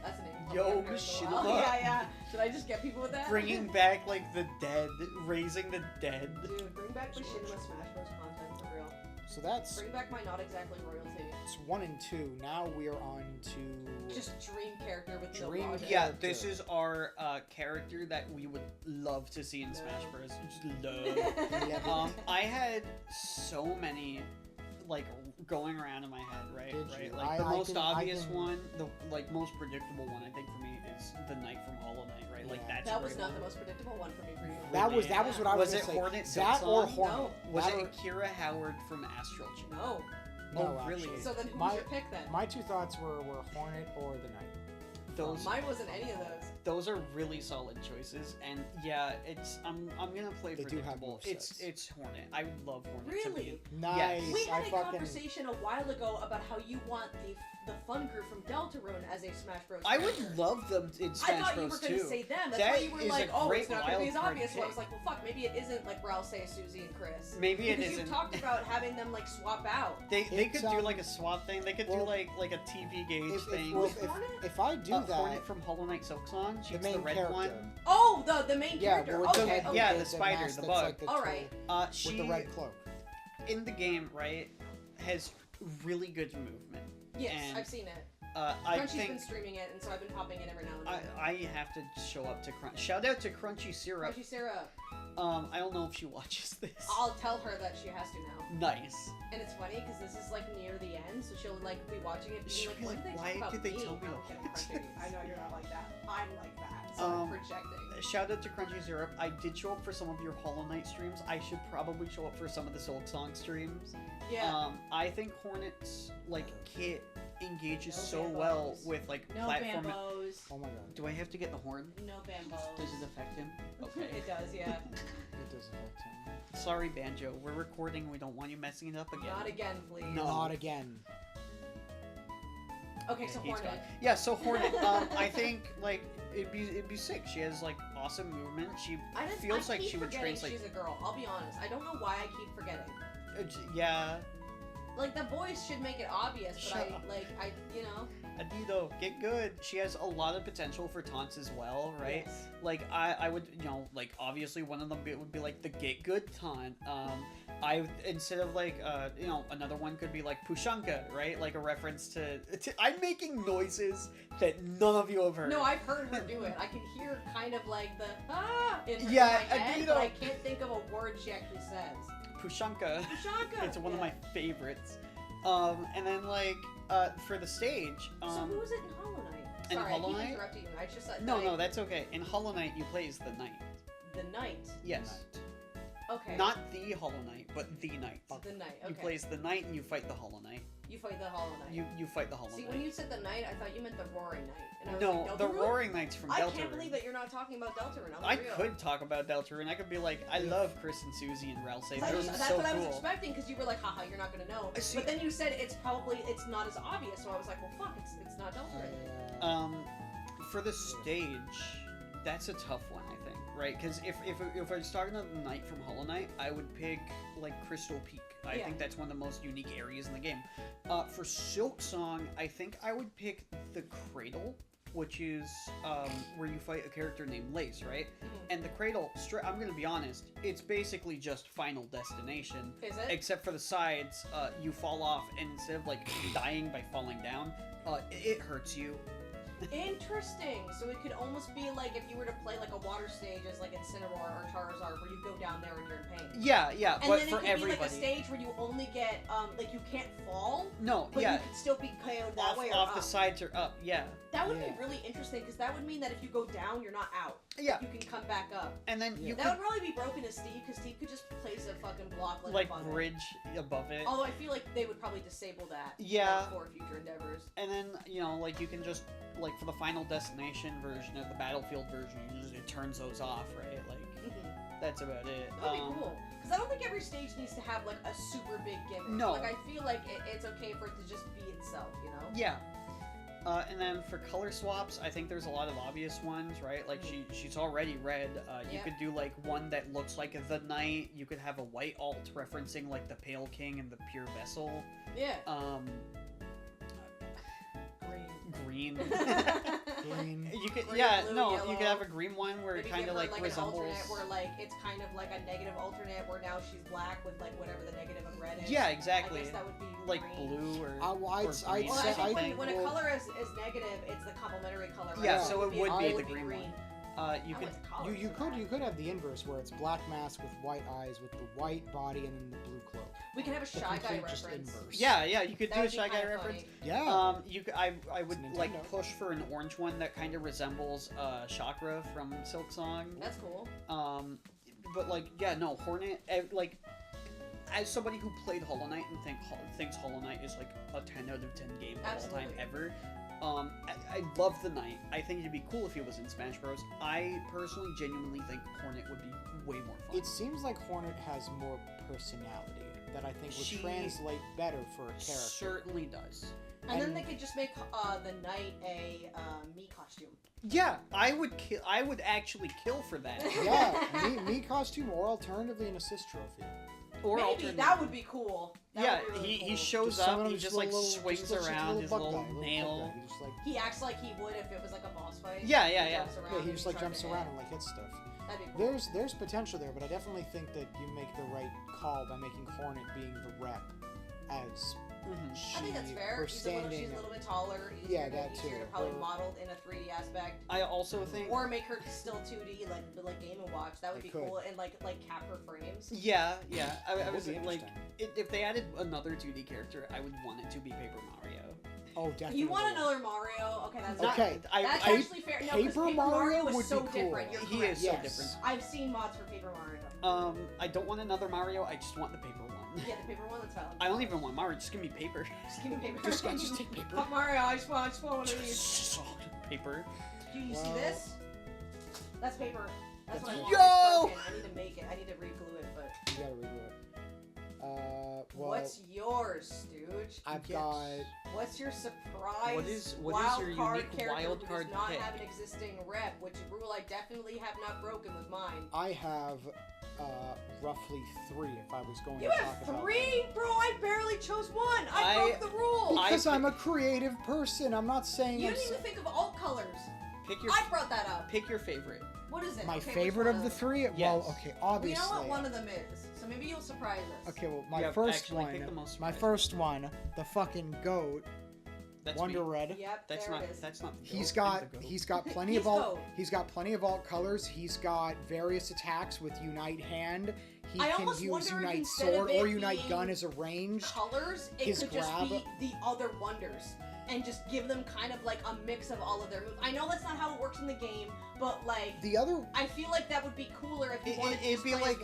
That's the name.
Yo, Machinima.
Yeah. Should I just get people with that?
Bringing back like the dead, raising the dead.
Dude, bring back Machinima Smash Bros. Content for real.
So that's...
Bring back my not exactly royalty.
It's 1 and 2. Now we are on to...
Just dream character with no
Dream
logic.
Yeah, this is our character that we would love to see in Smash Bros. Just love. I had so many like going around in my head, right? Like the most obvious one, the like most predictable one, I think for me is the Knight from Hollow Knight, right? Like
that was not the most predictable one for me.
That was what I was
going to say.
Hornet?
That
or Hornet?
No.
Was it Akira Howard from Astral Chain?
No.
No,
really?
Actually.
So then who was your pick then?
My two thoughts were Hornet or the Knight.
Mine wasn't any of those.
Those are really solid choices, and yeah, I'm gonna play
they
predictable.
Do have
it's Hornet. I love Hornet.
Really?
Nice.
We had a conversation a while ago about how you want the fun group from Deltarune as a Smash Bros.
I
character.
would love them in Smash Bros.
I thought you were going to say them. That's why you were like, oh, it's not going to be as obvious. So I was like, well, fuck, maybe it isn't like Ralph, Susie, and Chris.
Maybe it
because
isn't.
you talked about having them like swap out.
They could do like a swap thing. They could do like a TV gauge thing.
If I do that,
Hornet from Hollow Knight Silksong, she's the red
character.
one.
Oh, the main character.
Okay. Yeah, the spider, the bug.
All right.
She
with the red cloak.
In the game, right, has really good movement.
Yes,
and
I've seen it.
Crunchy's
been streaming it, and so I've been popping in every now and then.
I have to show up to Crunch. Shout out to Crunchy Syrup.
Crunchy Syrup.
I don't know if she watches this.
I'll tell her that she has to now.
Nice.
And it's funny because this is like near the end, so she'll like be watching it.
She'll be like, why did they tell me to watch this?
I know you're not like that. I'm like that. So I'm projecting.
Shout out to Crunchy Syrup. I did show up for some of your Hollow Knight streams. I should probably show up for some of the Silksong streams.
Yeah.
I think Hornet's like kit engages
bambos.
Well with like
no
platform.
Bambos.
Oh my god.
Do I have to get the horn?
No bambos.
Does it affect him? Okay.
It does, yeah.
It does affect him.
Sorry, Banjo. We're recording. We don't want you messing it up again.
Not again, please.
No.
Not again.
Okay, so Hornet.
Yeah, so Hornet. I think like it'd be sick. She has like awesome movement. She feels like she would translate.
She's a girl. I'll be honest. I don't know why I keep forgetting.
Yeah.
Like the voice should make it obvious, but I you know.
Adido, get good. She has a lot of potential for taunts as well, right?
Yes.
Like I would, you know, like obviously one of them would be like the get good taunt. Instead of like you know, another one could be like Pushanka, right? Like a reference to I'm making noises that none of you have heard.
No, I've heard her do it. I can hear kind of like the in my head,
Adido.
but I can't think of a word she actually says.
Pushanka.
Pushanka.
It's one of my favorites. And then like for the stage.
So who was it in Hollow Knight?
In
Sorry,
Hollow
I keep
Knight?
interrupting you. I just
No, that's okay. In Hollow Knight, you play as the knight.
The knight.
Yes.
Okay.
Not the Hollow Knight, but the knight.
The knight. Okay.
You play as the knight and you fight the Hollow Knight.
You fight the Hollow Knight.
You fight the Hollow Knight.
See, when you said the knight, I thought you meant the Roaring Knight. And I was
no,
like,
the Roaring Knight's from Deltarune.
I can't believe that you're not talking about Deltarune.
I could talk about Deltarune. I could be like, I love Chris and Susie and Ralsei.
That's what I was expecting, because you were like, haha, you're not gonna know. But then you said it's not as obvious, so I was like, well, fuck, it's not Deltarune.
For the stage, that's a tough one, I think, right? Because if I was talking about the knight from Hollow Knight, I would pick like Crystal Peak. I think that's one of the most unique areas in the game. For Silksong, I think I would pick the Cradle, which is where you fight a character named Lace, right? Mm-hmm. And the Cradle, I'm gonna be honest, it's basically just Final Destination.
Is it?
Except for the sides, you fall off, and instead of like dying by falling down, it hurts you.
Interesting. So it could almost be like if you were to play like a water stage as like Incineroar or Charizard, where you go down there and you're in pain.
Yeah,
and
but
then
for
it could
everybody.
be like a stage where you only get like you can't fall.
No,
but you could still be KO'd that way or
off
up.
the sides or up. Yeah.
That would be really interesting, because that would mean that if you go down, you're not out.
Yeah.
You can come back up.
And then you
that would probably be broken to Steve, because Steve could just place a fucking block
like bridge above it.
Although I feel like they would probably disable that.
Yeah.
For future endeavors.
And then like you can just like for the Final Destination version of the Battlefield version, it turns those off, right? Like that's about it.
That'd be cool. Because I don't think every stage needs to have like a super big gimmick.
No.
Like I feel like it's okay for it to just be itself, you know?
Yeah. And then for color swaps, I think there's a lot of obvious ones, right? Like she's already red. You could do like one that looks like the knight. You could have a white alt referencing like the Pale King and the Pure Vessel.
Yeah.
Green.
Green.
You could
blue,
you
yellow.
could have a green one where
Maybe
it kind of like resembles.
An alternate where like it's kind of like a negative alternate where now she's black with like whatever the negative of red is.
Yeah, exactly.
I guess that would be
like
green.
blue or.
Well, I think when a color is negative, it's the complementary color. Right?
Yeah, so it would be the green one. You
could have the inverse where it's black mask with white eyes with the white body and then the blue cloak.
We can have a Shy Guy reference.
Yeah, you could do a Shy Guy reference.
Funny.
Yeah.
I would like push for an orange one that kind of resembles Chakra from Silksong.
That's cool.
But like Hornet like. As somebody who played Hollow Knight and thinks Hollow Knight is like a 10 out of 10 game of all time ever, I love the Knight. I think it'd be cool if he was in Smash Bros. I personally genuinely think Hornet would be way more fun.
It seems like Hornet has more personality that I think would translate better for a character.
Certainly does.
And then they could just make the knight a me costume.
Yeah, I would actually kill for that.
Yeah, me costume, or alternatively an assist trophy.
Or
maybe that would be cool.
That would be really cool. He shows up, he just like swings around his little nail.
He acts like he would if it was like a boss fight.
Yeah.
Yeah, he just like jumps around and like hits stuff.
That'd be cool.
There's potential there, but I definitely think that you make the right call by making Hornet being the rep as
I think that's fair. She's a little bit taller. Easier to probably model in a 3D aspect.
I also think,
or make her still 2D, like Game & Watch. That would be cool, and like cap her frames.
Yeah. I was like, if they added another 2D character, I would want it to be Paper Mario.
Oh, definitely.
You want another Mario? Okay, that's
okay.
That's actually fair. No,
Paper Mario
is
would
so
be cool.
different.
He is so different.
I've seen mods for Paper Mario.
I don't want another Mario. I just want the paper one.
Yeah, the paper one. That's valid.
I don't even want Mario. Just give me paper.
Just give me paper.
just take paper.
Fuck Mario. I just want one of these.
Paper.
Do you see this? That's paper. That's what I want.
Yo!
I need to make it. I need to reglue it, but.
You gotta reglue it. Well,
what's yours, Stooge?
I've got.
What's your surprise?
What is your unique wild card
who does not
pick?
have an existing rep, which rule I definitely have not broken with mine.
I have roughly 3 if I was going
you
to
have
talk about
3?
them.
Bro, I barely chose 1. I broke the rule.
Because I'm a creative person. I'm not saying
you didn't even think of alt colors. I brought that up.
Pick your favorite.
What is it?
My favorite of the 3?
Yes.
Well, okay, obviously.
We know what one of them is, so maybe you'll surprise us.
Okay, well, my first one, the fucking goat.
That's
Wonder
me.
Red.
Yep,
that's
there
not.
it is.
That's not.
He's got plenty of alt. He's got plenty of alt colors. He's got various attacks with Unite Hand. He can use Unite Sword or Unite Gun as a range.
Colors. It could just be the other wonders, and just give them kind of like a mix of all of their moves. I know that's not how it works in the game, but like
the other.
I feel like that would be cooler if you wanted to
it'd be like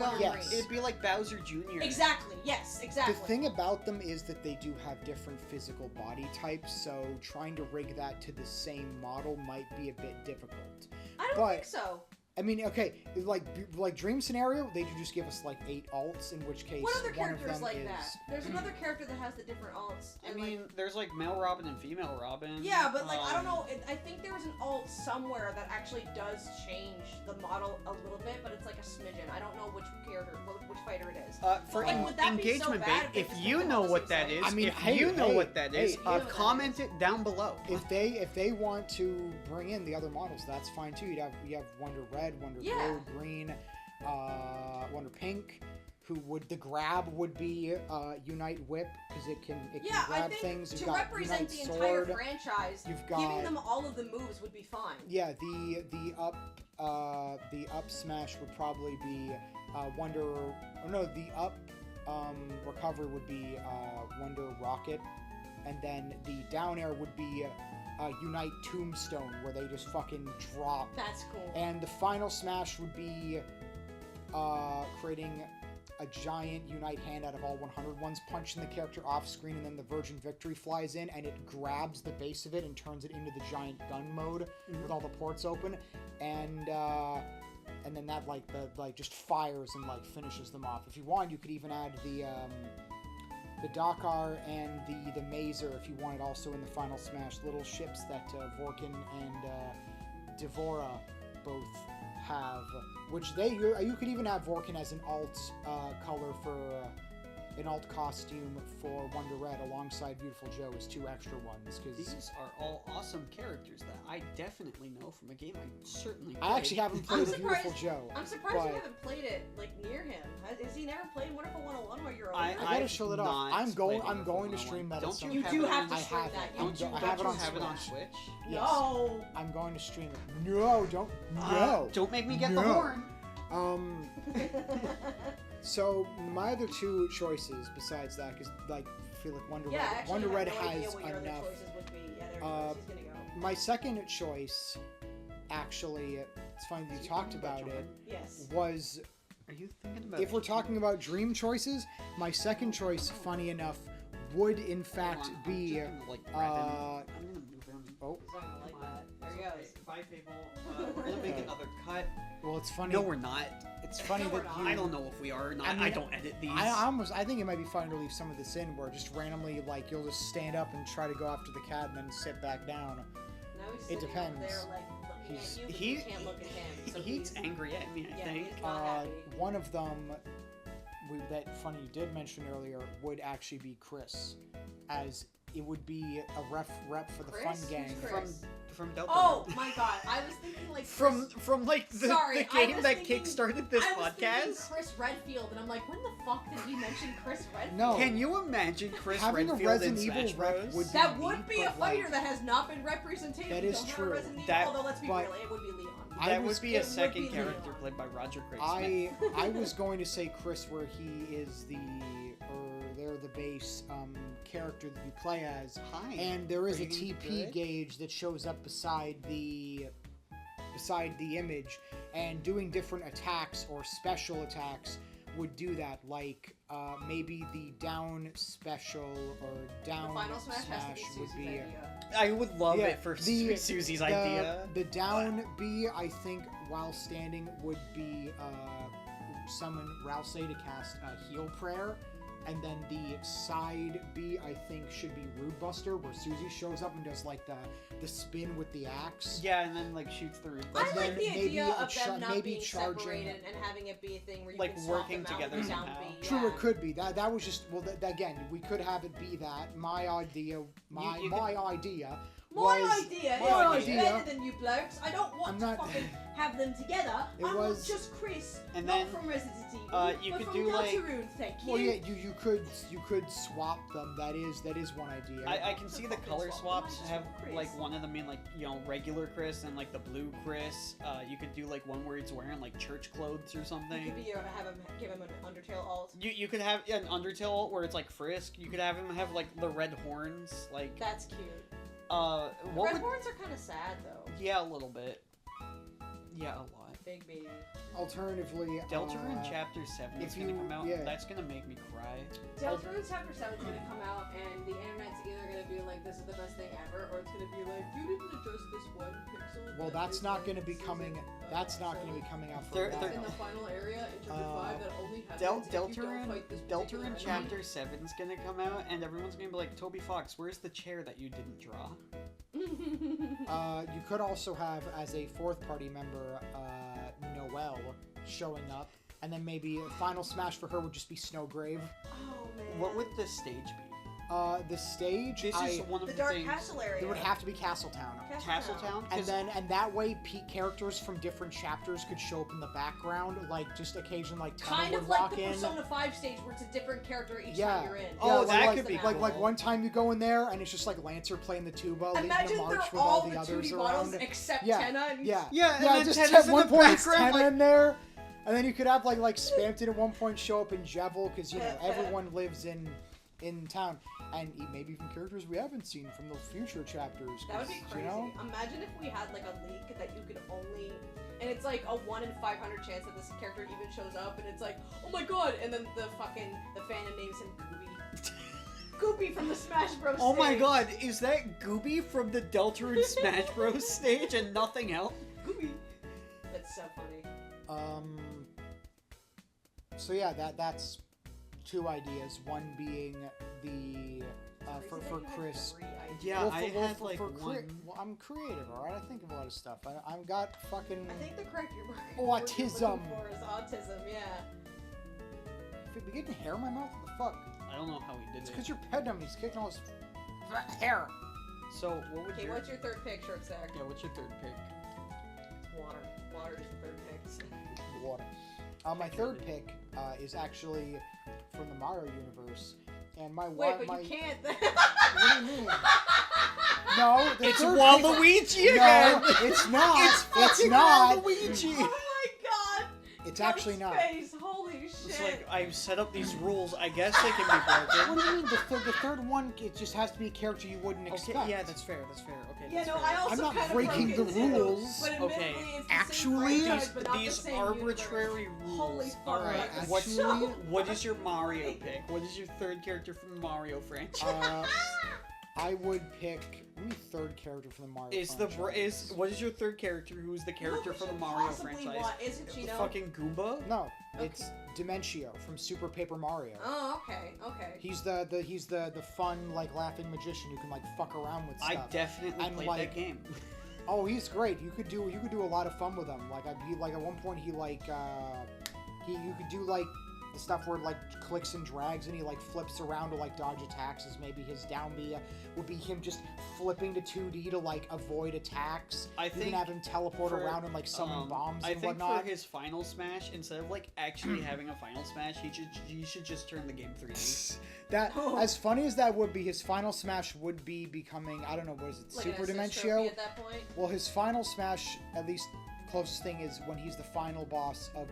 it'd be like Bowser Jr.
Exactly. Yes. Exactly.
The thing about them is that they do have different physical body types, so trying to rig that to the same model might be a bit difficult.
I don't think so.
I mean, okay, like Dream Scenario, they do just give us like 8 alts, in which case
what other
one
characters
of them
like
is...
that? There's another character that has the different alts.
I mean, there's like male Robin and female Robin.
Yeah, but like I don't know. I think there was an alt somewhere that actually does change the model a little bit, but it's like a smidgen. I don't know which character, which fighter it is.
For
would that
engagement
be so bad
bait, if
just
you
kept
know
all
what
the
that
same
is,
I mean,
if you know what that is, comment it down below.
If they want to bring in the other models, that's fine too. You have Wonder Red, Wonder Blue, Green, Wonder Pink. The grab would be Unite Whip because it can grab
I think
things. You've
to
got
represent
Unite
the
Sword.
entire franchise, giving them all of the moves would be fine.
Yeah, the up smash would probably be the up recovery would be Wonder Rocket, and then the down air would be Unite Tombstone, where they just fucking drop.
That's cool.
And the final smash would be creating a giant Unite Hand out of all 100 ones, punching the character off screen, and then the Virgin Victory flies in and it grabs the base of it and turns it into the giant gun mode with all the ports open, and then that just fires and like finishes them off. If you want, you could even add the Dakar and the Mazer if you wanted also in the final smash, little ships that Vorkin and Devora both have, which you could even have Vorkin as an alt color for an alt costume for Wonder Red alongside Beautiful Joe as 2 extra ones. Because
these are all awesome characters that I definitely know from a game I certainly played.
I actually haven't played Beautiful Joe.
I'm surprised you haven't played it like near him. Has he never played Wonderful 101 while you're over?
I gotta show it off. I'm going to stream that.
You do have to stream that.
Don't you have it on Switch?
Yes.
No.
I'm going to stream it. No, don't. No.
Don't make me get the horn.
So my other 2 choices besides that, because like I feel like Wonder Red has enough. My second choice, actually, it's funny that you talked about it.
Yes.
Was
are you thinking about?
If we're talking about dream choices, my second choice, funny enough, would in fact be.
I'm gonna move him.
Oh.
He's not gonna like that. There he goes.
Bye, people. We're gonna make another cut.
Well, it's funny.
No, we're not.
It's funny that you...
I don't know if we are or not. I, mean, I don't edit these.
I think it might be funny to leave some of this in where just randomly, like, you'll just stand up and try to go after the cat and then sit back down.
Now he's
it depends.
There, like, looking at you, but you can't look at him. So
he's angry at me, I think.
He's not happy.
One of them, that funny you did mention earlier, would actually be Chris, as it would be a rep for the
Chris?
fun gang
from Delta.
Oh my god, I was thinking like
Chris... from like the game that kickstarted this podcast.
I was thinking Chris Redfield, and I'm like, when the fuck did he mention Chris Redfield?
No.
Can you imagine Chris
Having
Redfield
a Resident
in
Evil
Smash Bros?
That would be a fighter that has not been represented.
That is true.
Although let's be real, it would be Leon.
That would be a second character played by Roger Craig Smith.
I was going to say Chris, where he is they're the base character that you play as.
Hi.
And there is a TP gauge that shows up beside the image, and doing different attacks or special attacks would do that, like maybe the down special or down
the final smash
would be
idea.
I would love it for Susie's idea.
The down B, I think, while standing, would be summon Rousey to cast a heal prayer. And then the side B, I think, should be Rude Buster, where Susie shows up and does like the spin with the axe.
Yeah, and then like shoots the Rude
I
Buster.
like the idea of them not being
charging,
separated and having it be a thing where you
like
can swap
working
them out
together
with
somehow.
down B.
True, it could be. That was just again, we could have it be that. My idea was
better than you blokes. I don't want to fucking have them together. I want just Chris,
and
not
then,
from Resident Evil,
you
but
could
from
do
Deltarune, thank you.
Well, yeah, you could swap them. That is one idea.
I can see the color swaps have like one of them in like regular Chris and like the blue Chris. You could do like one where he's wearing like church clothes or something.
You could give him an Undertale alt.
You could have an Undertale alt where it's like Frisk. You could have him have like the red horns. Like
that's cute.
Red
horns are kind of sad though.
Yeah, a little bit. Yeah, a lot.
Big baby.
Alternatively, Deltarune Chapter 7 is gonna come out. Yeah. That's gonna make me cry.
Deltarune Chapter 7 is gonna come out, and the internet's either gonna be like, "This is the best thing ever," or it's gonna be like, "You didn't adjust this one pixel."
Well, that's not gonna be coming. That's not gonna be coming out for
in the final area in Chapter 5 that only happens
Deltarune Chapter 7 is gonna come out, and everyone's gonna be like, "Toby Fox, where's the chair that you didn't draw?"
You could also have, as a fourth party member, Noelle showing up, and then maybe a final smash for her would just be Snowgrave.
Oh man.
What would the stage be?
The stage.
This is one of the
Dark
things.
Castle area.
It would have to be Castletown.
Castletown.
And that way, characters from different chapters could show up in the background, like just occasionally, like
kind of like the Persona 5 stage, where it's a different character each time you're in.
Oh, that could be
cool. Like one time you go in there and it's just like Lancer playing the tuba, leading the march with
all
the others around.
Except Tenna. And
and
just
Tenna's
at one point it's Tenna
like...
in there. And then you could have like Spamton at one point show up in Jevil, because everyone lives in town, and maybe even characters we haven't seen from the future chapters.
That would be crazy. Imagine if we had like a leak that you could only, and it's like a 1 in 500 chance that this character even shows up, and it's like, oh my god, and then the fandom names him Gooby. Gooby from the Smash Bros.
Oh my god, is that Gooby from the Deltarune Smash Bros. Stage and nothing else?
Gooby. That's so funny.
So yeah, that's two ideas. One being the for Chris.
Yeah, I had like one.
Well, I'm creative, alright? I think of a lot of stuff. I've got fucking.
I think the correct
autism.
For is autism, yeah.
If we getting hair in my mouth, what the fuck?
I don't know how we did it.
It's because you're petting him. He's kicking all his hair.
So what would
what's your third pick, Short Stack?
Yeah, what's your third pick?
Water. Water is the third pick.
Water. My third pick is actually from the Mario universe, and my
you can't.
What do you mean? No,
it's Waluigi again.
No, it's not.
It's not
Waluigi.
Oh my god.
It's actually not.
Holy shit.
It's like, I've set up these rules. I guess they can be broken.
What do you mean? The third one, it just has to be a character you wouldn't expect.
Yeah, that's fair. Okay.
Yeah, no, I also
I'm not
kind
breaking the rules.
But
okay.
It's
actually,
these arbitrary rules.
Holy fuck.
Alright,
actually,
what is your Mario pick? What is your third character from the Mario franchise?
I would pick third character from the Mario franchise.
What is your third character? Who's the character from the Mario franchise?
Is it Chino?
The fucking Goomba?
No,
Okay.
it's Dimentio from Super Paper Mario.
Oh, okay.
He's the fun like laughing magician who can like fuck around with stuff.
I definitely played that game.
Oh, he's great. You could do a lot of fun with him. Like at one point you could do like the stuff where it like clicks and drags and he like flips around to like dodge attacks. As maybe his down B would be him just flipping to 2D to like avoid attacks. You can have him teleport around and like summon bombs and whatnot.
I think for his final smash, instead of like actually having a final smash, he should just turn the game 3D.
As funny as that would be, his final smash would be becoming, I don't know, what is it,
like
Super
an
Dimentio?
At that point?
Well, his final smash, at least closest thing, is when he's the final boss of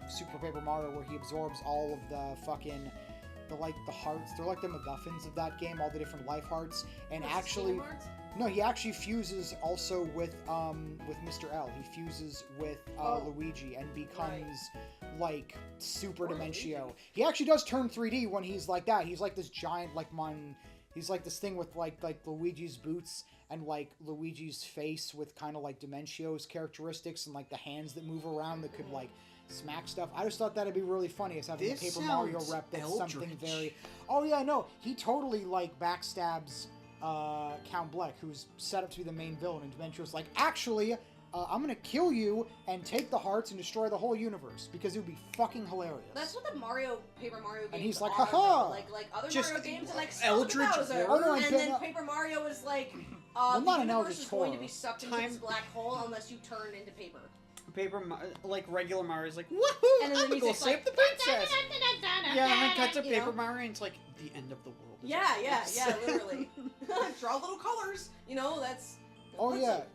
Super Paper Mario, where he absorbs all of the fucking the hearts. They're like the MacGuffins of that game, all the different life hearts. And actually, no, he actually fuses also with Mr. L. He fuses with Luigi and becomes like Super Dimentio. He actually does turn 3D when he's like that. He's like this giant he's like this thing with like Luigi's boots and like Luigi's face with kind of like Dimentio's characteristics and like the hands that move around that could like smack stuff. I just thought that'd be really funny as having a Paper Mario rep that's something very... Oh yeah, no, he totally like backstabs Count Bleck, who's set up to be the main villain, and Dimentio's like, actually, I'm gonna kill you and take the hearts and destroy the whole universe because it would be fucking hilarious.
That's what the Paper Mario games
and he's like,
are,
haha!
Like other
Just
Mario games, like
Eldritch
Bowser, and then Paper Mario is like,
well,
the universe is going to be sucked into this black hole unless you turn into paper.
Like regular Mario's like, woohoo!
And then
I'm gonna go save the princess. Yeah, and then cut to Paper
know?
Mario, and it's like the end of the world.
Yeah, literally. Draw little colors. That's.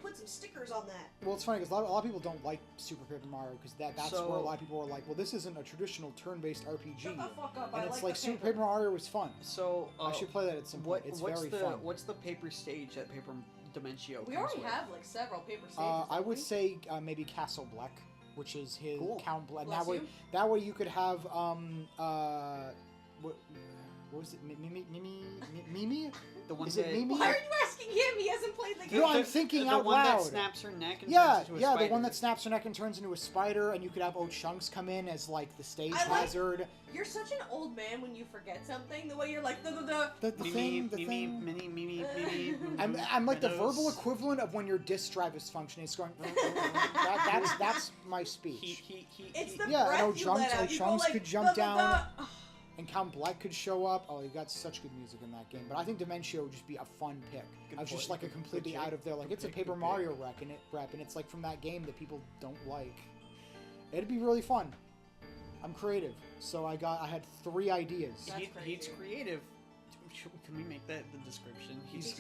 Put
some stickers on that.
Well, it's funny because a lot of people don't like Super Paper Mario because that's where a lot of people are like, well, this isn't a traditional turn-based RPG.
Shut the fuck up.
And it's like Super Paper Mario was fun.
So
I should play that at some point. It's very fun.
What's the paper stage that Paper Dimentio?
We already have like several paper stages.
I would say maybe Castle Bleck, which is his Count Bleck. That way you could have what was it? Mimi?
The one
is it Mimi?
Why are you asking him? He hasn't played the game.
No, I'm thinking out loud.
The one that snaps her neck and turns into a spider.
The one that snaps her neck and turns into a spider, and you could have Chunks come in as like the stage hazard.
You're such an old man when you forget something. The way you're like
the thing. I'm like the verbal equivalent of when your disk drive is functioning. It's going. That's my speech.
It's the breath you let out.
Chunks could jump down. And Count Bleck could show up. Oh, he got such good music in that game. But I think Dimentio would just be a fun pick. I was just like a completely out of there. Like it's a Paper Mario rep, and it's like from that game that people don't like. It'd be really fun. I'm creative, so I had 3 ideas.
He's creative. Can we make that the description?
He's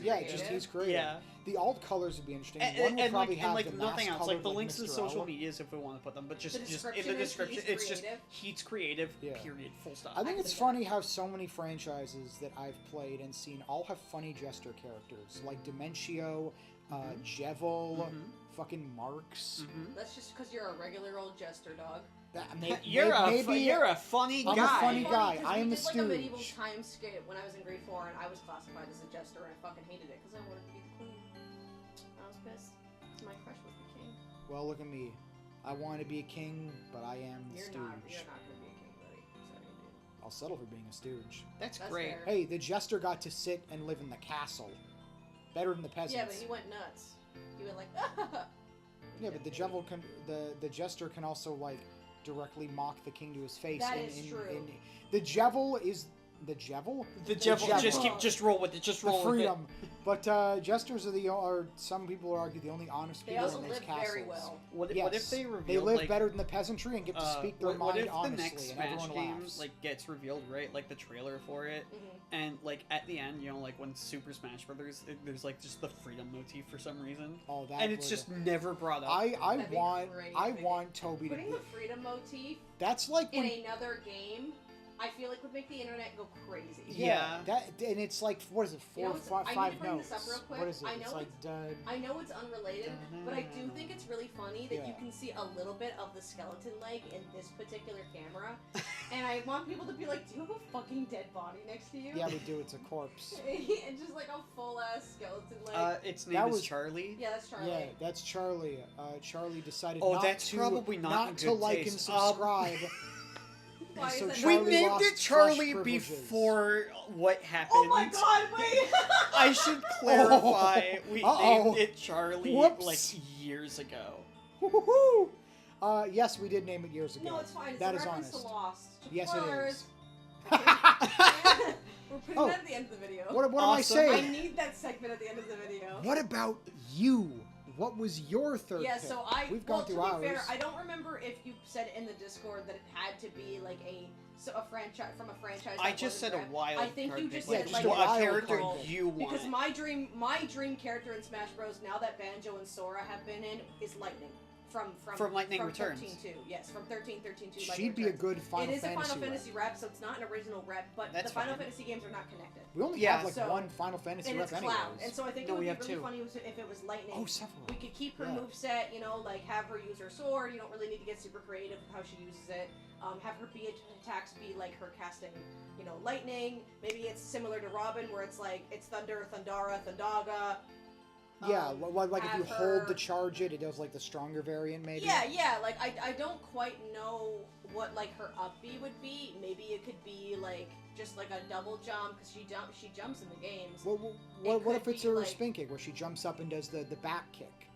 creative. Yeah. The alt colors would be interesting.
One would probably have like nothing else, like the links to the social medias if we want to put them, but just in the description, it's just he's creative. Period. Full stop.
I think it's funny how so many franchises that I've played and seen all have funny jester characters, like Dimentio, Jevil, fucking Marks.
That's just because you're a regular old jester, dog.
You're a funny guy.
I'm a funny guy. I am
a
Stooge.
Like a medieval time skit when I was in grade 4, and I was classified as a jester, and I fucking hated it because I wanted to be the queen. I was pissed. My crush was the king.
Well, look at me. I want to be a king, but I am the Stooge.
You're not gonna be a king, buddy. Sorry, dude.
I'll settle for being a Stooge.
That's great.
Fair.
Hey, the jester got to sit and live in the castle. Better than the peasants.
Yeah, but he went nuts. He went like,
Yeah, but the jester can also like directly mock the king to his face.
That is true.
The Jevil is the Jevil.
The Jevil. Just roll with it. Just roll
the freedom.
with it.
But jesters are some people argue the only honest people in these castles.
They also live very well.
What if they reveal?
They live better than the peasantry and get to speak their mind honestly.
What if the next
and
Smash
everyone
game
laughs.
gets revealed, right? Like the trailer for it, and like at the end, like when Super Smash Brothers, there's like just the freedom motif for some reason.
Oh, that.
And it's just never brought up.
I want Toby to
putting the freedom motif.
That's like
in another game. I feel like would make the internet go crazy.
Yeah.
And it's like, what is it, 4 or 5
I need to bring
notes?
this up real quick.
What is it?
I know it's unrelated, but I do think it's really funny that you can see a little bit of the skeleton leg in this particular camera. And I want people to be like, do you have a fucking dead body next to you?
Yeah, we do. It's a corpse.
And just like a full-ass skeleton, like...
its name is Charlie?
Yeah, that's Charlie.
Yeah, that's Charlie. Charlie decided
probably
not to like and subscribe.
So
we named it Charlie before what happened.
Oh my god, wait!
I should clarify, we named it Charlie, like, years ago.
Yes, we did name it years ago.
No, it's fine. It's
that
a
is
reference
honest.
to Lost.
Yes, it is.
We're putting that at the end of the video.
What am I saying?
I need that segment at the end of the video.
What about you? What was your third pick?
So we've gone through ours. To be fair, I don't remember if you said in the Discord that it had to be like a franchise from a franchise.
I just said a wild card.
I think you just
said
like
a character you want.
Because my dream character in Smash Bros. Now that Banjo and Sora have been in is Lightning. From Lightning Returns. 13-2. Yes, from 13-2.
She'd be a good Final Fantasy.
It is a Final Fantasy rep, so it's not an original rep, but the Final Fantasy games are not connected.
We only have like one Final Fantasy rep anyways.
And so I think it would be really funny if it was Lightning.
Oh, several.
We could keep her moveset, like have her use her sword. You don't really need to get super creative with how she uses it. Have her attacks be like her casting, lightning. Maybe it's similar to Robin, where it's like it's Thunder, Thundara, Thundaga.
Yeah, like if you hold to charge it does like the stronger variant, maybe?
Yeah, like I don't quite know what like her up B would be. Maybe it could be like just like a double jump, because she jumps in the games.
What if it's her spin kick, where she jumps up and does the back kick?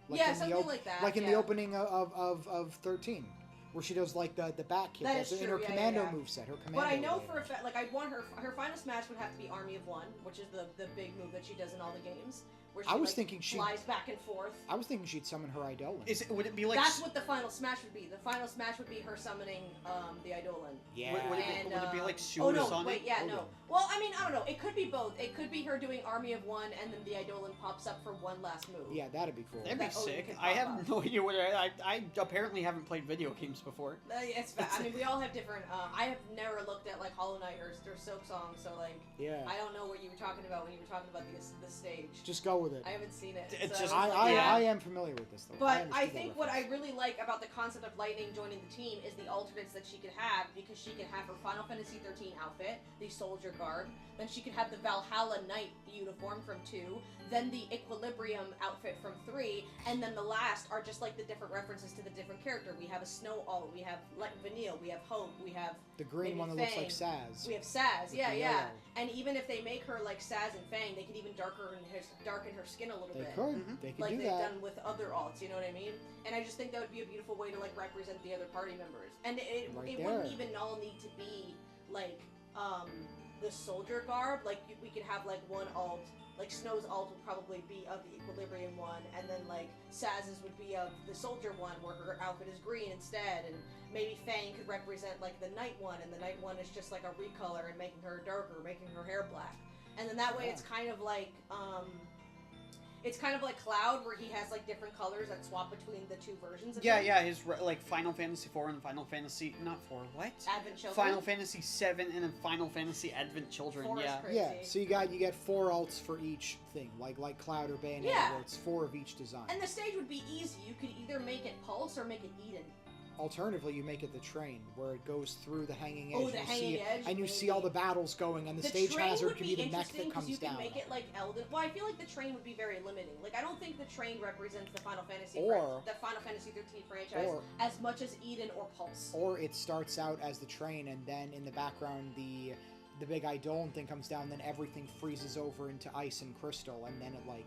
Like something like that.
Like in the opening of 13. Where she does like the back kick.
That is true,
in her commando moveset. Her commando.
But I know for a fact, like I want her final smash would have to be Army of One, which is the big move that she does in all the games. Where she, thinking she flies back and forth.
I was thinking she'd summon her Eidolon.
Would it be like?
That's what the final smash would be. The final smash would be her summoning the Eidolon.
Yeah. Would it be like Super
Oh no!
Sonic?
Wait, yeah, no. Well, I mean, I don't know. It could be both. It could be her doing Army of One, and then the Eidolon pops up for one last move.
Yeah, that'd be cool.
That'd be sick. I have no idea what I apparently haven't played video games before.
It's I mean, we all have different. I have never looked at like Hollow Knight or Silk Song, so like.
Yeah.
I don't know what you were talking about when you were talking about the stage.
Just go with it.
I haven't seen it.
It's
so.
just
I am familiar with this though.
But I think what I really like about the concept of Lightning joining the team is the alternates that she could have, because she can have her Final Fantasy 13 outfit, the soldier garb, then she could have the Valhalla Knight uniform from 2, then the Equilibrium outfit from 3, and then the last are just like the different references to the different character. We have a Snow Alt, we have Vanille, we have Hope, we have
the green one that looks like Saz.
We have Saz, yeah. And even if they make her like Saz and Fang, they could even darken her skin a little bit.
They could. They could
like
do
they've
that.
done with other alts, you know what I mean? And I just think that would be a beautiful way to like represent the other party members. And it wouldn't even all need to be like the soldier garb. Like we could have like one alt, like Snow's alt would probably be of the Equilibrium one, and then like Saz's would be of the soldier one, where her outfit is green instead, and maybe Fang could represent like the Night one, and the Night one is just like a recolor and making her darker, making her hair black. And then that way it's kind of like Cloud, where he has like different colors that swap between the two versions of him.
Yeah, his like Final Fantasy 4 and Final Fantasy Advent Children. Final Fantasy 7 and then Final Fantasy Advent Children.
4
yeah.
Yeah.
So you get 4 alts for each thing, like Cloud or Bayonetta, where it's 4 of each design.
And the stage would be easy. You could either make it Pulse or make it Eden.
Alternatively, you make it the train, where it goes through the hanging edge.
Oh, the hanging edge.
And you see all the battles going, and the stage hazard could be the mech that comes down.
You could make it like Elden. Well, I feel like the train would be very limiting. Like, I don't think the train represents the Final Fantasy 13 franchise as much as Eden or Pulse.
Or it starts out as the train, and then in the background the big Eidolon thing comes down, then everything freezes over into ice and crystal, and then it like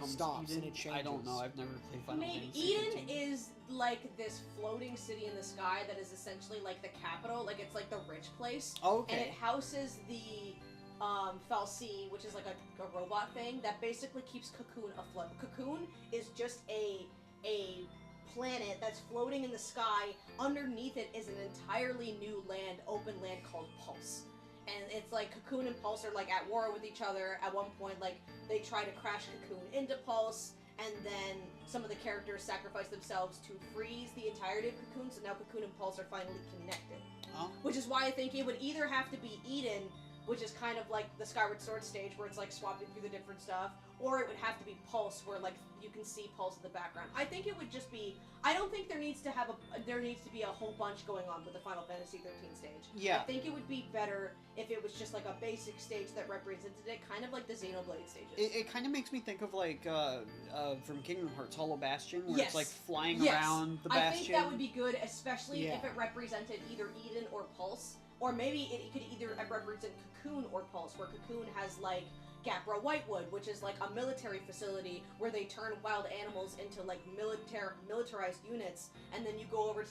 stops
Eden?
and it changes.
I don't know. I've never played Final Fantasy.
Eden is like this floating city in the sky that is essentially like the capital. Like it's like the rich place.
Okay.
And it houses the Fal'Cie, which is like a robot thing that basically keeps Cocoon afloat. Cocoon is just a planet that's floating in the sky. Underneath it is an entirely new open land called Pulse. And it's like Cocoon and Pulse are like at war with each other. At one point, like they try to crash Cocoon into Pulse, and then some of the characters sacrifice themselves to freeze the entirety of Cocoon. So now Cocoon and Pulse are finally connected.
Oh.
Which is why I think it would either have to be Eden, which is kind of like the Skyward Sword stage, where it's like swapping through the different stuff, or it would have to be Pulse, where like you can see Pulse in the background. I think it would just be. I don't think there needs to be a whole bunch going on with the Final Fantasy 13 stage.
Yeah.
I think it would be better if it was just like a basic stage that represented it, kind of like the Xenoblade stages.
It kind of makes me think of like from Kingdom Hearts, Hollow Bastion, where
yes.
it's like flying
yes.
around the bastion.
I think that would be good, especially if it represented either Eden or Pulse, or maybe it could either represent Cocoon or Pulse, where Cocoon has like Gapra Whitewood, which is like a military facility where they turn wild animals into like militarized units, and then you go over to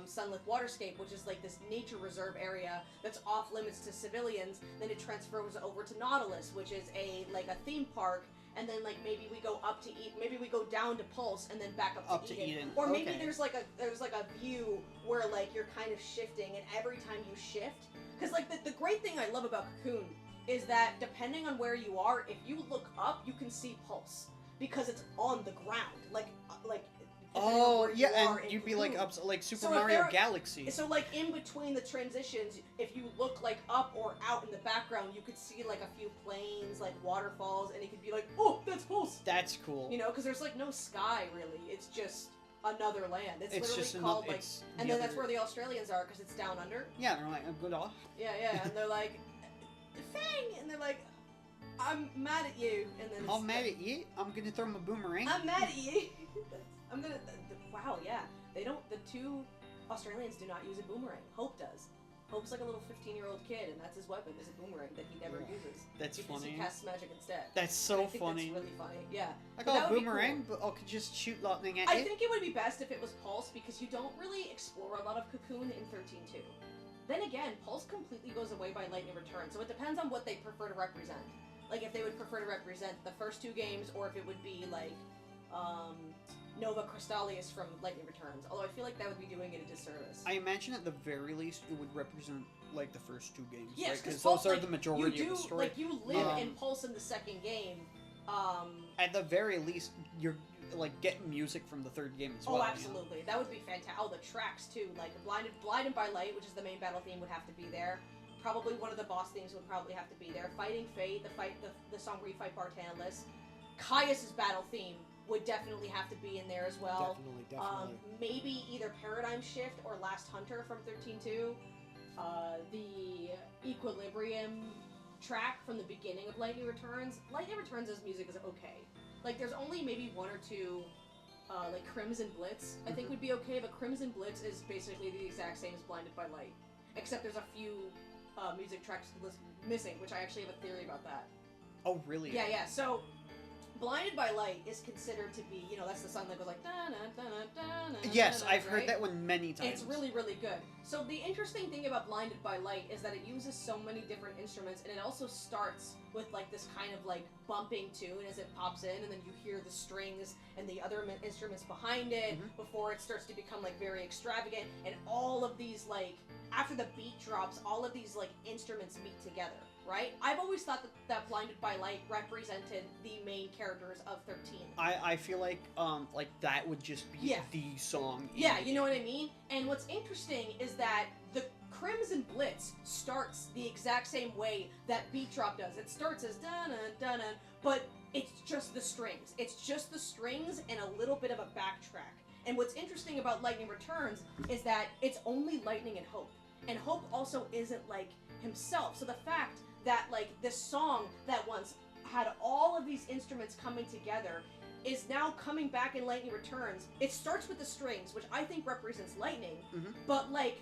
Sunlit Waterscape, which is like this nature reserve area that's off limits to civilians. Then it transfers over to Nautilus, which is a theme park, and then like maybe we go up to maybe we go down to Pulse and then back up to Eden. Or maybe there's like a view where like you're kind of shifting, and every time you shift, because like the great thing I love about Cocoon is that depending on where you are, if you look up, you can see Pulse because it's on the ground.
Oh yeah, and you'd be like up like Super Mario Galaxy.
So like in between the transitions, if you look like up or out in the background, you could see like a few plains, like waterfalls, and it could be like, oh, that's Pulse.
That's cool.
You know, because there's like no sky really. It's just another land. It's literally
just
called like, and then that's where the Australians are because it's down under.
Yeah, they're like, good off.
Yeah, and they're like, Fang, and they're like, I'm mad at you, and then
I'm mad at you. I'm gonna throw my boomerang.
I'm mad at you. I'm gonna. Wow, yeah. They don't. The two Australians do not use a boomerang. Hope does. Hope's like a little 15-year-old kid, and that's his weapon is a boomerang that he never uses.
That's
because
funny.
He casts magic instead.
That's so funny.
That's really funny. Yeah.
I got a boomerang, but I could just shoot lightning at you.
I think it would be best if it was Pulse because you don't really explore a lot of Cocoon in 13.2. Then again, Pulse completely goes away by Lightning Returns, so it depends on what they prefer to represent. Like, if they would prefer to represent the first two games, or if it would be, like, Nova Crystallis from Lightning Returns. Although I feel like that would be doing it a disservice.
I imagine at the very least it would represent, like, the first two games.
Yes,
because those are the majority of the story.
Like, you live in Pulse in the second game.
At the very least, you're like getting music from the third game as well.
Oh, absolutely. You know? That would be fantastic. Oh, the tracks too. Like Blinded by Light, which is the main battle theme, would have to be there. Probably one of the boss themes would probably have to be there. Fighting Fate, the song where you fight Bartanis. Caius's battle theme would definitely have to be in there as well.
Definitely.
Maybe either Paradigm Shift or Last Hunter from 13.2. The Equilibrium track from the beginning of Lightning Returns. Lightning Returns' music is okay. Like, there's only maybe one or two, like, Crimson Blitz, I think would be okay, but Crimson Blitz is basically the exact same as Blinded by Light. Except there's a few music tracks missing, which I actually have a theory about that.
Oh, really?
Yeah, so Blinded by Light is considered to be, that's the song that goes like, da-na-da-na-da-na.
Yes, I've heard that one many times.
It's really, really good. So the interesting thing about Blinded by Light is that it uses so many different instruments, and it also starts with like this kind of like bumping tune as it pops in, and then you hear the strings and the other instruments behind it before it starts to become like very extravagant, and all of these like, after the beat drops, all of these like instruments meet together. Right? I've always thought that Blinded by Light represented the main characters of 13.
I feel like that would just be the song.
Yeah, you know what I mean? And what's interesting is that the Crimson Blitz starts the exact same way that Beat Drop does. It starts as dun-dun-dun-dun, but it's just the strings. It's just the strings and a little bit of a backtrack. And what's interesting about Lightning Returns is that it's only Lightning and Hope. And Hope also isn't like himself. So the fact that like this song that once had all of these instruments coming together is now coming back in Lightning Returns. It starts with the strings, which I think represents lightning, but like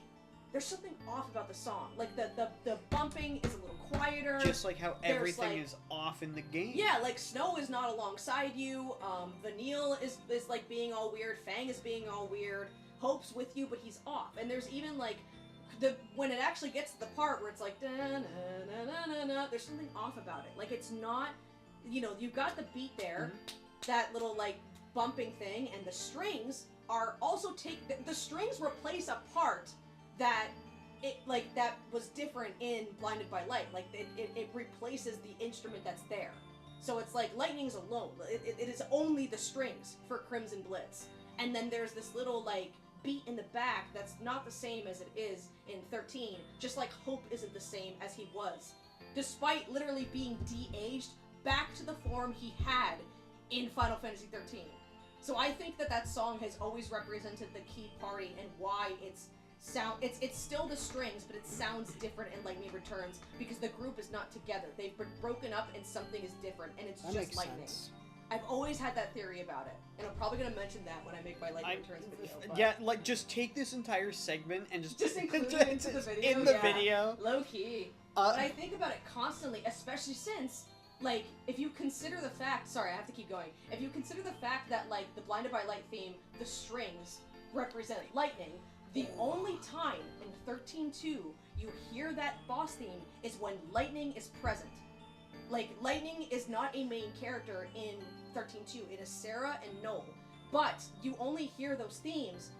there's something off about the song. Like the bumping is a little quieter.
Just like how everything is off in the game.
Yeah, like Snow is not alongside you. Vanille is like being all weird. Fang is being all weird. Hope's with you, but he's off. And there's even like when it actually gets to the part where it's like da-na-na-na-na-na, there's something off about it. Like it's not, you've got the beat there, that little like bumping thing, and the strings are also the strings replace a part that that was different in Blinded by Light. Like it replaces the instrument that's there. So it's like lightning's alone. It is only the strings for Crimson Blitz, and then there's this little like beat in the back that's not the same as it is in 13, just like Hope isn't the same as he was. Despite literally being de-aged back to the form he had in Final Fantasy 13. So I think that song has always represented the key party and why it's still the strings, but it sounds different in Lightning Returns because the group is not together. They've been broken up and something is different, and it's just Lightning. Sense. I've always had that theory about it, and I'm probably going to mention that when I make my Lightning Returns video.
Yeah, like, just take this entire segment and just
include it into the video.
In the video.
Low-key. But I think about it constantly, especially since, like, if you consider the fact... Sorry, I have to keep going. If you consider the fact that, like, the Blinded by Light theme, the strings represent lightning, the only time in 13.2 you hear that boss theme is when lightning is present. Like, lightning is not a main character in 13.2. It is Sarah and Noel. But you only hear those themes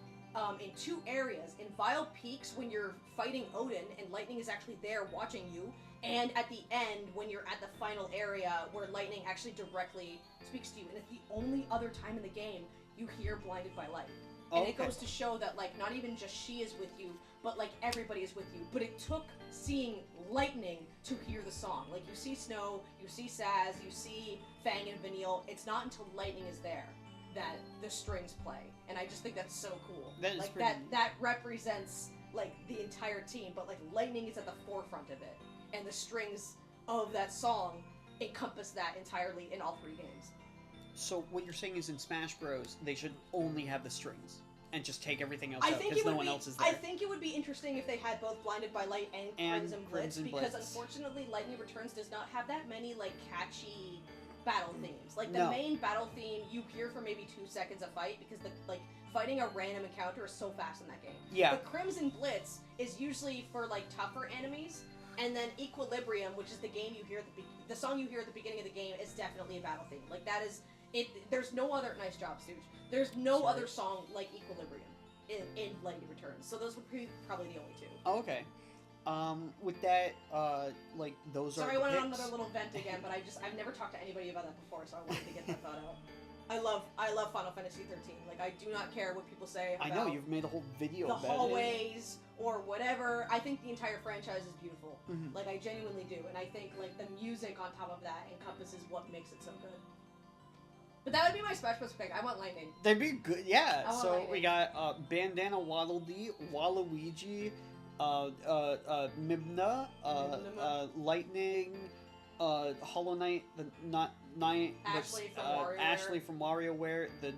in two areas. In Vile Peaks, when you're fighting Odin and lightning is actually there watching you, and at the end, when you're at the final area where lightning actually directly speaks to you. And it's the only other time in the game you hear Blinded by Light. And it goes to show that, like, not even just she is with you, but, like, everybody is with you. But it took seeing lightning to hear the song. Like, you see Snow, you see Saz, you see Fang and Vanille. It's not until lightning is there that the strings play. And I just think that's so cool.
That is
like,
pretty...
that represents, like, the entire team, but, like, lightning is at the forefront of it. And the strings of that song encompass that entirely in all three games.
So what you're saying is in Smash Bros, they should only have the strings and just take everything else
out
because no one else is there.
I think it would be interesting if they had both Blinded by Light and Crimson Blitz, because unfortunately Lightning Returns does not have that many, like, catchy battle themes. Like, the main battle theme you hear for maybe 2 seconds a fight because, fighting a random encounter is so fast in that game.
Yeah.
The Crimson Blitz is usually for, like, tougher enemies, and then Equilibrium, which is the game you hear the song you hear at the beginning of the game is definitely a battle theme. Like, that is... There's no other... Nice job, Stooge. There's no other song like Equilibrium in Lightning Returns. So those would be probably the only two.
Oh, okay. With that, like, those
Sorry,
are
I went on another little vent again, but I've never talked to anybody about that before, so I wanted to get that thought out. I love Final Fantasy 13. Like, I do not care what people say about...
I know, you've made a whole video about
the hallways or whatever. I think the entire franchise is beautiful.
Mm-hmm.
Like, I genuinely do. And I think, like, the music on top of that encompasses what makes it so good. But that would be my Smash Bros. Pick. I want Lightning.
That'd be good, yeah. So
Lightning.
We got Bandana Waddle Dee, Waluigi, Mibna, Lightning, Hollow Knight, Ashley from WarioWare, the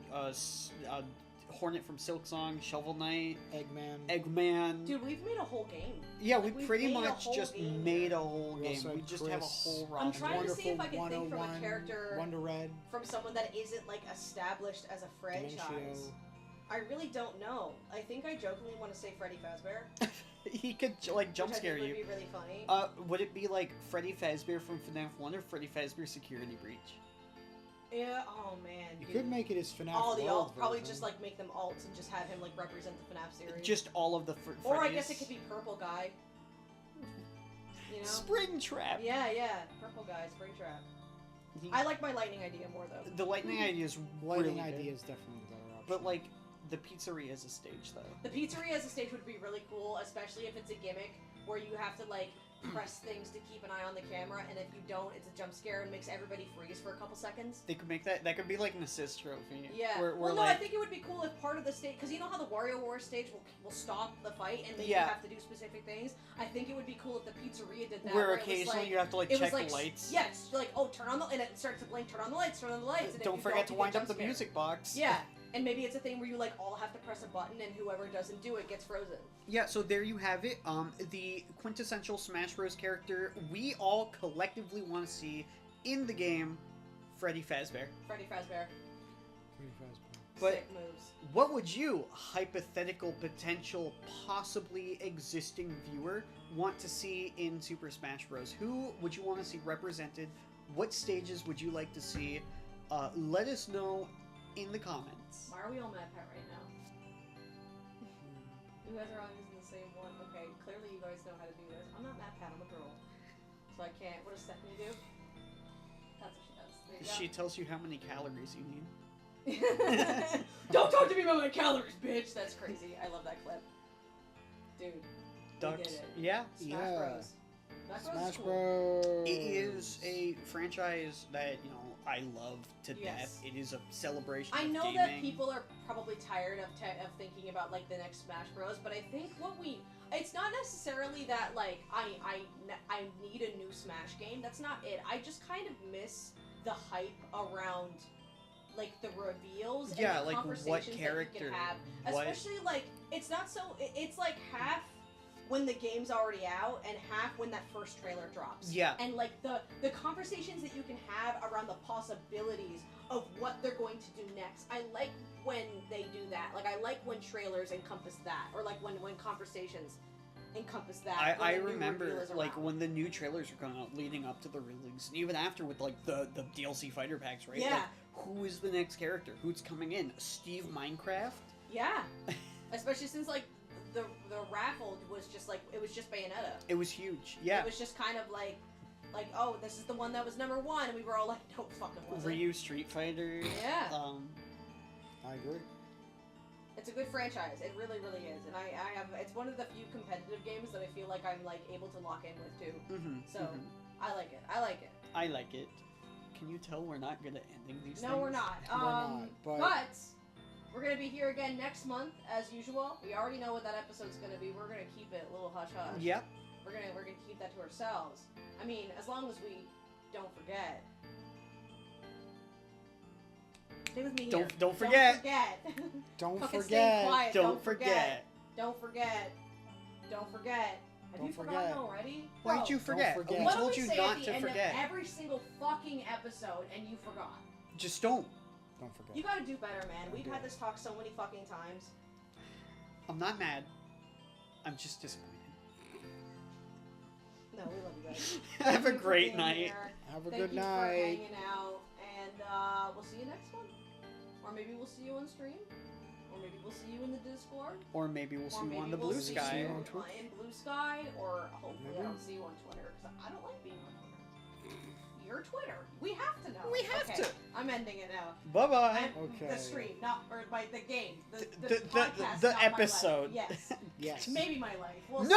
Hornet from Silksong, Shovel Knight, Eggman.
Dude, we've made a whole game.
Yeah, we pretty much just made a whole game. We just have a whole roster.
I'm trying to see if I can think from a character
Wonder Red,
from someone that isn't, like, established as a franchise.
Dimencio.
I really don't know. I think I jokingly want to say Freddy Fazbear.
He could, like, jump scare you.
Would be really funny.
Would it be like Freddy Fazbear from FNAF 1 or Freddy Fazbear Security Breach?
Yeah, oh man.
You could make it as FNAF
all the
World
alts. Probably
version.
just, like, make them alts and just have him, like, represent the FNAF series.
Just all of the Freddy's.
Or I guess it could be Purple Guy. You know?
Springtrap!
Yeah, Purple Guy, Springtrap. I like my Lightning idea more, though.
The Lightning idea is
Lightning
really
idea
good.
is definitely the better option.
But, like, the pizzeria as a stage, though.
The pizzeria as a stage would be really cool, especially if it's a gimmick where you have to, like, press things to keep an eye on the camera, and if you don't, it's a jump scare and makes everybody freeze for a couple seconds.
They could make that could be like an assist trophy.
Yeah.
Where
I think it would be cool if part of the stage, because you know how the WarioWare stage will stop the fight and make you have to do specific things? I think it would be cool if the pizzeria did that.
Where occasionally you have to, like, check the lights.
Yes, like, oh, turn on the, and it starts to blink, turn on the lights, turn on the lights. And
don't forget to wind up the music box.
Yeah. And maybe it's a thing where you, like, all have to press a button and whoever doesn't do it gets frozen.
Yeah, so there you have it. The quintessential Smash Bros. Character we all collectively want to see in the game, Freddy Fazbear.
Freddy Fazbear.
But
sick moves.
What would you, hypothetical, potential, possibly existing viewer, want to see in Super Smash Bros? Who would you want to see represented? What stages would you like to see? Let us know in the comments.
Why are we all Mad Pat right now? You guys are all using the same one. Okay, clearly you guys know how to do this. I'm not Mad Pat, I'm a girl. So I can't. What does Stephanie do? That's what she does. There you go.
She tells you how many calories you need.
Don't talk to me about my calories, bitch! That's crazy. I love that clip. Dude.
Ducks.
We did it.
Yeah.
Smash Bros.
Smash Bros.
It is a franchise that, you know, I love to death. It is a celebration of
know
gaming.
that people are probably tired of thinking about, like, the next Smash Bros, but I think it's not necessarily that, like, I need a new Smash game. That's not it. I just kind of miss the hype around, like, the reveals and the
like
conversations
what
that
character,
you can have. Especially, like, it's not so... It's, like, half when the game's already out and half when that first trailer drops.
Yeah.
And, like, the conversations that you can have around the possibilities of what they're going to do next. I like when they do that. Like, I like when trailers encompass that. Or, like, when conversations encompass that.
I remember, like, when the new trailers were coming out leading up to the release, and even after with, like, the DLC fighter packs, right?
Yeah.
Like, who is the next character? Who's coming in? Steve Minecraft?
Yeah. Especially since, like, the raffle was just, like, it was just Bayonetta.
It was huge, yeah.
It was just kind of like, oh, this is the one that was number 1, and we were all like, no fucking was
Ryu Street Fighter.
Yeah.
I agree.
It's a good franchise. It really, really is. And I have, it's one of the few competitive games that I feel like I'm, like, able to lock in with, too. So, I like it. I like it.
I like it. Can you tell we're not good at ending these things?
No, we're not. But we're going to be here again next month, as usual. We already know what that episode's going to be. We're going to keep it a little hush-hush.
Yep.
We're gonna keep that to ourselves. I mean, as long as we don't forget. Stay with me here.
Don't forget.
Don't
Fucking
forget.
Stay quiet.
Don't forget.
Don't forget. Don't forget. Have you forgotten already?
Why'd you forget?
Don't forget.
We told you not to forget.
Of every single fucking episode, and you forgot.
Just don't.
Don't forget.
You gotta do better, man. We've had this talk so many fucking times.
I'm not mad. I'm just disappointed.
No, we love you guys.
Have a great night.
Have a
Thank
good
you
night.
for hanging out, and we'll see you next one. Or maybe we'll see you on stream. Or maybe we'll see you in the Discord.
Or maybe we'll see you on the Blue Sky.
In Blue Sky, or hopefully I don't see you on Twitter, because I don't like being on Twitter. Your Twitter. We have to know.
We have to.
I'm ending it now.
Bye-bye.
The stream, or the game. The podcast,
the
not
episode.
My life. Yes.
Yes.
Maybe my life. We'll
No!